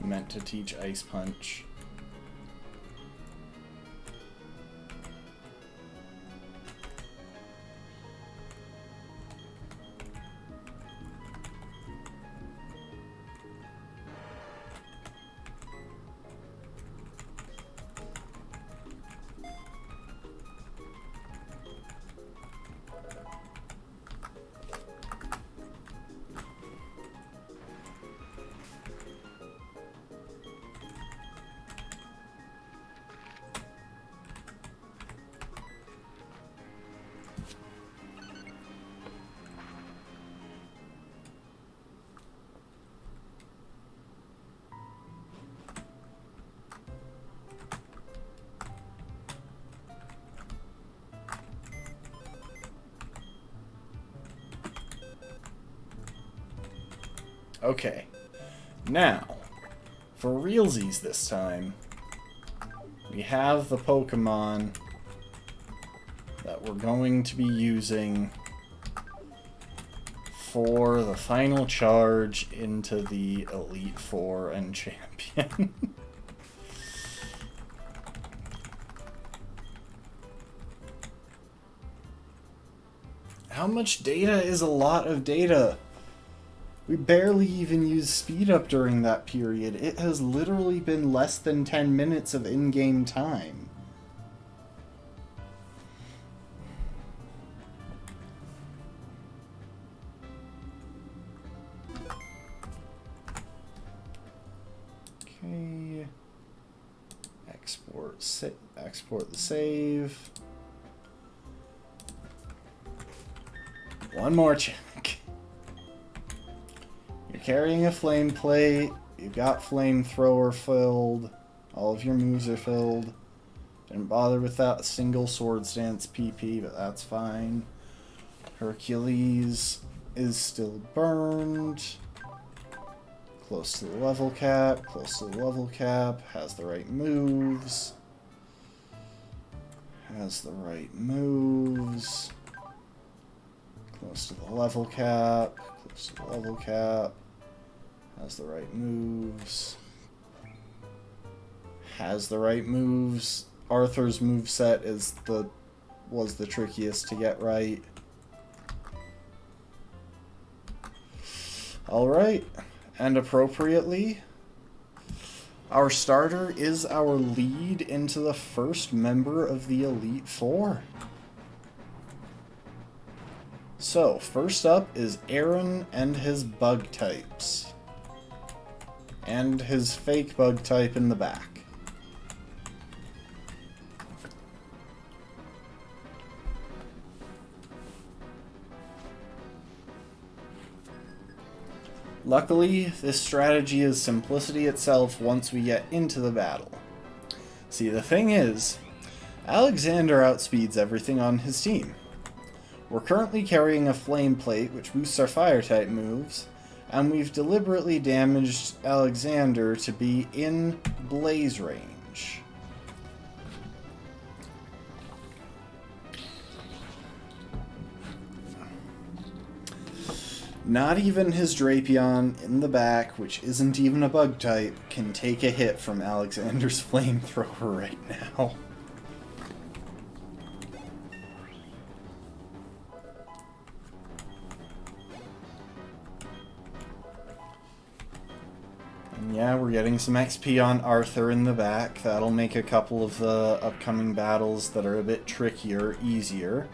meant to teach Ice Punch. Okay, now, for realsies this time, we have the Pokemon that we're going to be using for the final charge into the Elite Four and Champion. How much data is a lot of data? We barely even used speed up during that period. It has literally been less than 10 minutes of in-game time. Okay. Export the save. One more check. You're carrying a flame plate. You've got flamethrower filled. All of your moves are filled. Didn't bother with that single sword stance PP, but that's fine. Hercules is still burned. Close to the level cap. Close to the level cap. Has the right moves. Has the right moves. Close to the level cap. Close to the level cap. Has the right moves. Has the right moves. Arthur's moveset was the trickiest to get right. Alright. And appropriately, our starter is our lead into the first member of the Elite Four. So, first up is Aaron and his bug types. And his fake bug type in the back. Luckily, this strategy is simplicity itself once we get into the battle. See, the thing is, Alexander outspeeds everything on his team. We're currently carrying a flame plate, which boosts our fire-type moves, and we've deliberately damaged Alexander to be in blaze range. Not even his Drapion in the back, which isn't even a bug type, can take a hit from Alexander's flamethrower right now. And yeah, we're getting some XP on Arthur in the back. That'll make a couple of the upcoming battles that are a bit trickier easier.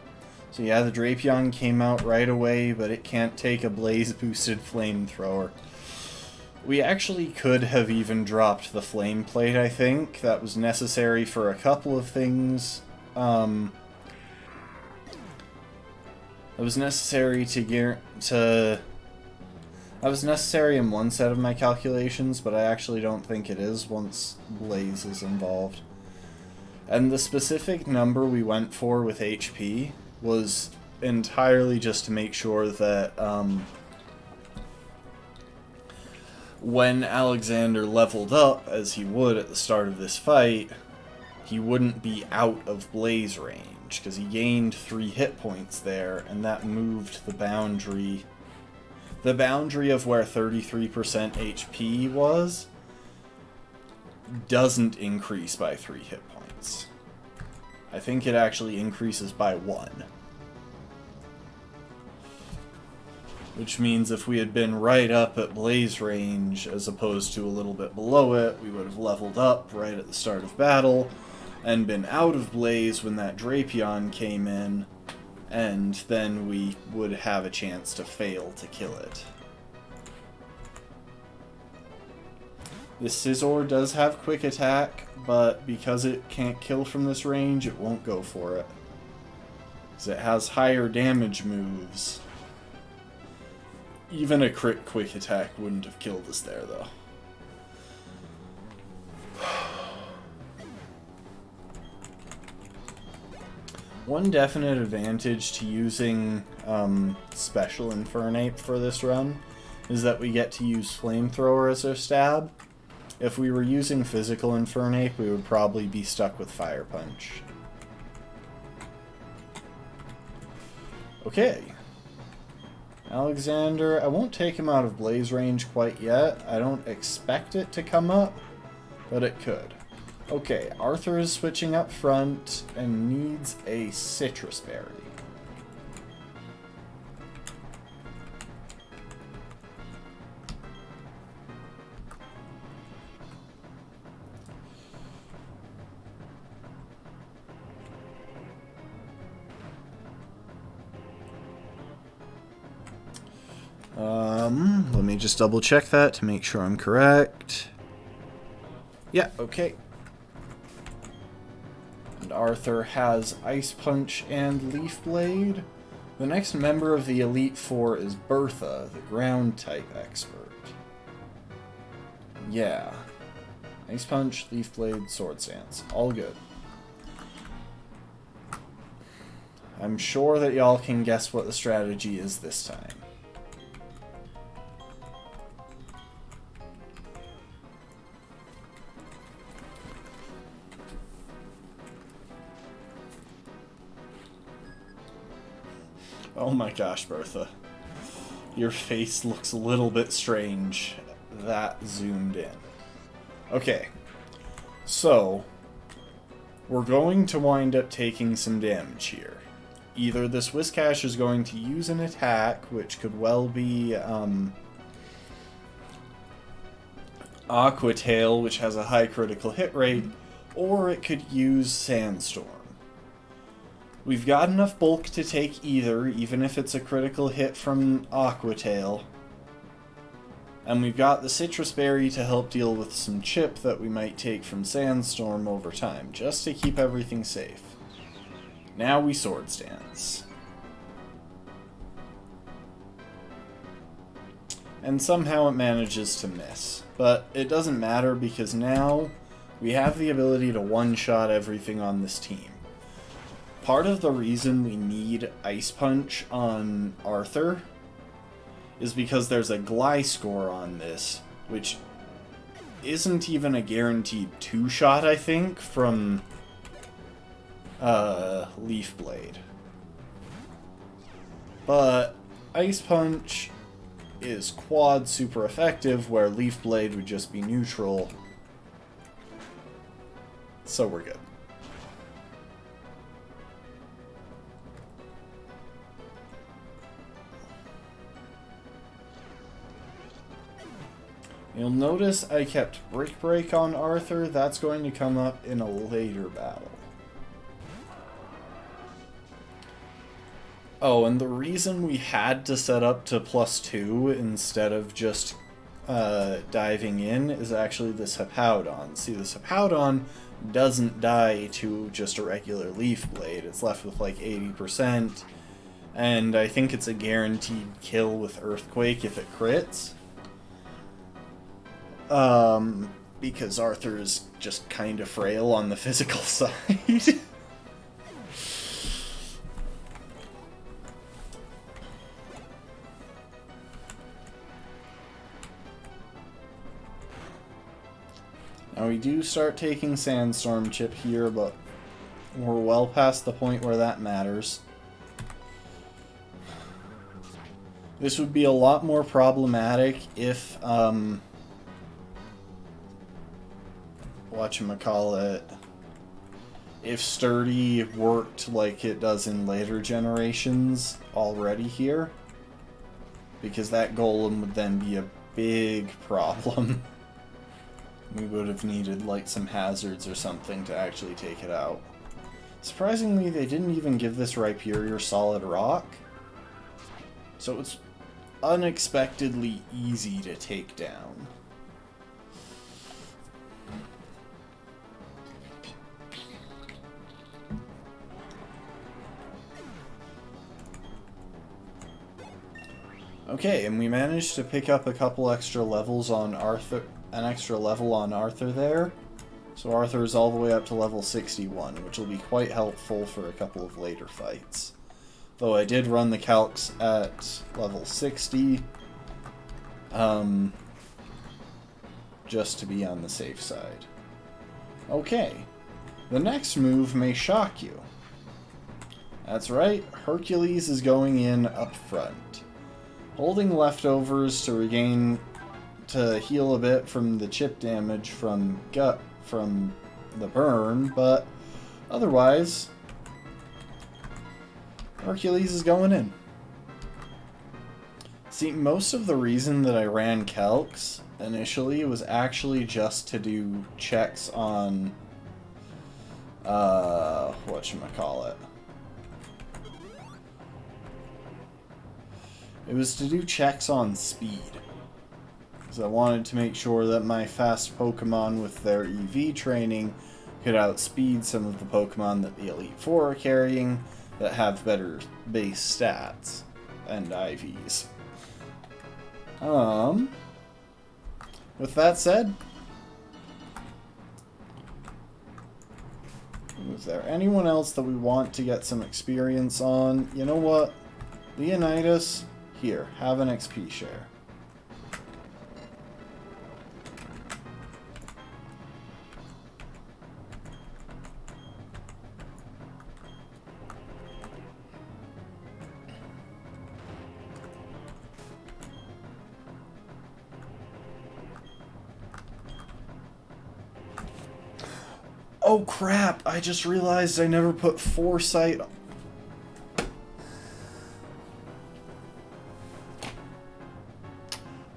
So yeah, the Drapion came out right away, but it can't take a blaze-boosted flamethrower. We actually could have even dropped the flame plate, I think. That was necessary for a couple of things. It was necessary that was necessary in one set of my calculations, but I actually don't think it is once Blaze is involved. And the specific number we went for with HP was entirely just to make sure that when Alexander leveled up, as he would at the start of this fight, he wouldn't be out of blaze range, because he gained 3 hit points there, and that moved the boundary of where 33% HP was, doesn't increase by 3 hit points. I think it actually increases by 1. Which means if we had been right up at Blaze range, as opposed to a little bit below it, we would have leveled up right at the start of battle, and been out of Blaze when that Drapion came in, and then we would have a chance to fail to kill it. This Scizor does have quick attack, but because it can't kill from this range, it won't go for it. Because it has higher damage moves. Even a crit quick attack wouldn't have killed us there, though. One definite advantage to using Special Infernape for this run is that we get to use Flamethrower as our stab. If we were using Physical Infernape, we would probably be stuck with Fire Punch. Okay. Alexander, I won't take him out of Blaze range quite yet. I don't expect it to come up, but it could. Okay, Arthur is switching up front and needs a Citrus Berry. Let me just double check that to make sure I'm correct. Yeah, okay. And Arthur has Ice Punch and Leaf Blade. The next member of the Elite Four is Bertha, the ground type expert. Yeah. Ice Punch, Leaf Blade, Sword Stance. All good. I'm sure that y'all can guess what the strategy is this time. Oh my gosh, Bertha. Your face looks a little bit strange. That zoomed in. Okay. So, we're going to wind up taking some damage here. Either this Whiscash is going to use an attack, which could well be Aqua Tail, which has a high critical hit rate, or it could use Sandstorm. We've got enough bulk to take either, even if it's a critical hit from Aqua Tail. And we've got the Citrus Berry to help deal with some chip that we might take from Sandstorm over time, just to keep everything safe. Now we Sword Stance. And somehow it manages to miss. But it doesn't matter because now we have the ability to one-shot everything on this team. Part of the reason we need Ice Punch on Arthur is because there's a Gliscor on this, which isn't even a guaranteed 2-shot, I think, from Leaf Blade. But Ice Punch is quad super effective, where Leaf Blade would just be neutral. So we're good. You'll notice I kept Brick Break on Arthur. That's going to come up in a later battle. Oh, and the reason we had to set up to +2 instead of just diving in is actually this Hippowdon. See, this Hippowdon doesn't die to just a regular Leaf Blade. It's left with like 80%, and I think it's a guaranteed kill with Earthquake if it crits. Because Arthur is just kind of frail on the physical side. Now we do start taking Sandstorm Chip here, but we're well past the point where that matters. This would be a lot more problematic if, whatchamacallit, if Sturdy worked like it does in later generations already here, because that golem would then be a big problem. We would have needed like some hazards or something to actually take it out. Surprisingly, they didn't even give this Rhyperior solid rock, so it's unexpectedly easy to take down. Okay, and we managed to pick up a couple extra levels on Arthur, an extra level on Arthur there. So Arthur is all the way up to level 61, which will be quite helpful for a couple of later fights. Though I did run the calcs at level 60, just to be on the safe side. Okay, the next move may shock you. That's right, Hercules is going in up front. Holding leftovers to heal a bit from the chip damage from the burn, but otherwise, Hercules is going in. See, most of the reason that I ran calcs initially was actually just to do checks on, whatchamacallit. It was to do checks on speed. Because I wanted to make sure that my fast Pokemon with their EV training could outspeed some of the Pokemon that the Elite Four are carrying that have better base stats and IVs. With that said, is there anyone else that we want to get some experience on? You know what? Leonidas, here, have an XP share. Oh crap, I just realized I never put Foresight.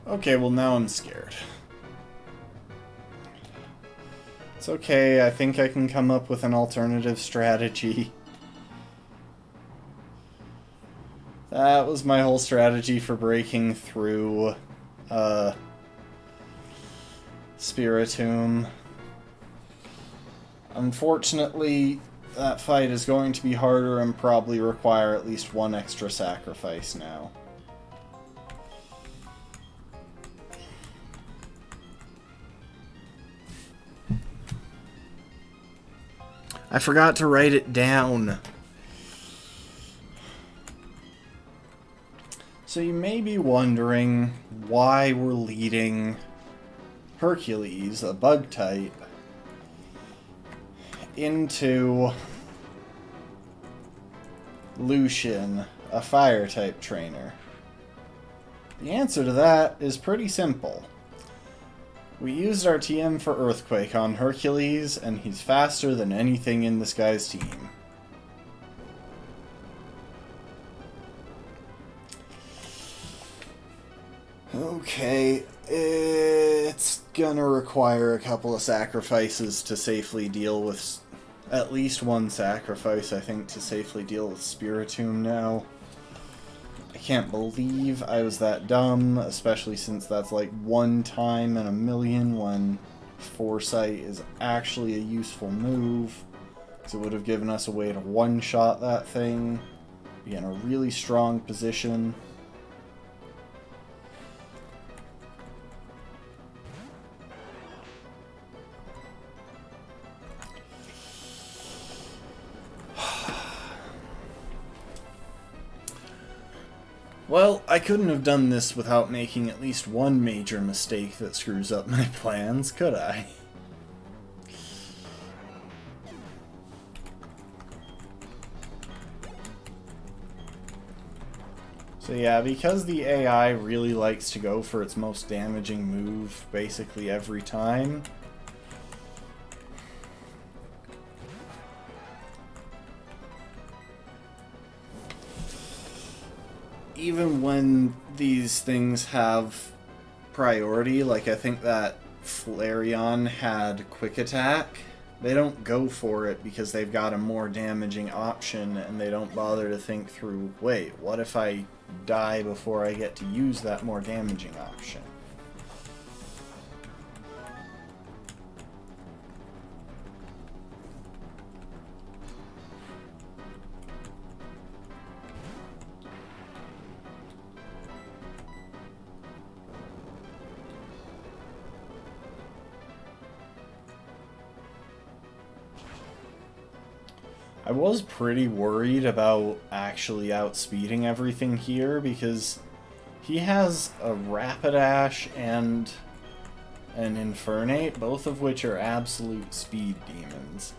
Okay, well now I'm scared. It's okay, I think I can come up with an alternative strategy. That was my whole strategy for breaking through Spiritomb. Unfortunately, that fight is going to be harder and probably require at least one extra sacrifice now. I forgot to write it down. So you may be wondering why we're leading Hercules, a bug type, into Lucian, a fire type trainer. The answer to that is pretty simple. We used our TM for Earthquake on Hercules, and he's faster than anything in this guy's team. Okay, it's gonna require a couple of sacrifices to safely deal with... At least one sacrifice, I think, to safely deal with Spiritomb now. I can't believe I was that dumb, especially since that's like one time in a million when Foresight is actually a useful move. Because it would have given us a way to one-shot that thing, be in a really strong position. Well, I couldn't have done this without making at least one major mistake that screws up my plans, could I? So yeah, because the AI really likes to go for its most damaging move basically every time, even when these things have priority, like I think that Flareon had quick attack, they don't go for it because they've got a more damaging option, and they don't bother to think through, wait, what if I die before I get to use that more damaging option? I was pretty worried about actually outspeeding everything here, because he has a Rapidash and an Infernape, both of which are absolute speed demons.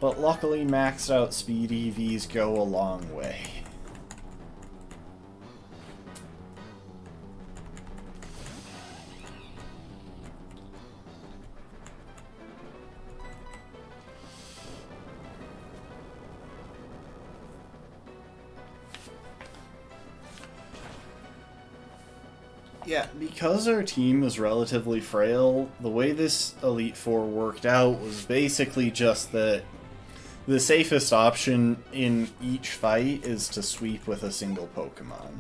But luckily maxed out speed EVs go a long way. Yeah, because our team is relatively frail, the way this Elite Four worked out was basically just that the safest option in each fight is to sweep with a single Pokemon.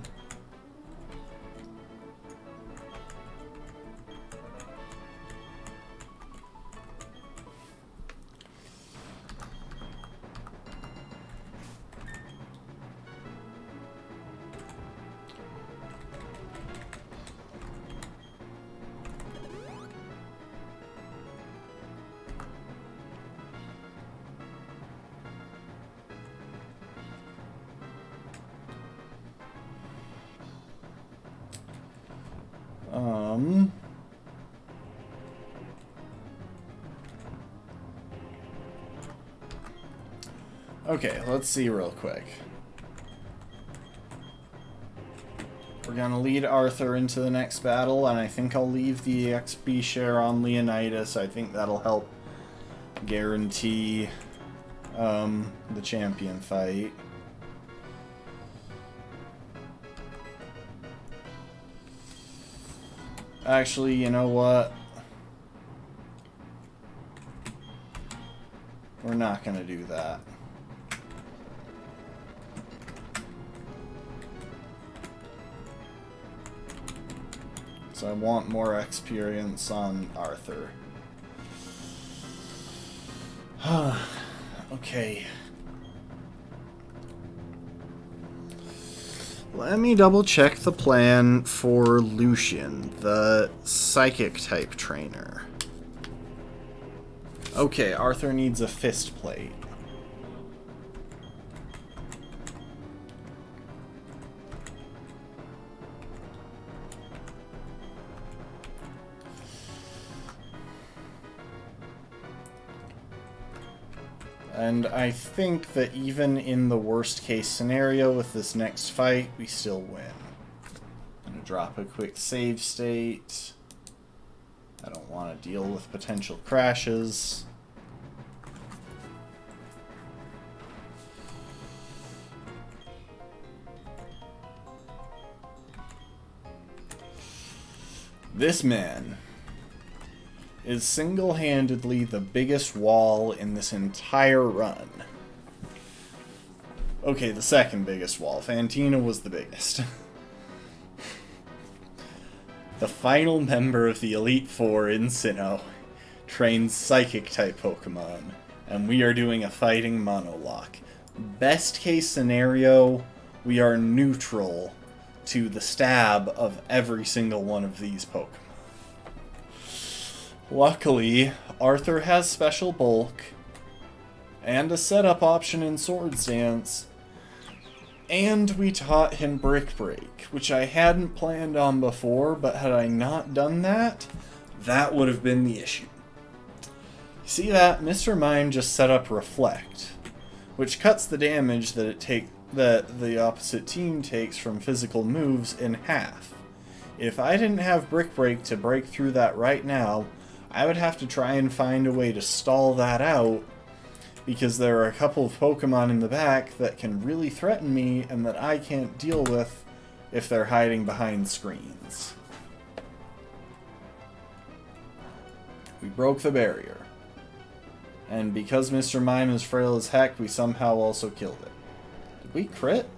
Okay, let's see real quick. We're gonna lead Arthur into the next battle, and I think I'll leave the XP share on Leonidas. I think that'll help guarantee the champion fight. Actually, you know what? We're not gonna do that. So I want more experience on Arthur. Okay. Let me double check the plan for Lucian, the psychic type trainer. Okay, Arthur needs a fist plate. And I think that even in the worst case scenario with this next fight, we still win. I'm going to drop a quick save state. I don't want to deal with potential crashes. This man is single-handedly the biggest wall in this entire run. Okay, the second biggest wall. Fantina was the biggest. The final member of the Elite Four in Sinnoh trains Psychic-type Pokémon, and we are doing a fighting monologue. Best case scenario, we are neutral to the stab of every single one of these Pokémon. Luckily, Arthur has special bulk, and a setup option in Swords Dance, and we taught him Brick Break, which I hadn't planned on before, but had I not done that, that would have been the issue. See that? Mr. Mime just set up Reflect, which cuts the damage that the opposite team takes from physical moves in half. If I didn't have Brick Break to break through that right now, I would have to try and find a way to stall that out, because there are a couple of Pokemon in the back that can really threaten me and that I can't deal with if they're hiding behind screens. We broke the barrier. And because Mr. Mime is frail as heck, we somehow also killed it. Did we crit?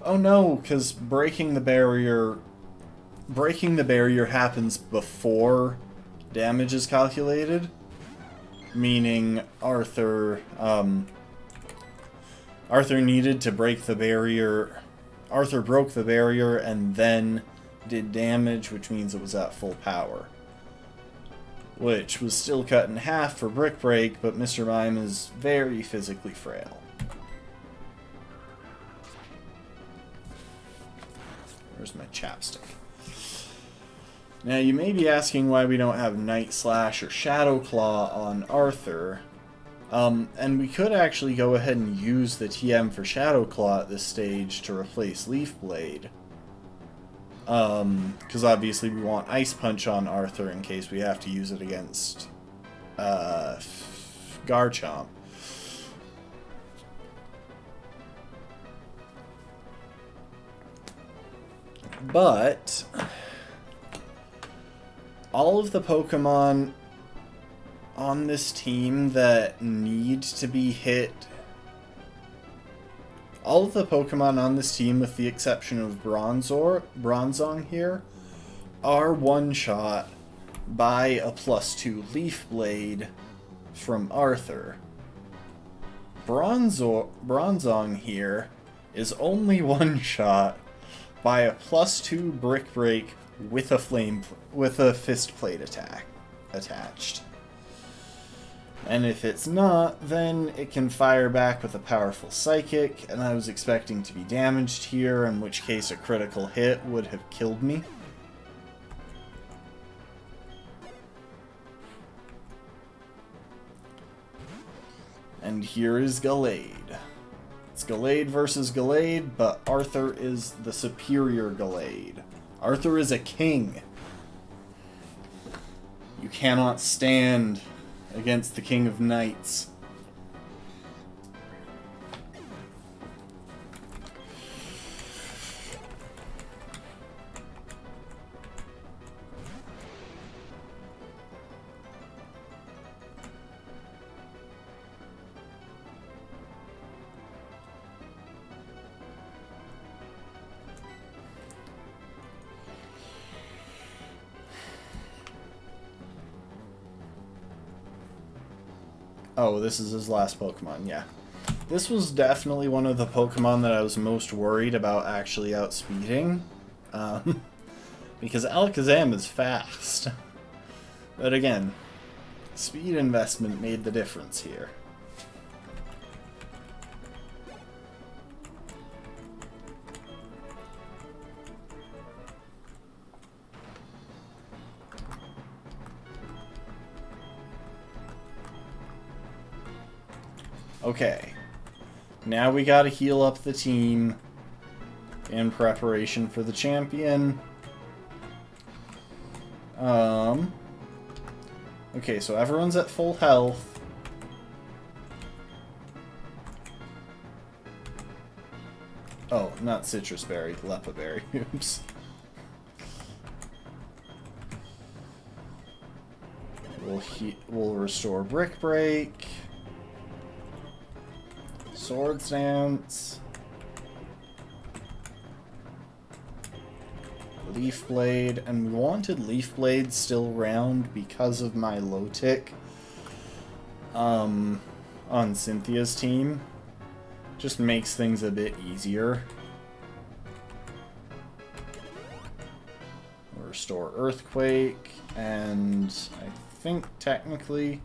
Oh no, because breaking the barrier happens before damage is calculated. Meaning Arthur needed to break the barrier. Arthur broke the barrier and then did damage, which means it was at full power. Which was still cut in half for Brick Break, but Mr. Mime is very physically frail. Where's my chapstick? Now, you may be asking why we don't have Night Slash or Shadow Claw on Arthur. And we could actually go ahead and use the TM for Shadow Claw at this stage to replace Leaf Blade. Because obviously we want Ice Punch on Arthur in case we have to use it against Garchomp. But all of the Pokemon on this team that need to be hit, all of the Pokemon on this team, with the exception of Bronzong here, are one-shot by a +2 Leaf Blade from Arthur. Bronzong here is only one-shot by a +2 Brick Break with a Fist Plate attack attached. And if it's not, then it can fire back with a powerful Psychic, and I was expecting to be damaged here, in which case a critical hit would have killed me. And here is Gallade. It's Gallade versus Gallade, but Arthur is the superior Gallade. Arthur is a king. You cannot stand against the King of Knights. Oh, this is his last Pokemon, yeah. This was definitely one of the Pokemon that I was most worried about actually outspeeding. Because Alakazam is fast. But again, speed investment made the difference here. Okay, now we gotta heal up the team in preparation for the champion. Okay, so everyone's at full health. Oh, not Citrus Berry, Lepa Berry. Oops. We'll restore Brick Break. Swords Dance, Leaf Blade, and we wanted Leaf Blade still round because of my low tick on Cynthia's team. Just makes things a bit easier. We'll restore Earthquake, and I think technically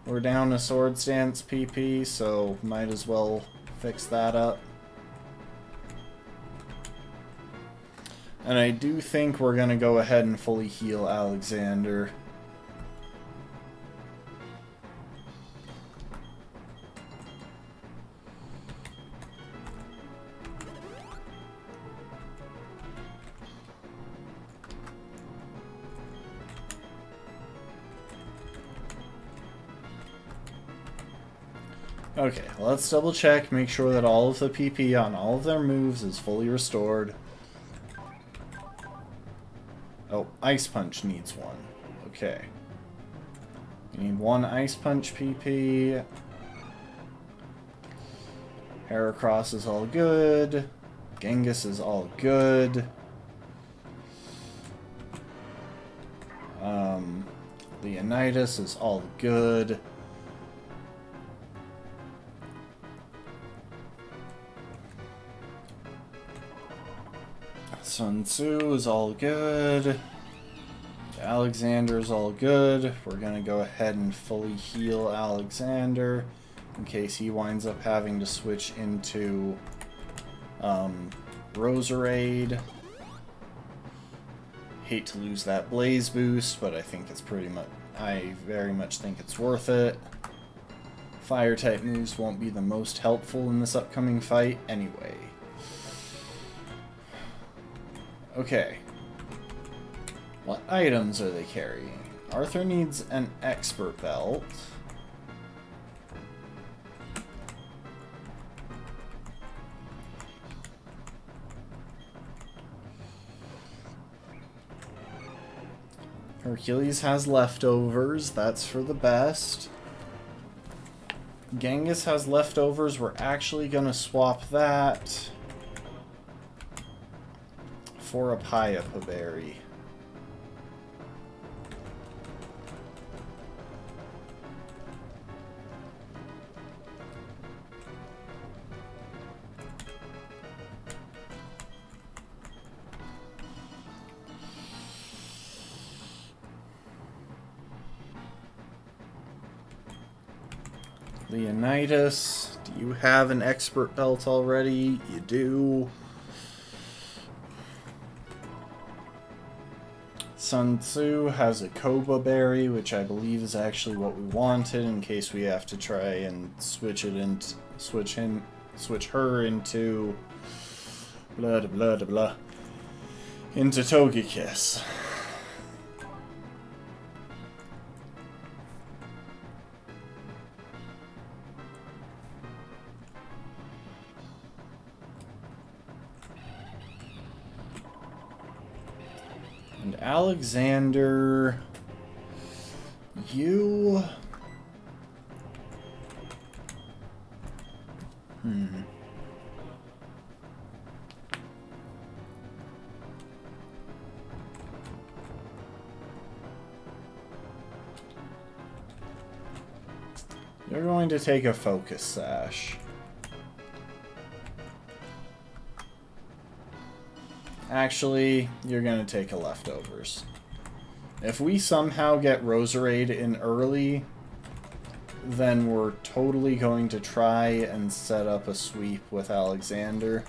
we're down a Swords Dance PP, so might as well fix that up. And I do think we're going to go ahead and fully heal Alexander. Okay, let's double check, make sure that all of the PP on all of their moves is fully restored. Oh, Ice Punch needs one. Okay. You need one Ice Punch PP. Heracross is all good. Genghis is all good. Leonidas is all good. Sun Tzu is all good. Alexander is all good. We're going to go ahead and fully heal Alexander in case he winds up having to switch into Roserade. Hate to lose that Blaze boost, but I think it's I very much think it's worth it. Fire type moves won't be the most helpful in this upcoming fight anyway. Okay. What items are they carrying? Arthur needs an expert belt. Hercules has leftovers. That's for the best. Genghis has leftovers. We're actually going to swap that for a Pyapa berry. Leonidas, do you have an expert belt already? You do. Sun Tzu has a Koba berry, which I believe is actually what we wanted in case we have to try and switch her into into Togekiss. And Alexander, you... You're going to take a Focus Sash. Actually, you're going to take a Leftovers. If we somehow get Roserade in early, then we're totally going to try and set up a sweep with Alexander.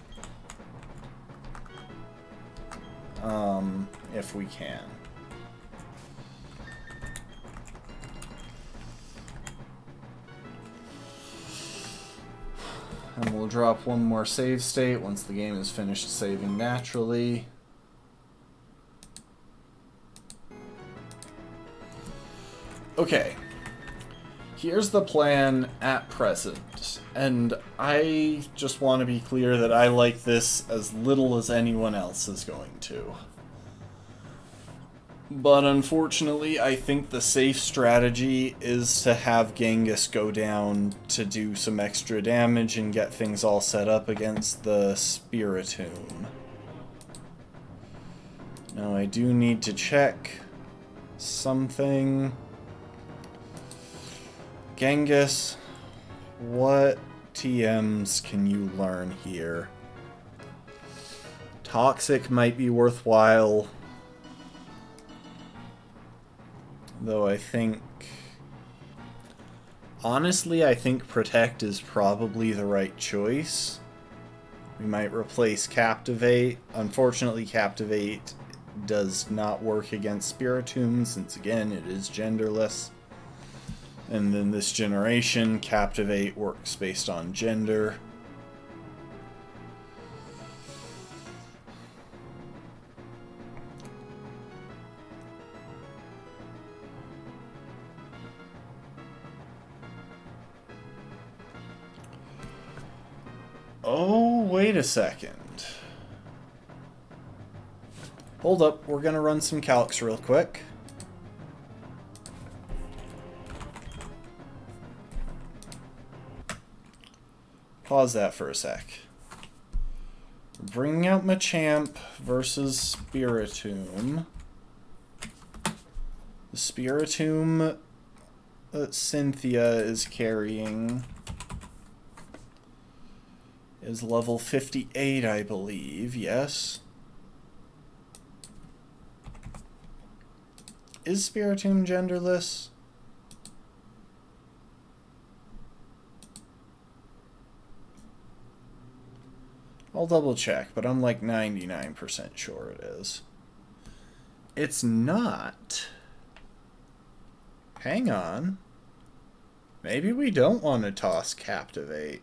If we can. And we'll drop one more save state once the game is finished saving naturally. Okay. Here's the plan at present. And I just want to be clear that I like this as little as anyone else is going to. But unfortunately, I think the safe strategy is to have Genghis go down to do some extra damage and get things all set up against the Spiritomb. Now I do need to check something. Genghis, what TMs can you learn here? Toxic might be worthwhile. Though I think... Honestly, I think Protect is probably the right choice. We might replace Captivate. Unfortunately, Captivate does not work against Spiritomb, since again, it is genderless. And in this generation, Captivate works based on gender. Wait a second. Hold up, we're gonna run some calcs real quick. Pause that for a sec. Bringing out Machamp versus Spiritomb. The Spiritomb that Cynthia is carrying is level 58, I believe. Yes. Is Spiritomb genderless? I'll double check, but I'm like 99% sure it is. It's not. Hang on. Maybe we don't want to toss Captivate.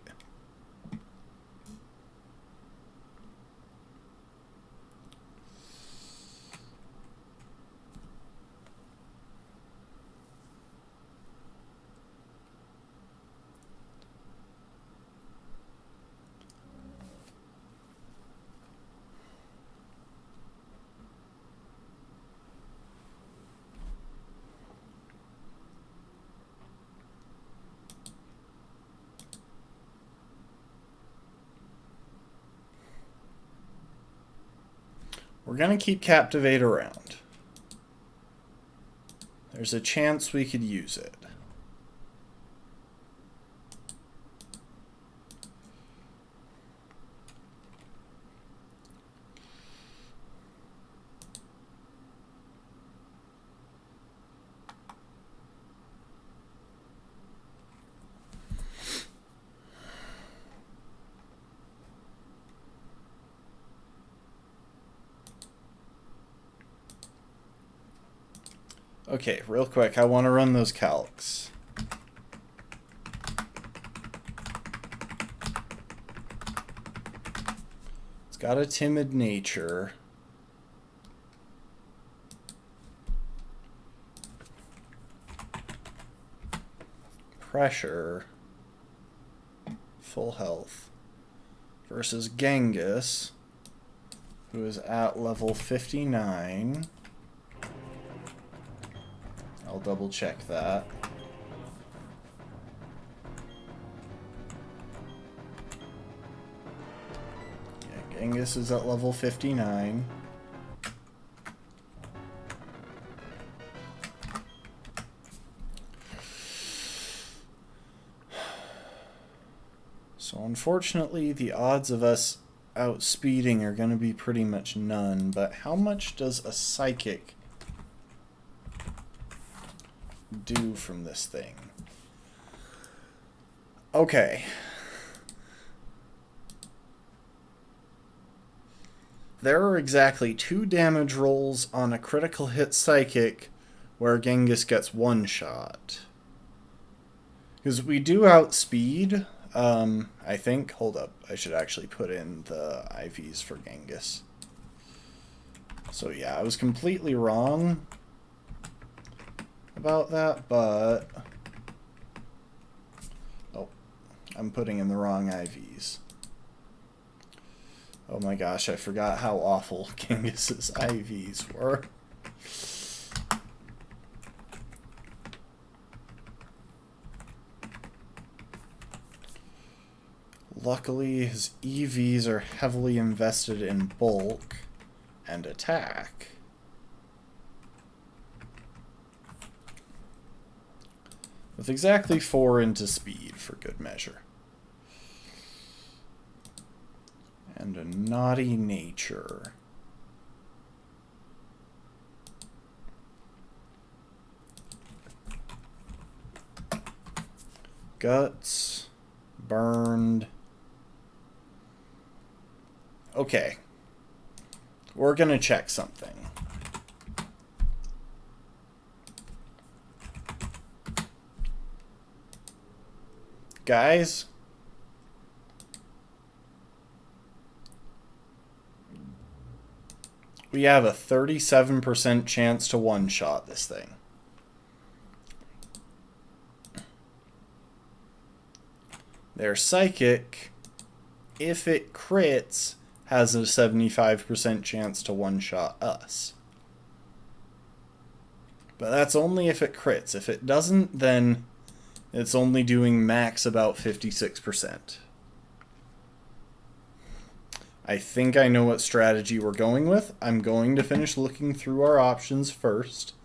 We're going to keep Captivate around. There's a chance we could use it. Okay, real quick, I want to run those calcs. It's got a timid nature. Pressure. Full health. Versus Genghis, who is at level 59. I'll double check that. Yeah, Genghis is at level 59. So unfortunately, the odds of us outspeeding are going to be pretty much none, but how much does a Psychic do from this thing? Okay. There are exactly 2 damage rolls on a critical hit Psychic where Genghis gets 1 shot. Because we do outspeed, I think. Hold up. I should actually put in the IVs for Genghis. So yeah, I was completely wrong about that, but oh, I'm putting in the wrong IVs. Oh my gosh, I forgot how awful Genghis's IVs were. Luckily, his EVs are heavily invested in bulk and attack. With exactly 4 into speed for good measure. And a naughty nature. Guts. Burned. Okay. We're gonna check something. Guys, we have a 37% chance to one-shot this thing. Their Psychic if it crits, has a 75% chance to one-shot us. But that's only if it crits. If it doesn't, then it's only doing max about 56%. I think I know what strategy we're going with. I'm going to finish looking through our options first.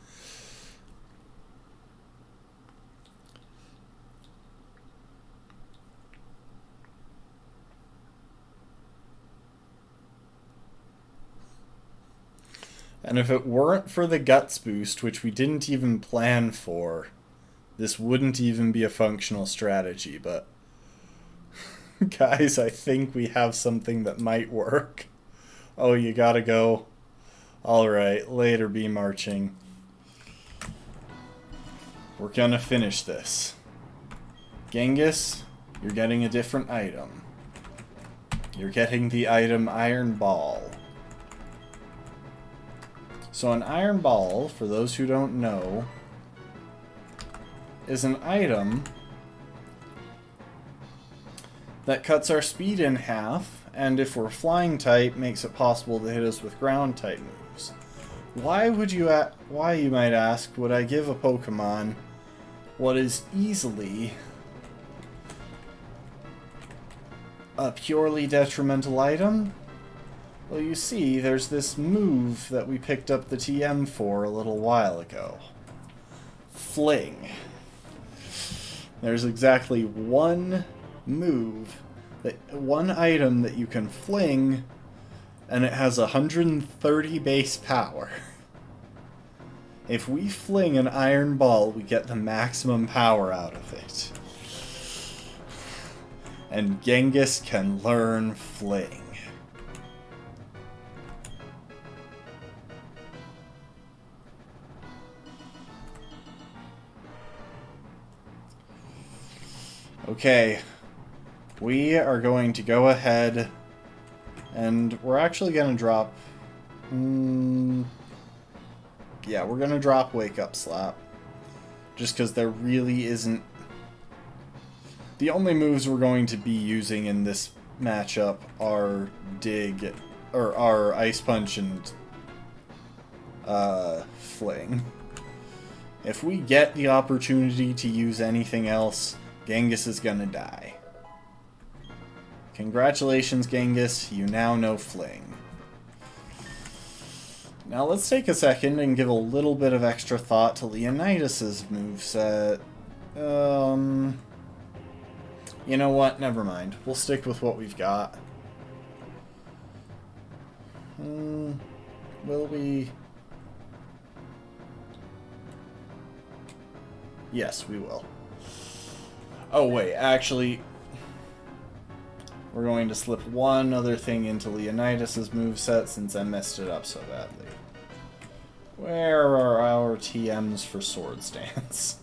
And if it weren't for the Guts boost, which we didn't even plan for, this wouldn't even be a functional strategy, but guys, I think we have something that might work. Oh, you gotta go. Alright, later be marching. We're gonna finish this. Genghis, you're getting a different item. You're getting the item Iron Ball. So an Iron Ball, for those who don't know, is an item that cuts our speed in half, and if we're flying type, makes it possible to hit us with ground type moves. Why you might ask, would I give a Pokemon what is easily a purely detrimental item? Well, you see, there's this move that we picked up the TM for a little while ago. Fling. There's exactly one move, one item that you can fling, and it has 130 base power. If we fling an Iron Ball, we get the maximum power out of it. And Genghis can learn Fling. Okay, we are going to go ahead, and we're actually going to drop... yeah, we're going to drop Wake Up Slap. Just because there really isn't... The only moves we're going to be using in this matchup are Dig, or are Ice Punch and Fling. If we get the opportunity to use anything else, Genghis is gonna die. Congratulations, Genghis, you now know Fling. Now let's take a second and give a little bit of extra thought to Leonidas' moveset. You know what? Never mind. We'll stick with what we've got. Will we... Yes, we will. Oh wait, actually, we're going to slip one other thing into Leonidas' moveset since I messed it up so badly. Where are our TMs for Sword Stance?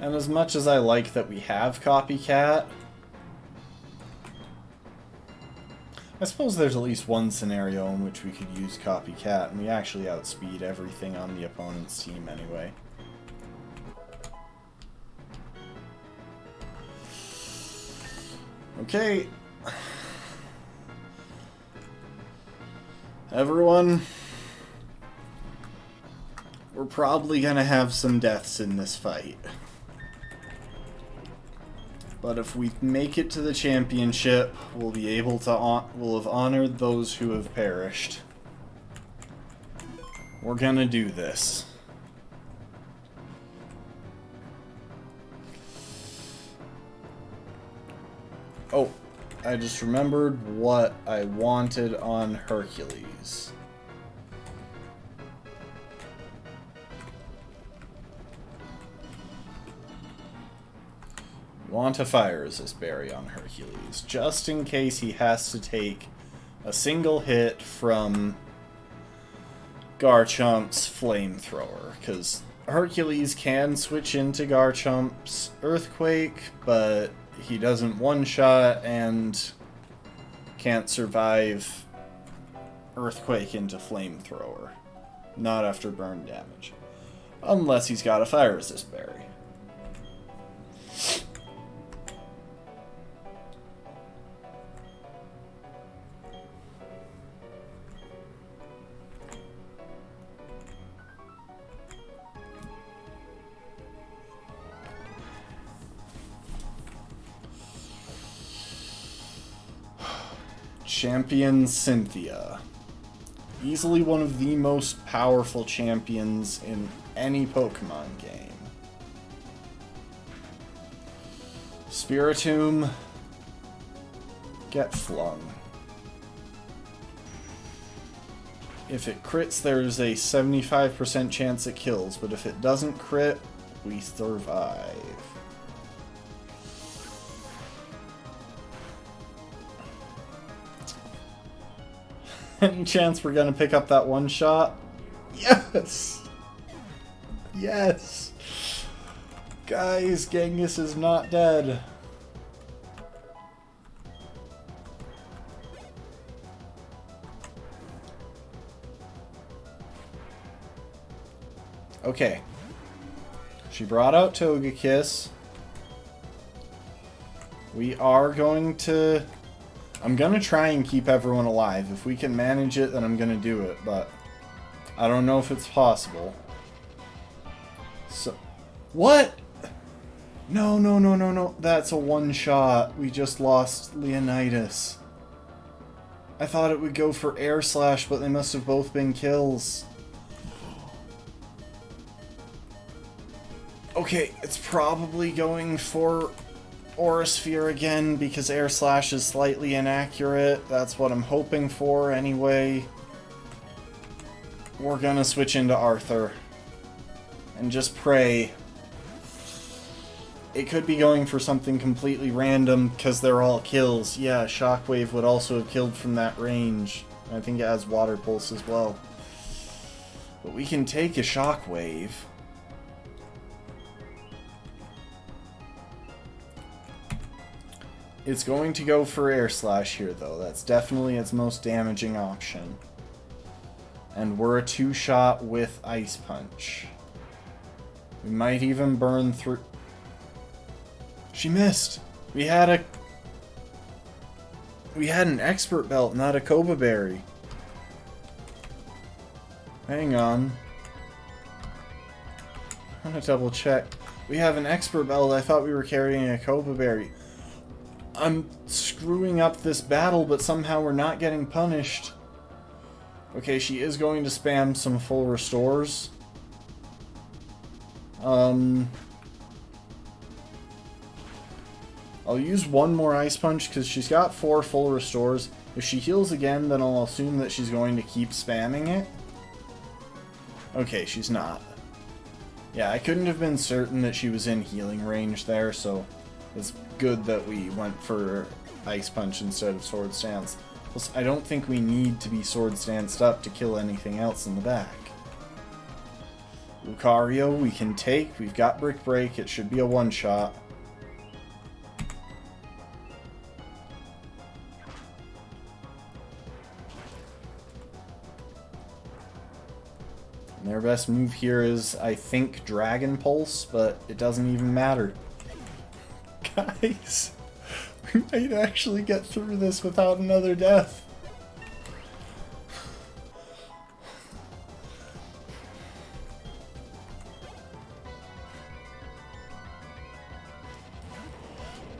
And as much as I like that we have Copycat, I suppose there's at least one scenario in which we could use Copycat, and we actually outspeed everything on the opponent's team anyway. Okay. Everyone, we're probably gonna have some deaths in this fight. But if we make it to the championship, we'll be able to we'll have honored those who have perished. We're gonna do this. Oh, I just remembered what I wanted on Hercules. Want a fire resist berry on Hercules, just in case he has to take a single hit from Garchomp's flamethrower, because Hercules can switch into Garchomp's Earthquake, but he doesn't one-shot and can't survive Earthquake into Flamethrower. Not after burn damage. Unless he's got a Fire Resist Berry. Champion Cynthia. Easily one of the most powerful champions in any Pokemon game. Spiritomb. Get flung. If it crits, there's a 75% chance it kills, but if it doesn't crit, we survive. Any chance we're gonna pick up that one shot? Yes! Yes! Guys, Genghis is not dead. Okay. She brought out Togekiss. We are going to... I'm gonna try and keep everyone alive. If we can manage it, then I'm gonna do it, but I don't know if it's possible. So, what? No, no, no, no, no. That's a one-shot. We just lost Leonidas. I thought it would go for Air Slash, but they must have both been kills. Okay, it's probably going for Aura Sphere again, because Air Slash is slightly inaccurate. That's what I'm hoping for anyway. We're gonna switch into Arthur. And just pray. It could be going for something completely random, because they're all kills. Yeah, Shockwave would also have killed from that range. I think it has Water Pulse as well. But we can take a Shockwave. It's going to go for Air Slash here, though. That's definitely its most damaging option. And we're a two-shot with Ice Punch. We might even burn through... She missed! We had an Expert Belt, not a Koba Berry. Hang on. I'm gonna double check. We have an Expert Belt. I thought we were carrying a Koba Berry. I'm screwing up this battle, but somehow we're not getting punished. Okay, she is going to spam some full restores. I'll use one more Ice Punch because she's got 4 full restores. If she heals again, then I'll assume that she's going to keep spamming it. Okay, she's not. Yeah, I couldn't have been certain that she was in healing range there, so it's good that we went for Ice Punch instead of Sword Stance. Plus, I don't think we need to be Sword Stanced up to kill anything else in the back. Lucario we can take. We've got Brick Break. It should be a one-shot. And their best move here is, I think, Dragon Pulse, but it doesn't even matter. Guys, we might actually get through this without another death.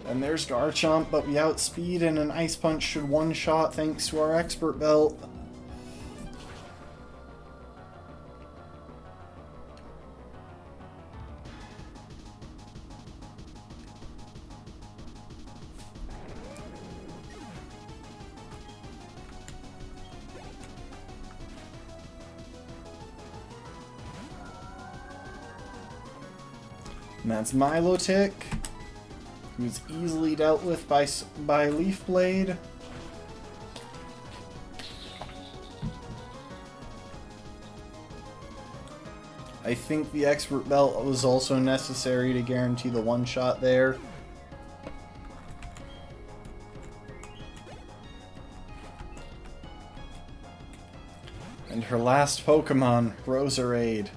And there's Garchomp, but we outspeed, and an Ice Punch should one-shot thanks to our Expert Belt. And that's Milotic, who's easily dealt with by Leaf Blade. I think the Expert Belt was also necessary to guarantee the one-shot there. her last Pokemon, Roserade.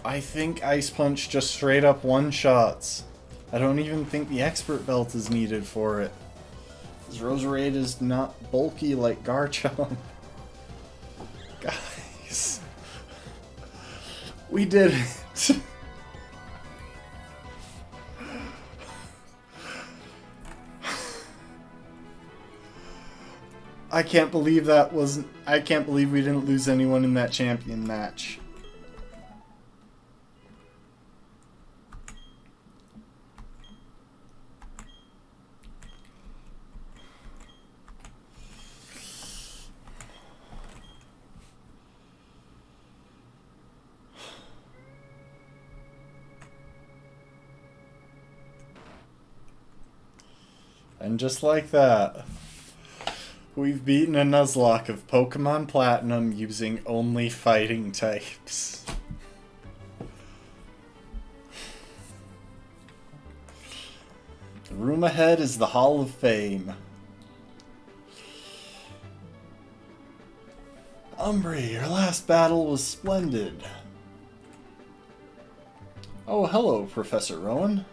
I think Ice Punch just straight up one-shots. I don't even think the Expert Belt is needed for it. Because Roserade is not bulky like Garchomp. Guys. We did it. I can't believe that wasn't... I can't believe we didn't lose anyone in that champion match. And just like that, we've beaten a Nuzlocke of Pokemon Platinum using only fighting types. The room ahead is the Hall of Fame. Umbri, your last battle was splendid. Oh, hello, Professor Rowan.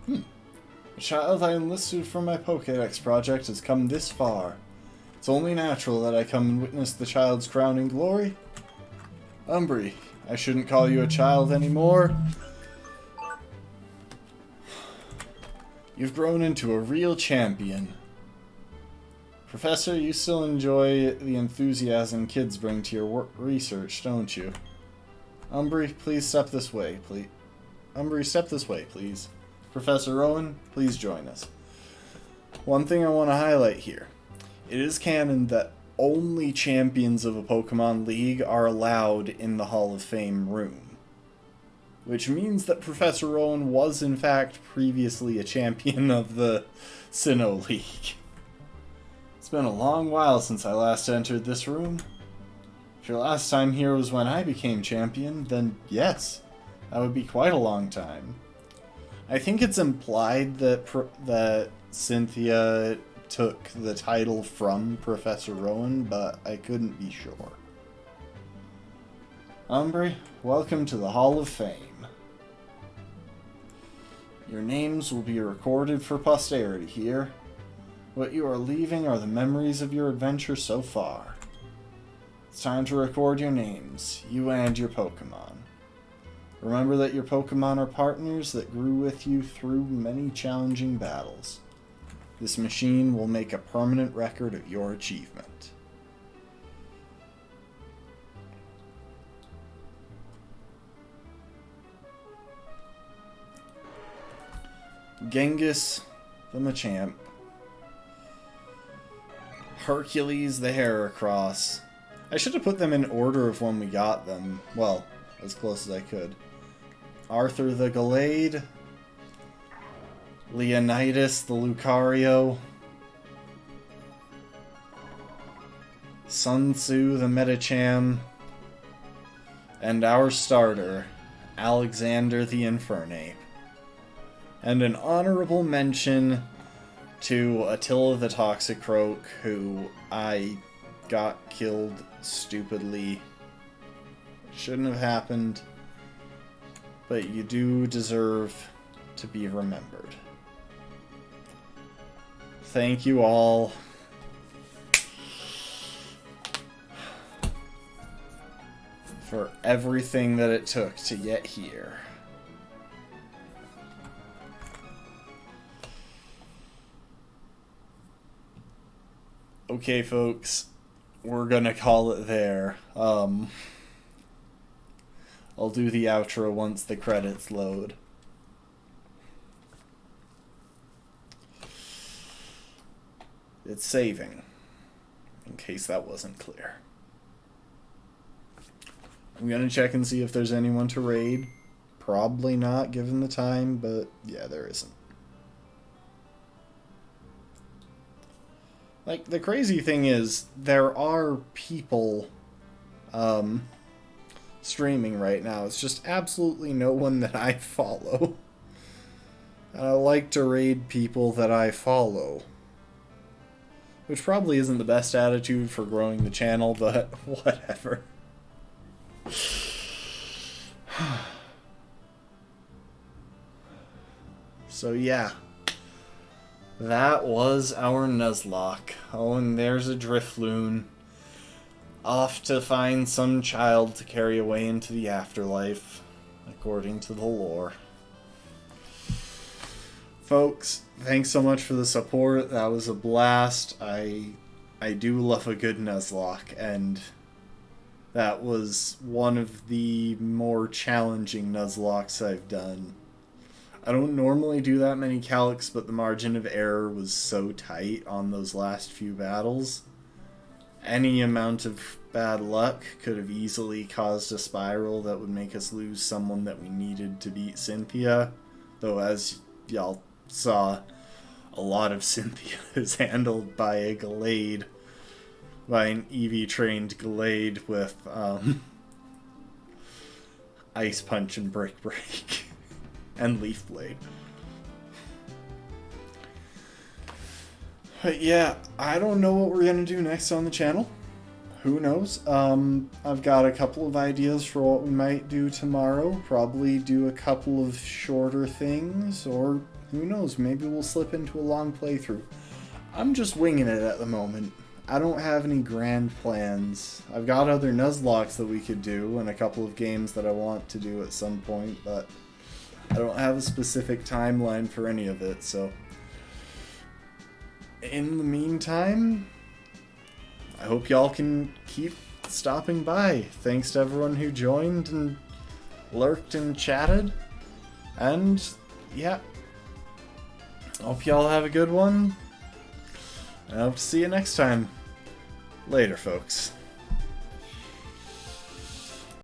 The child I enlisted for my Pokédex project has come this far. It's only natural that I come and witness the child's crowning glory. Umbri, I shouldn't call you a child anymore. You've grown into a real champion. Professor, you still enjoy the enthusiasm kids bring to your research, don't you? Umbri, please step this way, please. Umbri, step this way, please. Professor Rowan, please join us. One thing I want to highlight here. It is canon that only champions of a Pokemon League are allowed in the Hall of Fame room. Which means that Professor Rowan was in fact previously a champion of the Sinnoh League. It's been a long while since I last entered this room. If your last time here was when I became champion, then yes, that would be quite a long time. I think it's implied that Cynthia took the title from Professor Rowan, but I couldn't be sure. Umbri, welcome to the Hall of Fame. Your names will be recorded for posterity here. What you are leaving are the memories of your adventure so far. It's time to record your names, you and your Pokemon. Remember that your Pokemon are partners that grew with you through many challenging battles. This machine will make a permanent record of your achievement. Genghis, the Machamp. Hercules, the Heracross. I should have put them in order of when we got them. Well, as close as I could. Arthur the Gallade, Leonidas the Lucario, Sun Tzu the Medicham, and our starter, Alexander the Infernape. And an honorable mention to Attila the Toxicroak, who I got killed stupidly. Shouldn't have happened. But you do deserve to be remembered. Thank you all. For everything that it took to get here. Okay, folks. We're gonna call it there. I'll do the outro once the credits load. It's saving, in case that wasn't clear. I'm gonna check and see if there's anyone to raid. Probably not, given the time, but yeah, there isn't. Like, the crazy thing is, there are people, streaming right now. It's just absolutely no one that I follow. And I like to raid people that I follow. which probably isn't the best attitude for growing the channel, but whatever. So yeah, that was our Nuzlocke. Oh, and there's a Drifloon, off to find some child to carry away into the afterlife, according to the lore. Folks, thanks so much for the support. That was a blast. I do love a good Nuzlocke, and that was one of the more challenging Nuzlocks I've done. I don't normally do that many Calyx, but the margin of error was so tight on those last few battles. Any amount of bad luck could have easily caused a spiral that would make us lose someone that we needed to beat Cynthia. Though, as y'all saw, a lot of Cynthia is handled by a Gallade, by an EV-trained Gallade with Ice Punch and Break Break. And Leaf Blade. But yeah, I don't know what we're gonna do next on the channel. Who knows? I've got a couple of ideas for what we might do tomorrow. Probably do a couple of shorter things, or who knows, maybe we'll slip into a long playthrough. I'm just winging it at the moment. I don't have any grand plans. I've got other Nuzlockes that we could do, and a couple of games that I want to do at some point, but I don't have a specific timeline for any of it, so in the meantime, I hope y'all can keep stopping by. Thanks to everyone who joined and lurked and chatted, and yeah, hope y'all have a good one, and I hope to see you next time. Later, folks.